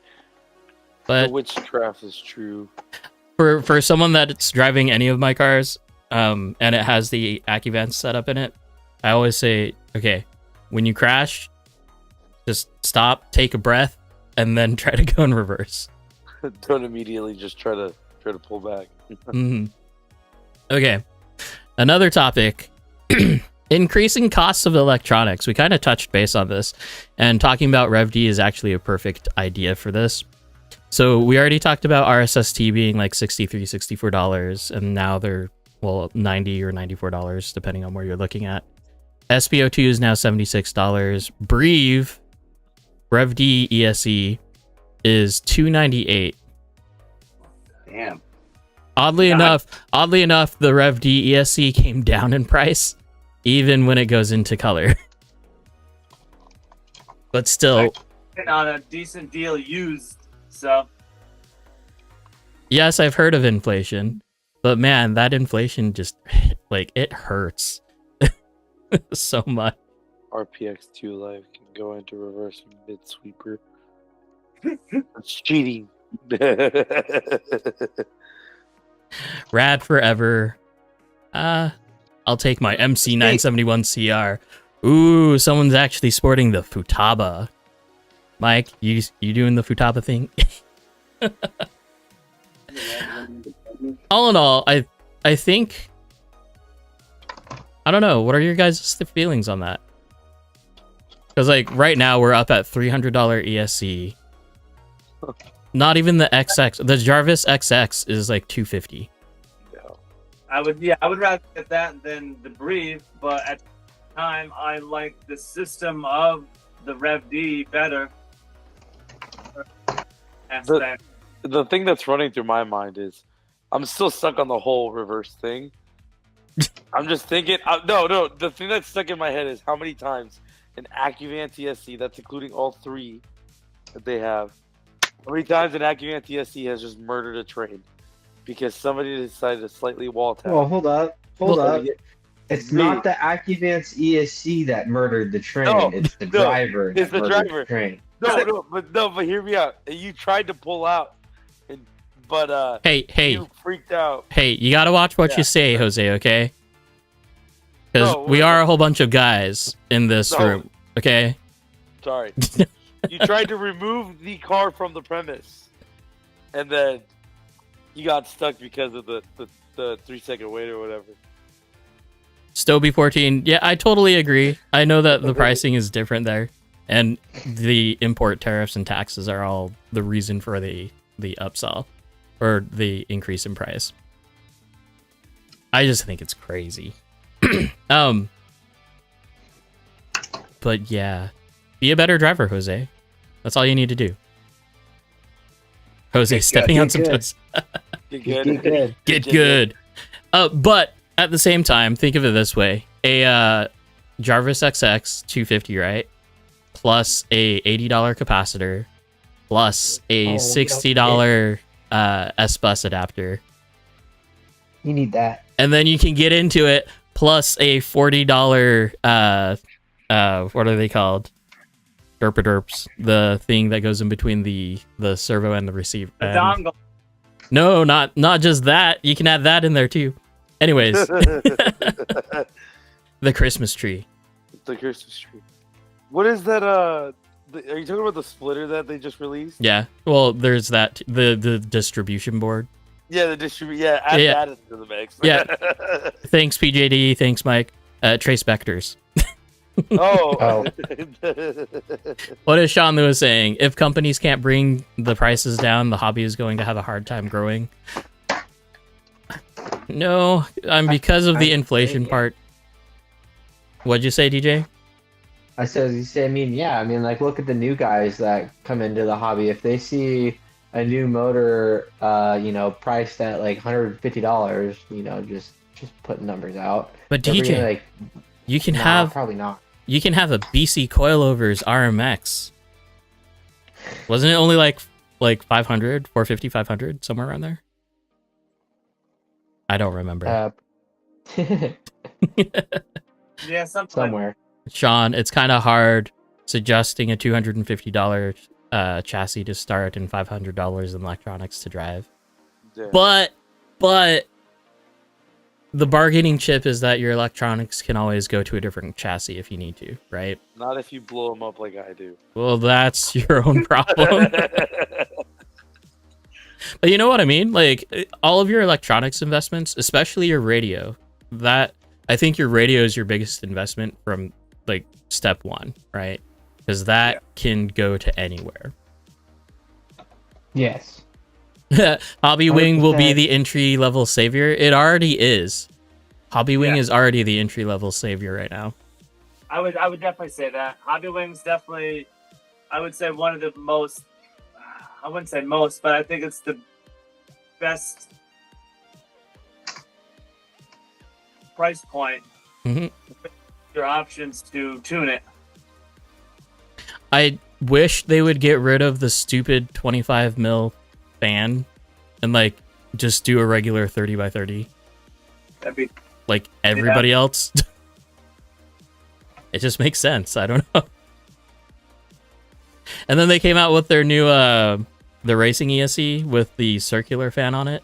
But The witchcraft is true. for someone that's driving any of my cars, and it has the AccuVance setup in it, I always say, okay, when you crash, just stop, take a breath, and then try to go in reverse. Don't immediately just try to pull back. Okay, another topic: increasing costs of electronics. We kind of touched base on this, and talking about Rev D is actually a perfect idea for this. So we already talked about RSST being like $63, $64, and now they're, well, $90 or $94, depending on where you're looking at. SPO2 is now $76. Breve Rev D ESE is $298. Damn. Oddly enough, the Rev D ESC came down in price, even when it goes into color. But still, On a decent deal used, so. yes, I've heard of inflation, but man, that inflation just, like, it hurts so much. RPX2 Live can go into reverse mid sweeper. That's cheating. Rad forever. I'll take my MC971 CR. Ooh, someone's actually sporting the Futaba. Mike, you doing the Futaba thing? All in all, I think, I don't know. What are your guys' feelings on that? Because, like, right now we're up at $300 ESC. Not even the XX. The Jarvis XX is like $250. I would rather get that than the Breve, but at the time I like the system of the Rev D better. The thing that's running through my mind is I'm still stuck on the whole reverse thing. I'm just thinking, no. The thing that's stuck in my head is how many times an AccuVance ESC, that's including all three, that they have. How many times an Acuvant TSC has just murdered a train because somebody decided to slightly wall tap? Well, hold up. Hold Well, up. It's me. not the Accuvant's ESC that murdered the train. No, it's the no, driver it's that the murdered driver. the train. But hear me out. You tried to pull out, but Hey, you freaked out. hey, you gotta watch what Yeah. you say, Jose, okay? Because No, we are a whole bunch of guys in this No. room, okay? Sorry. You tried to remove the car from the premise, and then you got stuck because of the 3-second wait or whatever. Stoby 14, yeah, I totally agree. I know that the pricing is different there, and the import tariffs and taxes are all the reason for the upsell or the increase in price. I just think it's crazy. But yeah, be a better driver, Jose. That's all you need to do. Jose stepping on some good. toes. Get Get good. good. Get good. But at the same time, think of it this way: a Jarvis XX 250, right? Plus a $80 capacitor, plus a $60 S bus adapter, You need that. and then you can get into it. Plus a $40 what are they called? Derps, the thing that goes in between the servo and the receiver. The dongle. No, not just that. You can add that in there too. Anyways, the Christmas tree. The Christmas tree. What is that? Are you talking about the splitter that they just released? Yeah. Well, there's that the distribution board. Yeah, the distribute. Yeah, add Yeah. that into the mix. Yeah. Thanks, PJD. Thanks, Mike. Trace Vectors. Oh. What is Sean Lewis saying? If companies can't bring the prices down, the hobby is going to have a hard time growing. No, because of the inflation part. What'd you say, DJ? I mean, yeah, I mean, like, look at the new guys that come into the hobby. If they see a new motor, priced at like $150, just putting numbers out. But they're DJ, gonna, like, you can nah, have probably not. You can have a BC Coilovers RMX. Wasn't it only like 500, 450, 500, somewhere around there? I don't remember. Yeah, something. Somewhere. Sean, it's kind of hard suggesting a $250 chassis to start and $500 in electronics to drive. Yeah. But the bargaining chip is that your electronics can always go to a different chassis if you need to, right? Not if you blow them up like I do. Well, that's your own problem. But you know what I mean? Like, all of your electronics investments, especially your radio, I think your radio is your biggest investment from, like, step one, right? Because that can go to anywhere. Yes. Hobby Wing will be 100%. the entry-level savior. It already is. Hobby Wing is already the entry-level savior right now. I would definitely say that. Hobby Wing's definitely, I would say, one of the most, I wouldn't say most, but I think it's the best price point. Mhm. Your options to tune it. I wish they would get rid of the stupid 25 mil fan and, like, just do a regular 30 by 30 That'd be like everybody else. It just makes sense. I don't know. And then they came out with their new the racing ESC with the circular fan on it.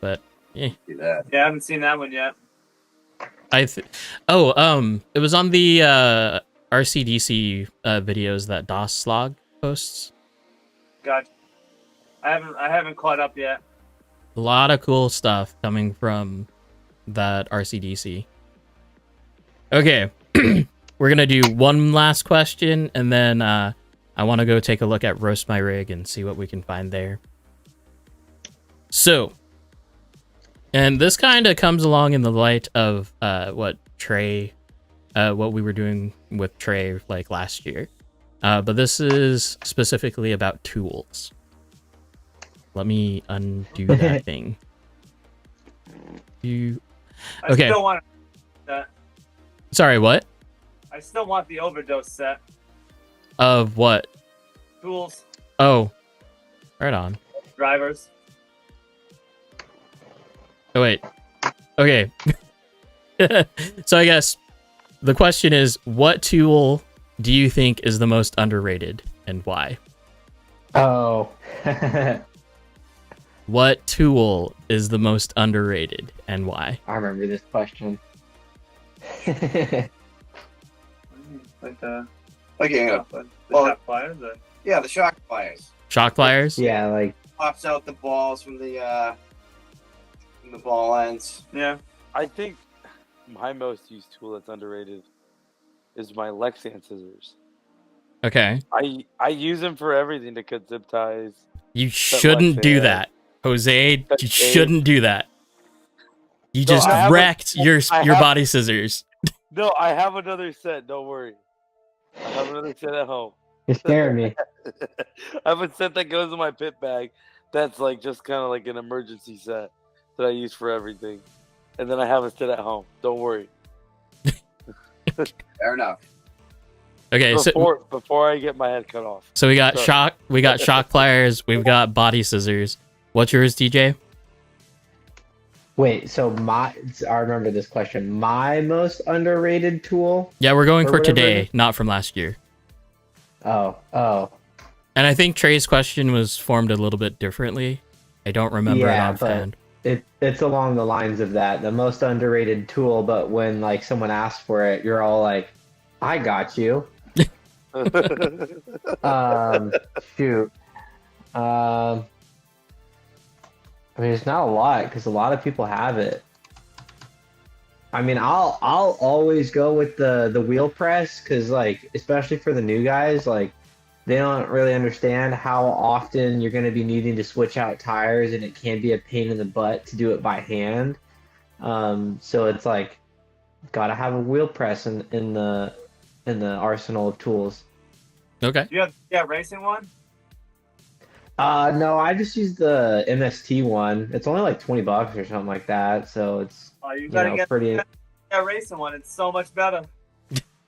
But yeah, I haven't seen that one yet. it was on the RCDC videos that DOS Slog posts. Gotcha. I haven't caught up yet. A lot of cool stuff coming from that RCDC. Okay, we're gonna do one last question, and then I want to go take a look at Roast My Rig and see what we can find there. So, and this kind of comes along in the light of what we were doing with Trey like last year, but this is specifically about tools. Let me undo that thing. I Okay. still want that. Sorry, what? I still want the overdose set. Of what? tools, Oh, right on. drivers. Oh wait. Okay. So I guess the question is, what tool do you think is the most underrated and why? Oh. What tool is the most underrated and why? I remember this question. Like Okay, the well- shot pliers. yeah, the shock pliers Shock pliers? Yeah, like pops out the balls from the ball ends. Yeah. I think my most used tool that's underrated is my Lexan scissors. Okay. I use them for everything to cut zip ties. You shouldn't do that. Jose, you shouldn't do that. You No, just I have wrecked your I your have- body scissors. No, I have another set. Don't worry. I have another set at home. you're scaring me. I have a set that goes in my pit bag. That's like just kind of like an emergency set that I use for everything. And then I have a set at home. Don't worry. Fair enough. Okay, Before I get my head cut off. so we got Sorry. shock pliers, we've got body scissors. What's yours, DJ? Wait, so I remember this question. My most underrated tool? Yeah, we're going Or for whatever it today, is. not from last year. Oh. And I think Trey's question was formed a little bit differently. I don't remember it Yeah, offhand. It's along the lines of that. The most underrated tool, but when like someone asks for it, you're all like, I got you. Shoot. I mean, it's not a lot because a lot of people have it. I mean, I'll always go with the wheel press because, like, especially for the new guys, like, they don't really understand how often you're going to be needing to switch out tires, and it can be a pain in the butt to do it by hand. So it's like, gotta have a wheel press in the arsenal of tools. Okay. You have racing one? No, I just use the MST one. It's only like $20 or something like that, so it's Oh, you gotta get pretty. that racing one. It's so much better.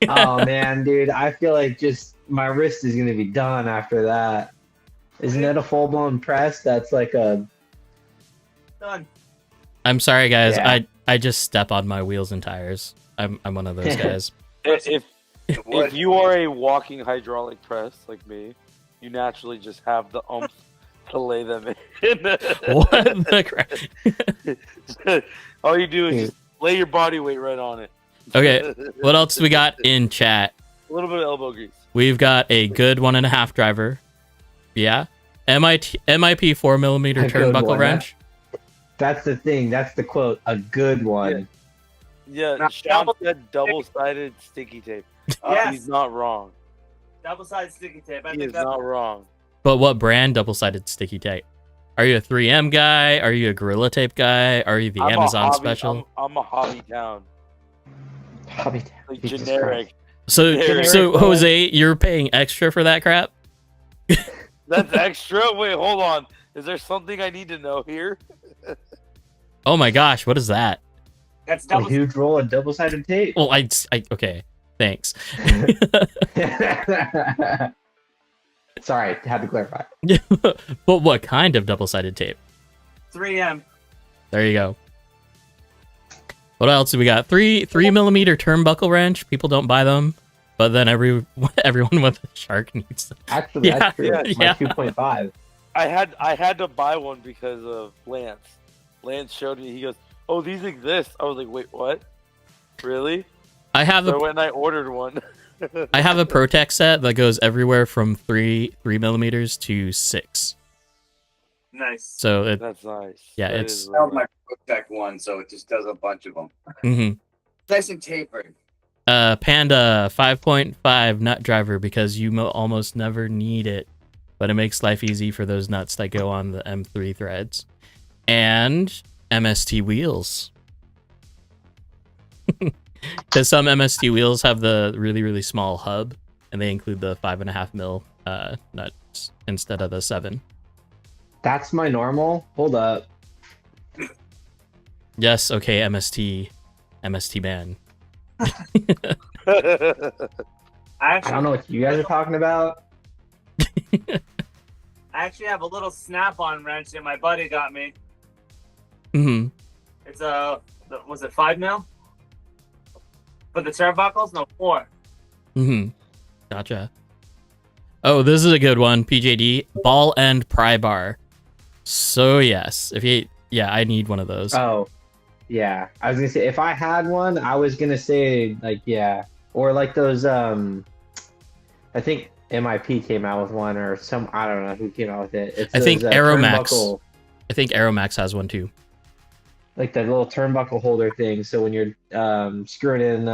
Oh man, dude, I feel like just my wrist is gonna be done after that. Isn't it a full blown press? That's like a. Done. I'm sorry, guys. Yeah. I just step on my wheels and tires. I'm one of those guys. If you are a walking hydraulic press like me, you naturally just have the oomph to lay them in. What the crap? All you do is just lay your body weight right on it. Okay, what else do we got in chat? A little bit of elbow grease. We've got a good 1.5 driver. Yeah. MIP 4mm A good turnbuckle one, wrench. That's the thing. That's the quote. A good one. Yeah, Now, Sean said double-sided sticky tape. Yes. He's not wrong. Double-sided sticky tape. I He think is that's not wrong. But what brand double-sided sticky tape? Are you a 3M guy? Are you a Gorilla Tape guy? Are you the I'm a Amazon hobby- special? I'm a hobby town. Hobby Like Jesus generic. So, Generic so brand. Jose, you're paying extra for that crap? That's extra? Wait, hold on. Is there something I need to know here? Oh my gosh, what is that? That's A double. huge roll of double sided tape. Well, okay, thanks. Sorry, had to clarify. But what kind of double-sided tape? 3M. There you go. What else do we got? 3mm turnbuckle wrench. People don't buy them, but then everyone with a shark needs them. Actually, Yeah, that's true. yeah, It's my 2.5. I had to buy one because of Lance. Lance showed me. He goes, "Oh, these exist." I was like, "Wait, what? Really?" I have So I a went and I ordered one. I have a Protec set that goes everywhere from 3mm to 6. Nice. So it, That's nice. Yeah, That it's- is That really was my Protect one, so it just does a bunch of them. mhm. Nice and tapered. Panda 5.5 nut driver because you almost never need it, but it makes life easy for those nuts that go on the M3 threads. And MST wheels. Because some MST wheels have the really, really small hub, and they include the 5.5mm nuts instead of the 7. That's my normal. Hold up. Yes, okay, MST man. I I don't know what you guys are talking about. I actually have a little snap-on wrench that my buddy got me. Mm-hmm. It's was it 5 mil? For the turnbuckles? No, 4. Mm-hmm. Gotcha. Oh, this is a good one. PJD ball end pry bar. So yes, I need one of those. Oh, yeah. I was gonna say if I had one, I was gonna say like yeah, or like those. I think MIP came out with one, or some. I don't know who came out with it. It's I think those, Aeromax. turnbuckle- I think Aeromax has one too. like the little turnbuckle holder thing. So when you're screwing in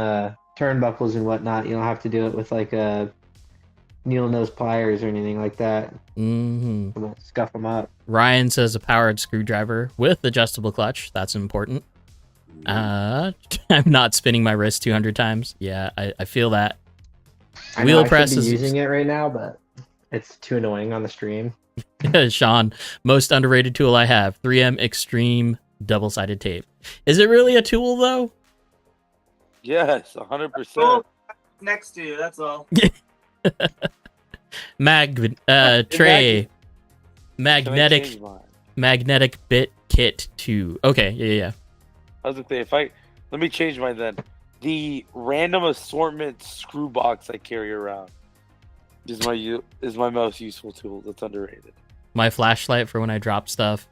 turnbuckles and whatnot, you don't have to do it with like a needle nose pliers or anything like that. Mm-hmm. It won't scuff them up. Ryan says a powered screwdriver with adjustable clutch. That's important. I'm not spinning my wrist 200 times. Yeah, I feel that. I know Wheel I should press be is using it right now, but it's too annoying on the stream. Sean, most underrated tool I have, 3M Extreme double-sided tape. Is it really a tool though? Yes, 100%. Oh, next to you, that's all. Tray. Can I change mine? Magnetic bit kit 2. Okay, yeah. I was gonna say let me change mine then. The random assortment screw box I carry around is my most useful tool. That's underrated. My flashlight for when I drop stuff.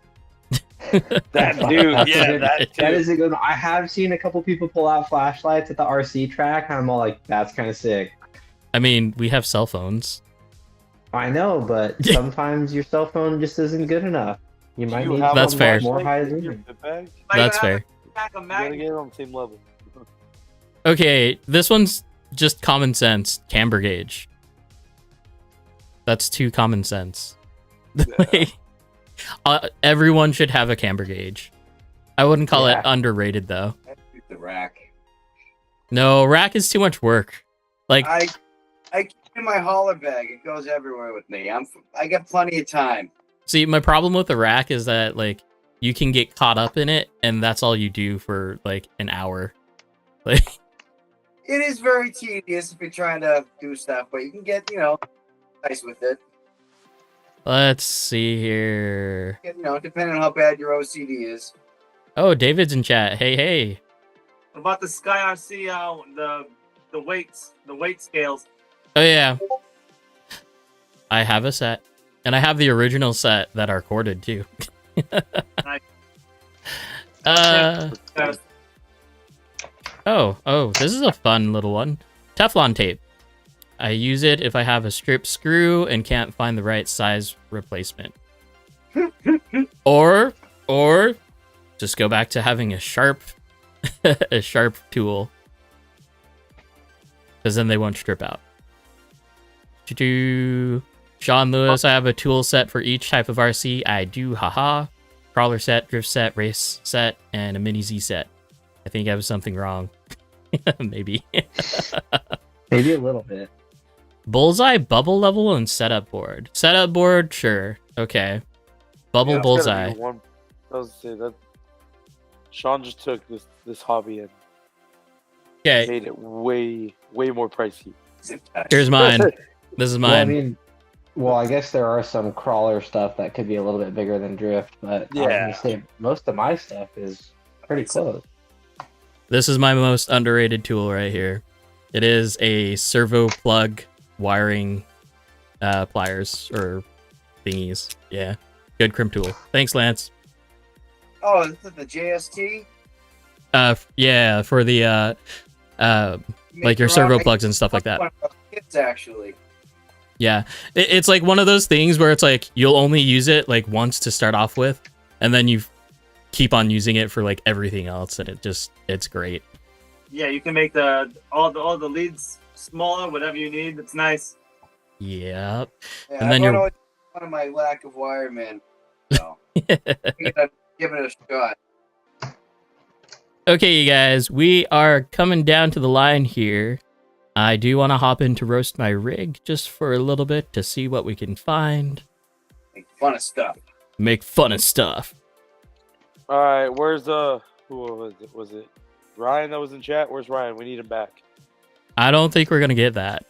That dude, yeah, that That too. is a good one. I have seen a couple people pull out flashlights at the RC track, and I'm all like, that's kind of sick. I mean, we have cell phones. I know, but sometimes your cell phone just isn't good enough. You might need That's something fair. more high in your zoom. fit bag? That's fair. Pack of You gotta magnets. get it on the same level. Okay, this one's just common sense. Camber gauge. That's too common sense. Like, everyone should have a camber gauge. I wouldn't call it Yeah. underrated though. The rack. No, rack is too much work. Like, I keep it in my hauler bag. It goes everywhere with me. I got plenty of time. see, my problem with the rack is that like you can get caught up in it, and that's all you do for like an hour. Like, It is very tedious if you're trying to do stuff, but you can get, nice with it. let's see here. Depending on how bad your OCD is. Oh, David's in chat. Hey. What about the Sky RC, the weight scales? Oh yeah. I have a set. And I have the original set that are corded too. Nice. Uh Uh, oh, this is a fun little one. Teflon tape. I use it if I have a strip screw and can't find the right size replacement. or just go back to having a sharp tool. Because then they won't strip out. Sean Lewis, I have a tool set for each type of RC. I do, haha. Crawler set, drift set, race set, and a mini Z set. I think I was something wrong. Maybe. Maybe a little bit. Bullseye, bubble level, and setup board. Setup board, sure. Okay. Bubble Yeah, it's gotta bullseye. be one. I was gonna say that Sean just took this hobby and Okay, made it way more pricey. here's mine. This is mine. Well, I guess there are some crawler stuff that could be a little bit bigger than drift, but I was Yeah. gonna say most of my stuff is pretty close. This is my most underrated tool right here. It is a servo plug wiring pliers or thingies. Yeah. Good crimp tool. Thanks, Lance. Oh, is it the JST? Yeah, for the like your servo plugs and stuff like that. It's actually. Yeah. It's like one of those things where it's like you'll only use it like once to start off with, and then you keep on using it for like everything else, and it's great. Yeah, you can make all the leads smaller, whatever you need. It's nice. Yep. Yeah, And then I you're- don't know one of my lack of wireman. So give it a shot. Okay, you guys, we are coming down to the line here. I do want to hop in to roast my rig just for a little bit to see what we can find. Like, fun of stuff. Make fun of stuff. All right, where's who was it? Was it Ryan that was in chat? Where's Ryan? We need him back. I don't think we're going to get that.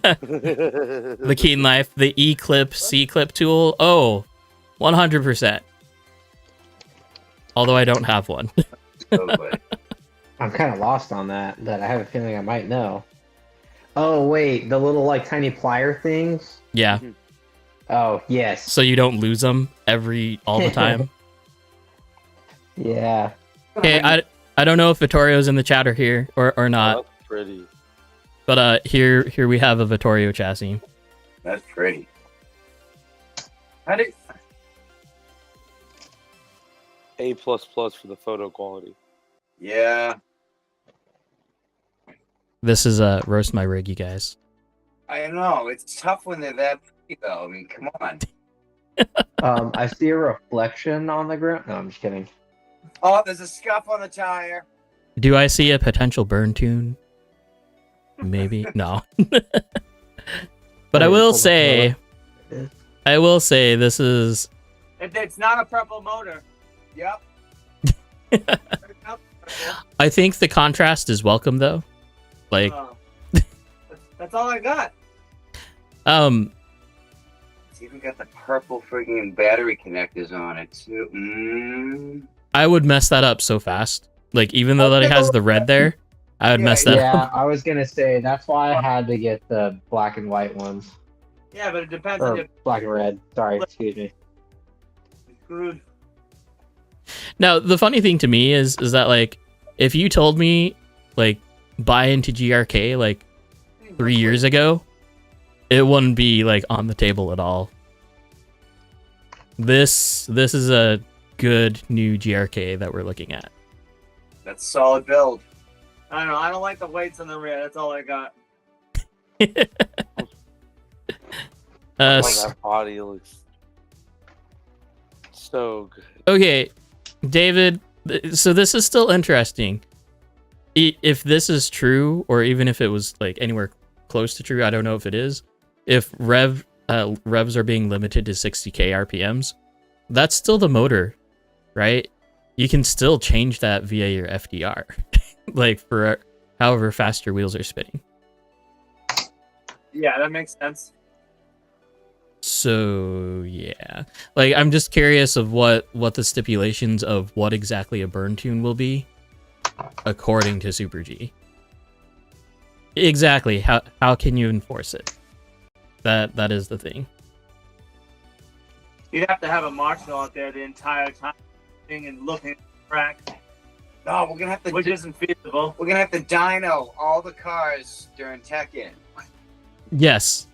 The key knife, the E-clip, C-clip tool. Oh, 100%. Although I don't have one. I'm kind of lost on that. I have a feeling I might know. Oh wait, the little like tiny plier things. Yeah. Oh yes. So you don't lose them all the time. Yeah. Okay, I don't know if Vittorio's in the chat or here or not. Oh, that's pretty. But here we have a Vittorio chassis. That's pretty. How did A++ for the photo quality. Yeah, This is roast my rig, you guys. I know. It's tough when they're that pretty, though. I mean, come on. I see a reflection on the ground. No, I'm just kidding. Oh, there's a scuff on the tire. Do I see a potential burn tune? Maybe no. But I will say this is. it's not a purple motor? Yep. I think the contrast is welcome though. Like, That's all I got. It's even got the purple friggin' battery connectors on it too. I would mess that up so fast. Like, even though that it has the red there, I would mess that up. Yeah, I was gonna say that's why I had to get the black and white ones. Yeah, but it depends on Or your black and red. Sorry, excuse me. screwed. Now, the funny thing to me is that, like, if you told me, like, buy into GRK, like, 3 years ago, it wouldn't be, like, on the table at all. This is a good new GRK that we're looking at. That's solid build. I don't know. I don't like the weights on the rear. That's all I got. That body looks so good. Okay, David, so this is still interesting. If this is true, or even if it was like anywhere close to true, I don't know if it is. If revs are being limited to 60k RPMs, that's still the motor, right? You can still change that via your FDR, like for however fast your wheels are spinning. Yeah, that makes sense. So yeah, like I'm just curious of what the stipulations of what exactly a burn tune will be, according to Super G. Exactly, how can you enforce it? That is the thing. You'd have to have a marshal out there the entire time, and looking at the track, No, we're gonna have to. which isn't feasible. We're gonna have to dyno all the cars during tech-in. Yes,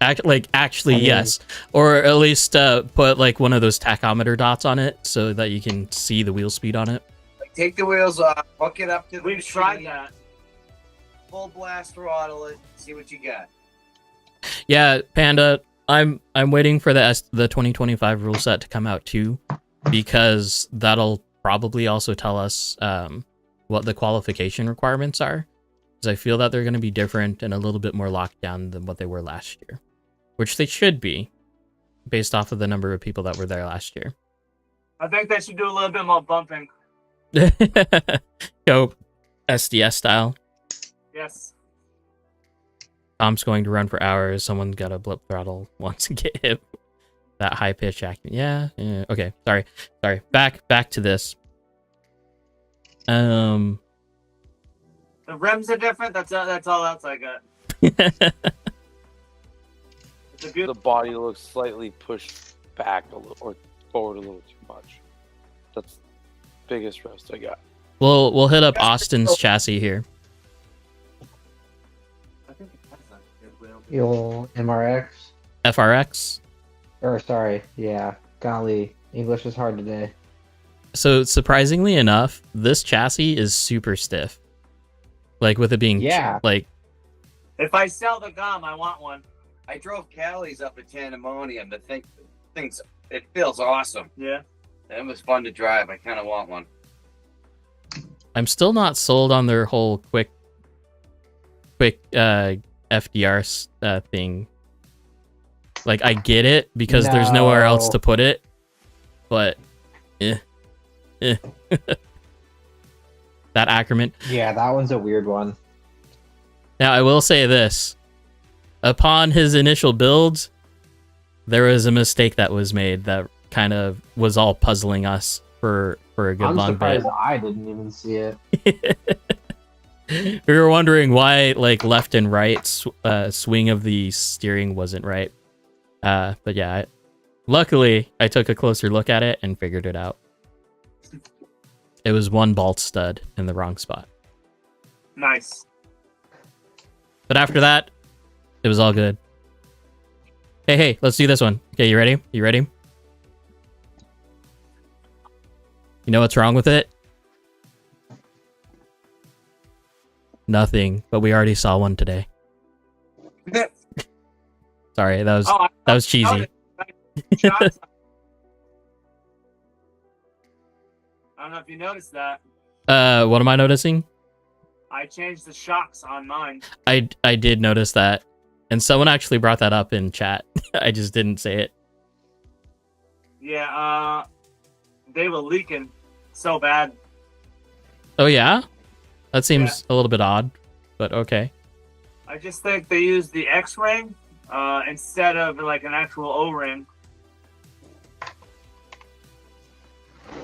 actually, I mean- yes, or at least put like one of those tachometer dots on it so that you can see the wheel speed on it. Like, take the wheels off, hook it up to the We've machine, tried that. full blast throttle it, see what you got. Yeah, Panda, I'm waiting for the 2025 rule set to come out too, because that'll probably also tell us what the qualification requirements are. Because I feel that they're going to be different and a little bit more locked down than what they were last year, which they should be, based off of the number of people that were there last year. I think they should do a little bit more bumping. Go SDS style. Yes. Tom's going to run for hours. Someone's got a blip throttle wants to get hit. That high pitch acting. Yeah. Okay. Sorry. Back to this. The rims are different. That's all else I got. It's a The beautiful. body looks slightly pushed back a little, or forward a little too much. That's the biggest rest I got. We'll hit up Austin's chassis here. I think it has a good wheel. The old MRX. FRX. Or sorry, yeah. Golly, English is hard today. So surprisingly enough, this chassis is super stiff. Like with it being Yeah. like If I sell the gum, I want one. I drove Cali's up at Tandemonium. The things, it feels awesome. Yeah. It was fun to drive. I kind of want one. I'm still not sold on their whole quick FDR thing. Like I get it because there's nowhere else No. to put it, but that Ackerman. Yeah, that one's a weird one. Now I will say this: upon his initial build, there was a mistake that was made that kind of was all puzzling us for a good I'm long bit. surprised I didn't even see it. We were wondering why like left and right swing of the steering wasn't right. But yeah, luckily I took a closer look at it and figured it out. It was one bolt stud in the wrong spot. Nice. But after that, it was all good. Hey, let's do this one. Okay, you ready? You ready? You know what's wrong with it? Nothing, but we already saw one today. Sorry, that was cheesy. I don't know if you noticed that. What am I noticing? I changed the shocks on mine. I did notice that, and someone actually brought that up in chat. I just didn't say it. Yeah, they were leaking so bad. Oh yeah, that seems a little bit odd, but okay. I just think they used the X-ring instead of like an actual O-ring.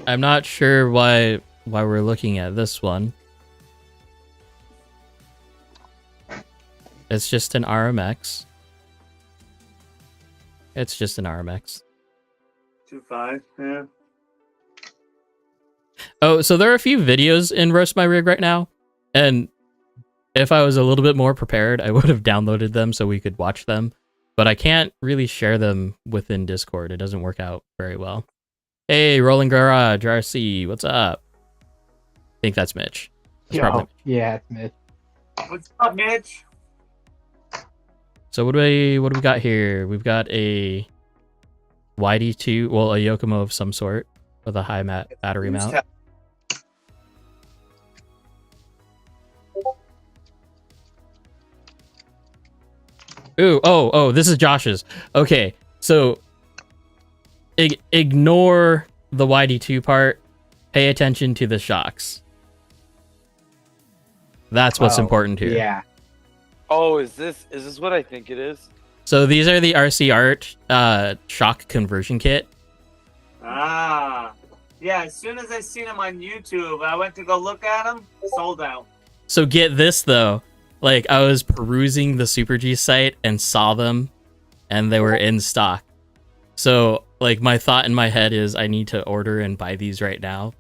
I'm not sure why we're looking at this one. It's just an RMX. It's just an RMX. 2.5, yeah. Oh, so there are a few videos in Roast My Rig right now, and if I was a little bit more prepared, I would have downloaded them so we could watch them, but I can't really share them within Discord. It doesn't work out very well. Hey, Rolling Garage, RC, what's up? I think that's Mitch. That's probably... Yeah, it's Mitch. What's up, Mitch? So what do we got here? We've got a YD2, well, a Yokomo of some sort with a high battery mount. Ooh, oh, this is Josh's. Okay, so ignore the YD2 part. Pay attention to the shocks. That's what's important here. Yeah. Oh, is this what I think it is? So these are the RC Art shock conversion kit. Ah. Yeah, as soon as I seen them on YouTube, I went to go look at them, sold out. So get this though. Like I was perusing the Super G site and saw them and they were in stock. So like my thought in my head is I need to order and buy these right now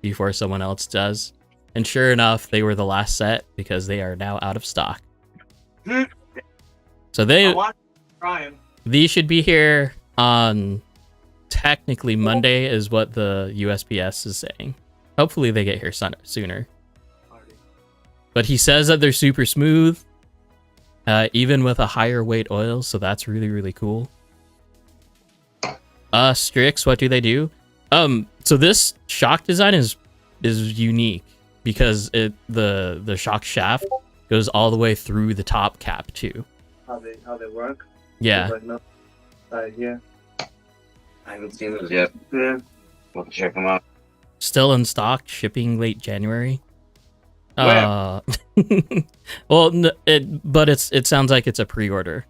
before someone else does. And sure enough, they were the last set because they are now out of stock. So these should be here on technically Monday is what the USPS is saying. Hopefully they get here sooner. But he says that they're super smooth, even with a higher weight oil, so that's really, really cool. Strix, what do they do? So this shock design is unique because the shock shaft goes all the way through the top cap too. How they work? Yeah. Yeah. I haven't seen those yet. Yeah. We'll check them out. Still in stock, shipping late January. Where? Well, it sounds like it's a pre-order.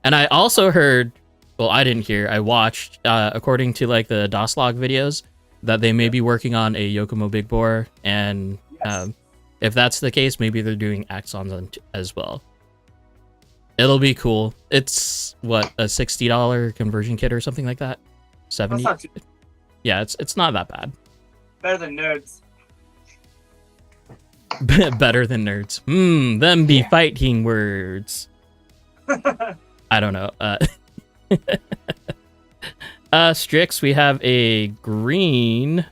And I also heard, well, I didn't hear, I watched, according to like the DOSlog videos, that they may be working on a Yokomo Big Bore, and if that's the case, maybe they're doing Axons as well. It'll be cool. It's what, a $60 conversion kit or something like that? 70? Yeah, it's not that bad. Better than nerds. Better than nerds. Them be fighting words. I don't know. Strix, we have a green.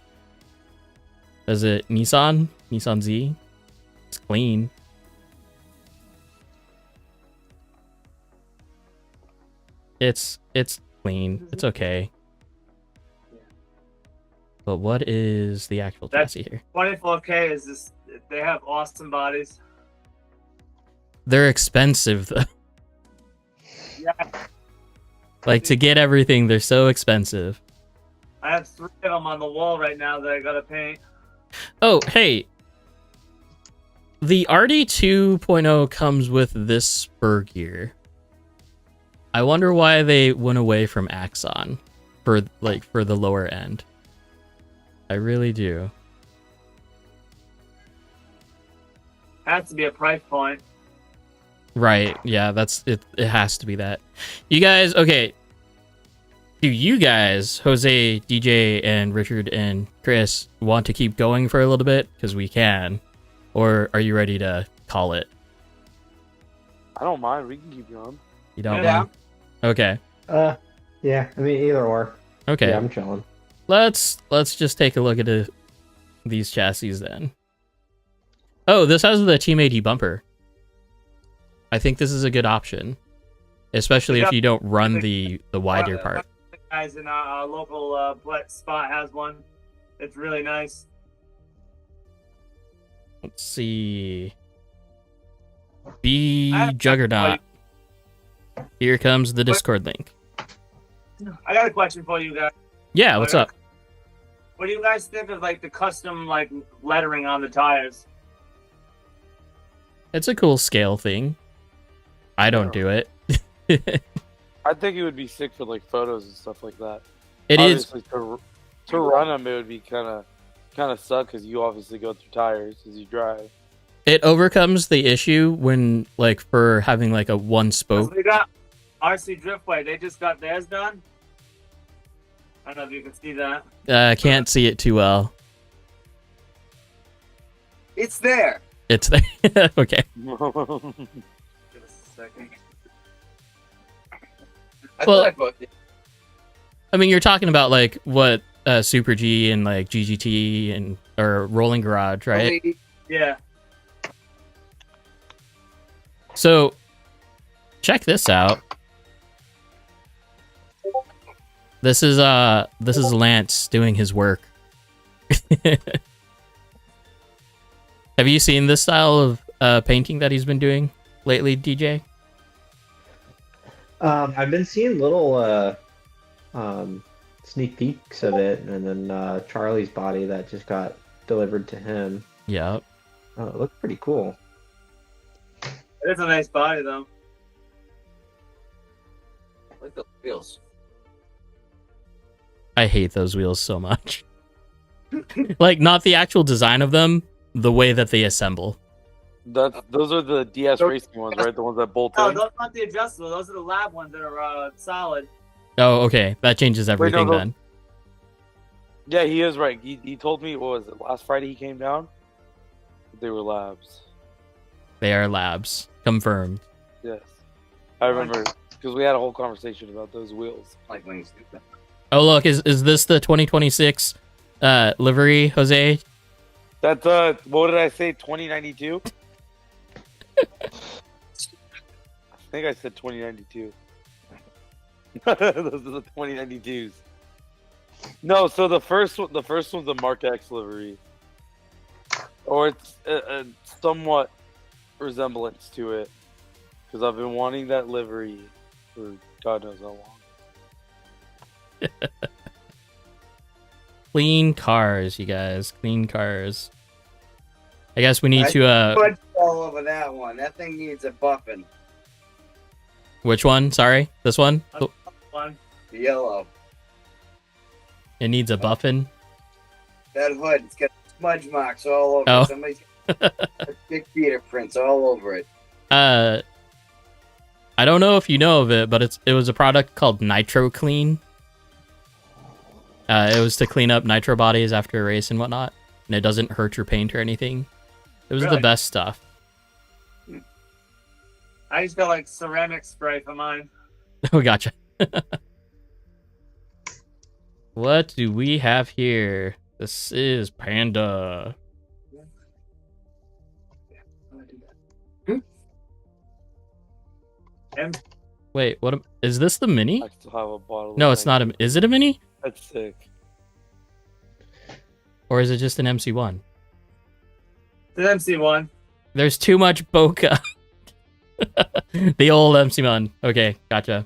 Is it Nissan? Nissan Z? It's clean. It's clean. It's okay. But what is the actual chassis here? 24K is this. They have awesome bodies. They're expensive though. Yeah. Like to get everything, they're so expensive. I have 3 of them on the wall right now that I gotta paint. Oh, hey. The RD 2.0 comes with this spur gear. I wonder why they went away from Axon for the lower end. I really do. Has to be a price point. Right. Yeah, that's it. It has to be that. You guys, okay. Do you guys, Jose, DJ, and Richard and Chris, want to keep going for a little bit? Because we can. Or are you ready to call it? I don't mind. We can keep going. You don't Yeah. mind? Okay. Yeah. I mean, either or. Okay. Yeah, I'm chilling. Let's just take a look at these chassis then. Oh, this has the Team AD bumper. I think this is a good option. Especially if you don't run the wider part. Guys in our local spot has one. It's really nice. Let's see. B Juggernaut. Here comes the Discord link. I got a question for you guys. Yeah, what's up? What do you guys think of like the custom like lettering on the tires? It's a cool scale thing. I don't do it. I think it would be sick for like photos and stuff like that. It is. Obviously, to run them, it would be kind of suck because you obviously go through tires as you drive. It overcomes the issue when like for having like a one spoke. We got RC Driftway. They just got theirs done. I don't know if you can see that. Can't see it too well. It's there. It's there. Okay. Give us a second. I Well- thought I booked it. I mean, you're talking about like what Super G and like GGT and or Rolling Garage, right? Yeah. So check this out. This is Lance doing his work. Have you seen this style of painting that he's been doing lately, DJ? I've been seeing little sneak peeks of it, and then Charlie's body that just got delivered to him. Yeah. Oh, it looked pretty cool. It's a nice body though. Like the wheels. I hate those wheels so much. Like, not the actual design of them, the way that they assemble. Those are the DS racing ones, right? The ones that bolt No, in. those aren't the adjustable. Those are the lab ones that are solid. Oh, okay. That changes everything no, then. Yeah, he is right. He told me, what was it, last Friday he came down? They were labs. They are labs. Confirmed. Yes. I remember, because we had a whole conversation about those wheels. Like wings do that. Oh, look, is this the 2026 livery, Jose? That's, what did I say, 2092? I think I said 2092. Those are the 2092s. No, so the first one's a Mark X livery. Or it's a somewhat resemblance to it. Because I've been wanting that livery for God knows how long. Clean cars, you guys. Clean cars. I guess we need to, Put all over that one. That thing needs a buffing. which one? Sorry? This one? Oh, One. The yellow. it needs a buffing? That hood, it's got smudge marks all over Oh. it. Somebody's got big feeder prints all over it. I don't know if you know of it, but it was a product called Nitro Clean. It was to clean up nitro bodies after a race and whatnot, and it doesn't hurt your paint or anything. It was the Really? best stuff. I just got like ceramic spray for mine. Oh, gotcha. What do we have here? This is Panda. And Wait, what? Is this the mini? I still have a bottle. No, of it's not. Is it a mini? That's sick. Or is it just an MC1? the MC1. There's too much bokeh. The old MC1. Okay, gotcha.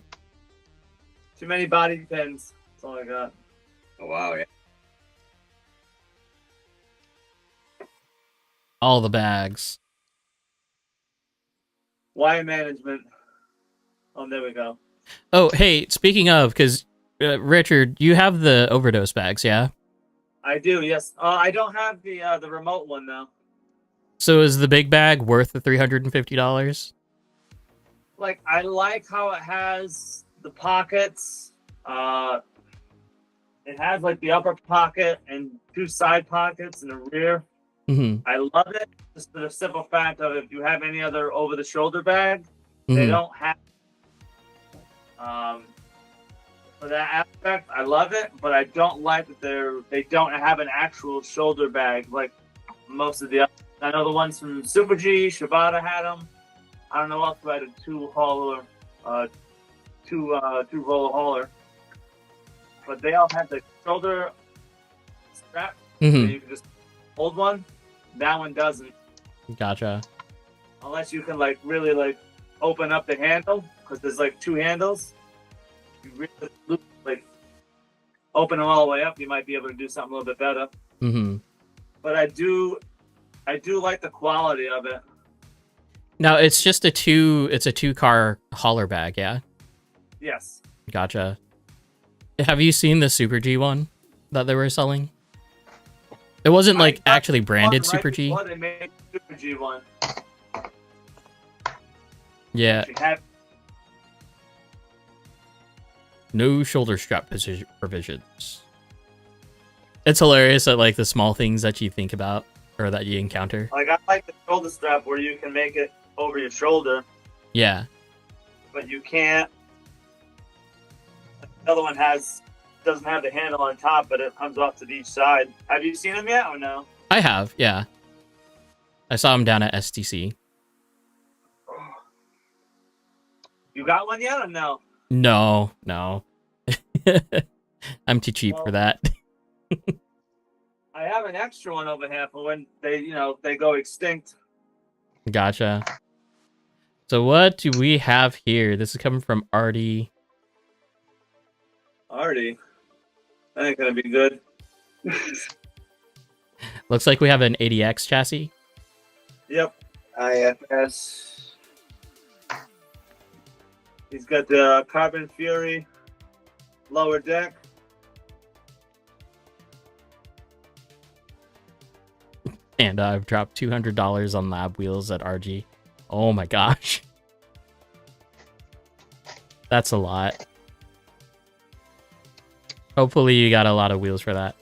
Too many body pins. That's all I got. Oh, wow, yeah. All the bags. Wire management. Oh, there we go. Oh, hey, speaking of, because Richard, you have the overdose bags, yeah? I do, yes. I don't have the remote one though. So is the big bag worth the $350? Like, I like how it has the pockets. It has like the upper pocket and 2 side pockets in the rear. Mm-hmm. I love it. Just for the simple fact of if you have any other over-the-shoulder bag, they Mm-hmm. don't have. For that aspect, I love it, but I don't like that they don't have an actual shoulder bag like most of the others. I know the ones from Super G, Shibata had them. I don't know what else had a two roller hauler, but they all have the shoulder strap. So Mm-hmm. you can just hold one. That one doesn't, Gotcha. unless you can like really like open up the handle because there's like 2 handles. You really like open them all the way up, you might be able to do something a little bit better. Mm-hmm. But I do like the quality of it. Now it's just a 2-car hauler bag, yeah? Yes. Gotcha. Have you seen the Super G one that they were selling? It wasn't like I got actually branded one Super right G. before they made the Super G one. Yeah, She had no shoulder strap provisions. It's hilarious that like the small things that you think about or that you encounter. like I like the shoulder strap where you can make it over your shoulder, Yeah. but you can't. The other one doesn't have the handle on top, but it comes off to each side. Have you seen them yet or no? I have, yeah. I saw him down at STC. You got one yet or no? No. I'm too cheap for that. I have an extra one over here for when they go extinct. Gotcha. So what do we have here? This is coming from RD. Already, that ain't gonna be good. Looks like we have an ADX chassis. Yep, IFS. he's got the Carbon Fury lower deck. And I've dropped $200 on lab wheels at RG. Oh my gosh. That's a lot. Hopefully you got a lot of wheels for that.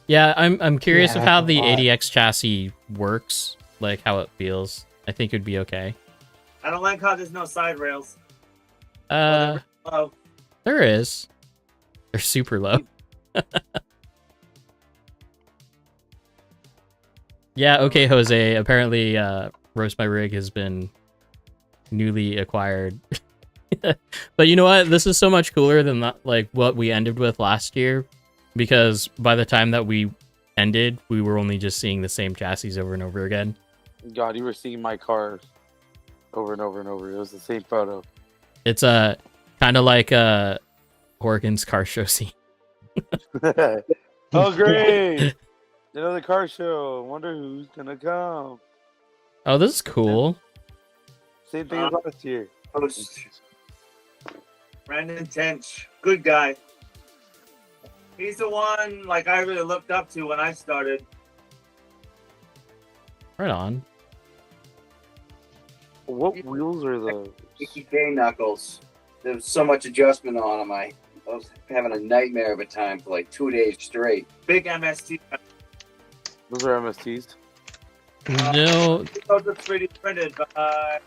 Yeah, I'm curious Yeah, of how that's a the lot. ADX chassis works, like how it feels. I think it'd be okay. I don't like how there's no side rails. There is. They're super low. Yeah, okay, Jose. Apparently, Roast My Rig has been newly acquired. But you know what? This is so much cooler than like what we ended with last year, because by the time that we ended, we were only just seeing the same chassis over and over again. God, you were seeing my car over and over and over. It was the same photo. It's kind of like Horgan's car show scene. Oh, great! Another car show. Wonder who's gonna come. Oh, this is cool. Same thing as last year. Brandon Tench, good guy. He's the one like I really looked up to when I started. Right on. What wheels are those? EK knuckles. There was so much adjustment on them. I was having a nightmare of a time for like 2 days straight. Big MST. Those are MSTs. No, Those are 3D printed by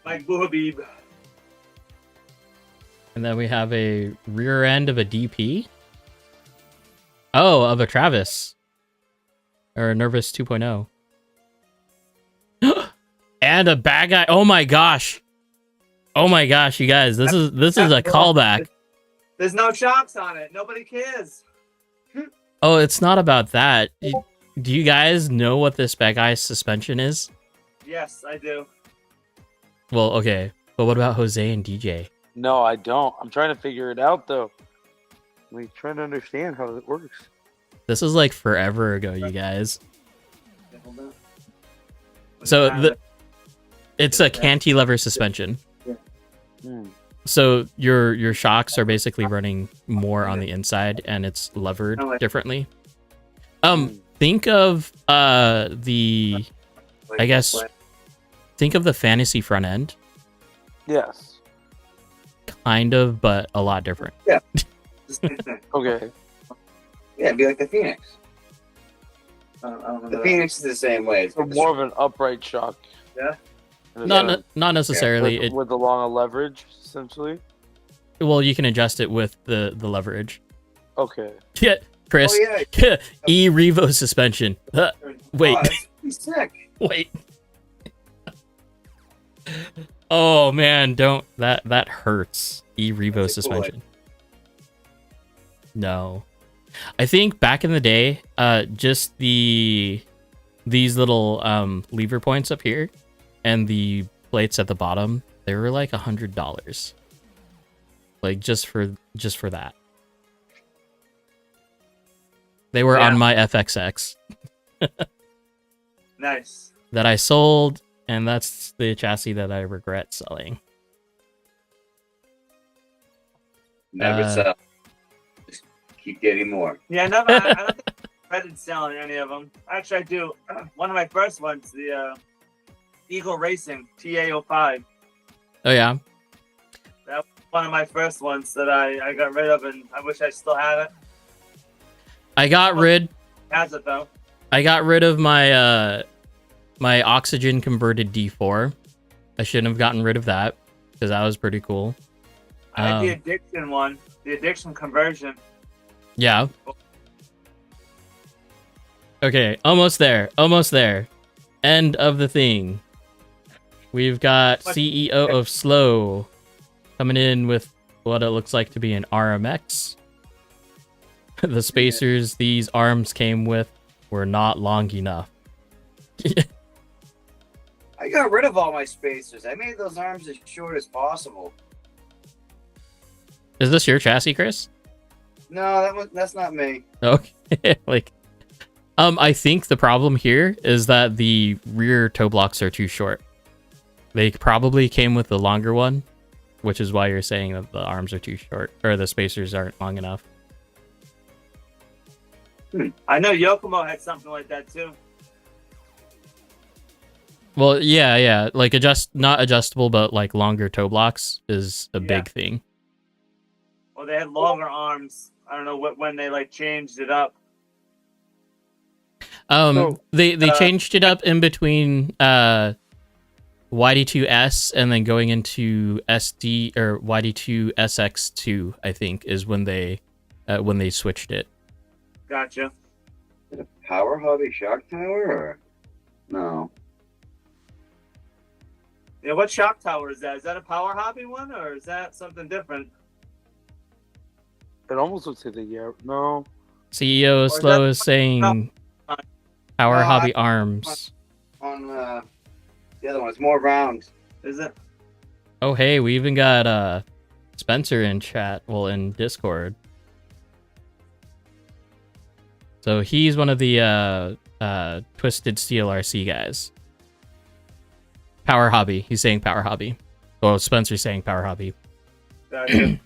Mike Buhabib. and then we have a rear end of a DP. Oh, of a Travis. Or a Nervous 2.0. And a bad guy. Oh my gosh. Oh my gosh, you guys. This is a callback. There's no shocks on it. Nobody cares. Oh, it's not about that. Do you guys know what this bad guy suspension is? Yes, I do. Well, okay. But what about Jose and DJ? No, I don't. I'm trying to figure it out though. I'm trying to understand how it works. This is like forever ago, you guys. Okay, hold on. So it's a cantilever suspension. Hmm. So your shocks are basically running more on the inside, and it's levered differently. Think of the, I guess, think of the fantasy front end, Yes. kind of, but a lot different. Okay. Yeah, it'd be like the Phoenix. I don't know The that. Phoenix is the same way. It's So more of an upright shock. Yeah. Not necessarily. With the long leverage, essentially. Well, you can adjust it with the leverage. Okay. Yeah, Chris. Oh, yeah. E-Revo suspension. Wait, Oh, that's sick. wait. Oh man, don't that hurts. E-Revo That's a cool suspension. No. I think back in the day, just these little lever points up here and the plates at the bottom, they were like $100. Like just for that. They were on my FXX Nice. that I sold, and that's the chassis that I regret selling. Never sell. Just keep getting more. Yeah, I don't think I regretted selling any of them. Actually, I do. One of my first ones, the Eagle Racing TA05. Oh yeah. One of my first ones that I got rid of, and I wish I still had it. I got rid Has it though? of my my oxygen converted D4. I shouldn't have gotten rid of that because that was pretty cool. I had the addiction one, the addiction conversion. Yeah. Okay, almost there. Almost there. End of the thing. We've got CEO of Slow coming in with what it looks like to be an RMX. The spacers these arms came with were not long enough. I got rid of all my spacers. I made those arms as short as possible. Is this your chassis, Chris? No, that's not me. Okay. Like, I think the problem here is that the rear toe blocks are too short. They probably came with the longer one, which is why you're saying that the arms are too short, or the spacers aren't long enough. I know Yokomo had something like that too. Well, yeah, like not adjustable, but like longer toe blocks is a big thing. Well, they had longer arms. I don't know when they like changed it up. They changed it up in between YD2S and then going into SD or YD2 SX2, I think, is when they switched it. Gotcha. Is it a Power Hobby shock tower or no? Yeah, what shock tower is that? Is that a Power Hobby one or is that something different? It almost looks like no. CEO is Slow that- is saying Power No, Hobby arms. On the other one, it's more round. Is it? Oh, hey, we even got Spencer in chat, well, in Discord. So he's one of the Twisted Steel RC guys. Power Hobby. He's saying Power Hobby. Well, Spencer's saying Power Hobby. Gotcha.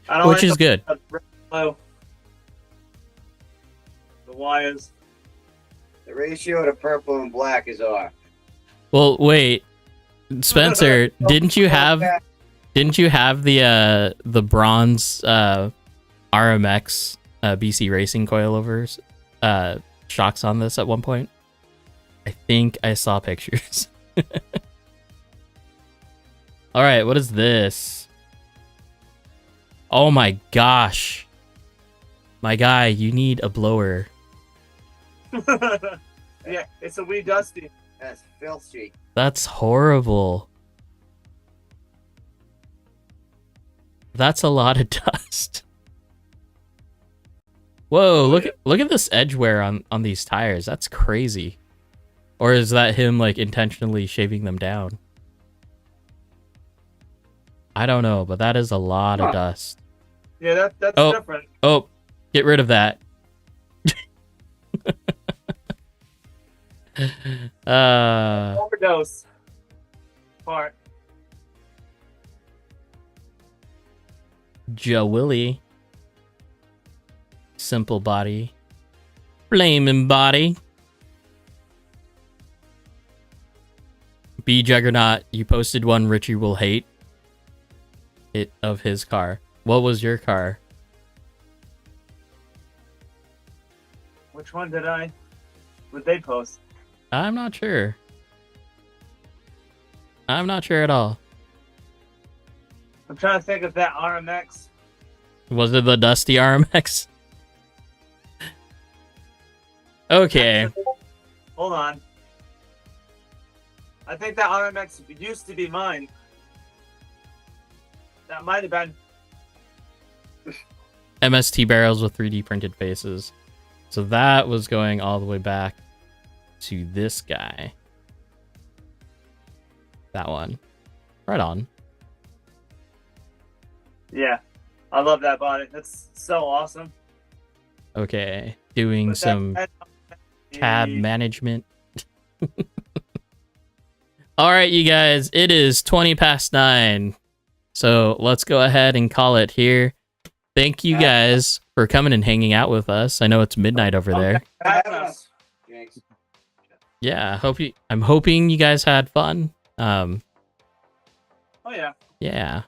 I don't Which like is good. The wires. The ratio to purple and black is off. Well, wait. Spencer, didn't you have the bronze RMX BC Racing coilovers shocks on this at one point? I think I saw pictures. All right, what is this? Oh my gosh. My guy, you need a blower. Yeah, it's a wee dusty. That's filthy. That's horrible. That's a lot of dust. Whoa, look at this edge wear on these tires. That's crazy. Or is that him like intentionally shaving them down? I don't know, but that is a lot of dust. Yeah, that's Oh. different. Oh, get rid of that. Overdose. Part. Joe Willie. Simple body. Flaming body. B Juggernaut, you posted one Richie will hate it of his car. What was your car? Which one would they post? I'm not sure. I'm not sure at all. I'm trying to think of that RMX. Was it the Dusty RMX? Okay. Hold on. I think that RMX used to be mine. That might have been. MST barrels with 3D printed faces. So that was going all the way back to this guy. That one. Right on. Yeah. I love that body. That's so awesome. Okay. Doing Put some that tab management. All right, you guys. It is 20 past 9. So let's go ahead and call it here. Thank you guys for coming and hanging out with us. I know it's midnight over there. Thanks. Yeah, I'm hoping you guys had fun. Oh yeah. Yeah.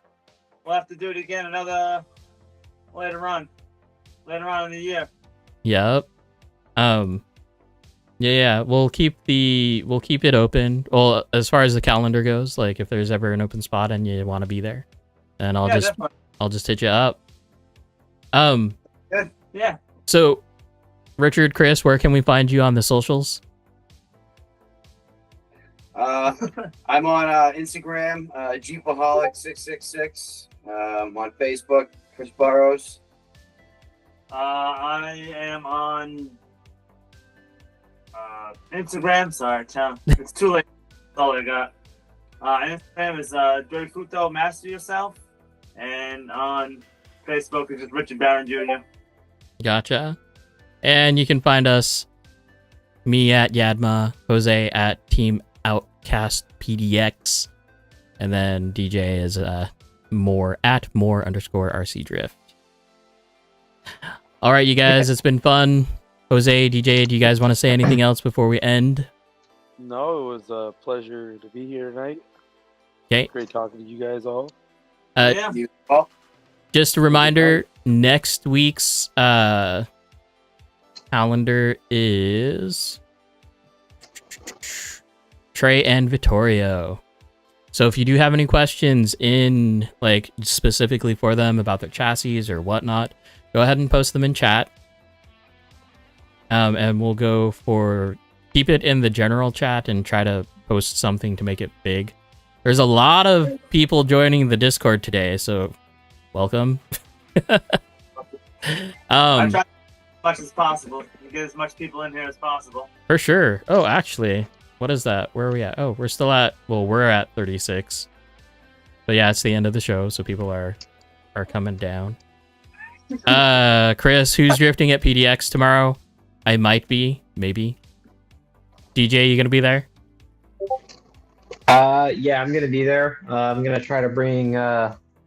We'll have to do it again later on in the year. Yep. Yeah, we'll keep it open. Well, as far as the calendar goes, like if there's ever an open spot and you want to be there, then I'll just hit you up. Good. Yeah. So Richard, Chris, where can we find you on the socials? I'm on Instagram, Jeepaholic666. On Facebook, Chris Burrows. I am on Instagram. Sorry, Tom. It's too late. That's all I got. Instagram is Dorifuto Master Yourself. And on Facebook is just Richard Barron Jr. Gotcha. And you can find us, me at Yadma, Jose at Team Outcast PDX, and then DJ is more _ RC Drift. All right, you guys, it's been fun. Jose, DJ, do you guys want to say anything else before we end? No, it was a pleasure to be here tonight. Okay. Great talking to you guys all. Yeah. Just a reminder, next week's calendar is Trey and Vittorio. So if you do have any questions in, like, specifically for them about their chassis or whatnot, go ahead and post them in chat. And we'll go for, keep it in the general chat and try to post something to make it big. There's a lot of people joining the Discord today, so welcome. I try as much as possible to get as much people in here as possible. For sure. Oh, actually, what is that? Where are we at? Oh, we're still at, well, we're at 36. But yeah, it's the end of the show, so people are coming down. Chris, who's drifting at PDX tomorrow? I might be, maybe. DJ, you gonna be there? Yeah, I'm gonna be there. I'm gonna try to bring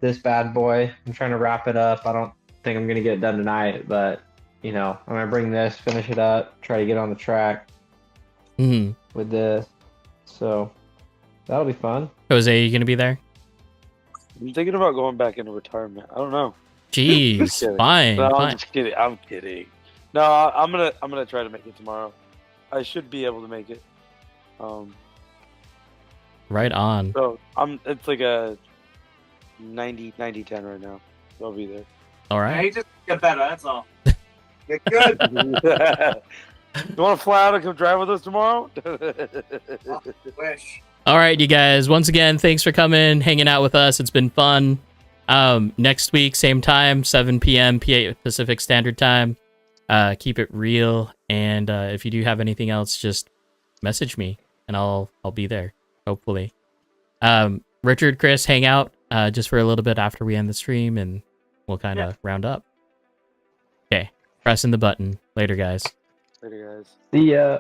this bad boy. I'm trying to wrap it up. I don't think I'm gonna get it done tonight, but you know, I'm gonna bring this, finish it up, try to get on the track with this. So that'll be fun. Jose, you gonna be there? I'm thinking about going back into retirement. I don't know. Jeez, fine. No, fine. I'm just kidding. I'm kidding. No, I'm gonna try to make it tomorrow. I should be able to make it. Right on. So it's like a 90-10 right now. So I'll be there. All Yeah, right. he just get better, that's all. Get good. You want to fly out and come drive with us tomorrow? Wish. All right, you guys. Once again, thanks for coming, hanging out with us. It's been fun. Next week, same time, 7 p.m. PA Pacific Standard Time. Keep it real, and if you do have anything else, just message me, and I'll be there. Hopefully. Richard, Chris, hang out just for a little bit after we end the stream, and we'll kind of round up. Okay, pressing the button. Later, guys. Later, guys. See ya.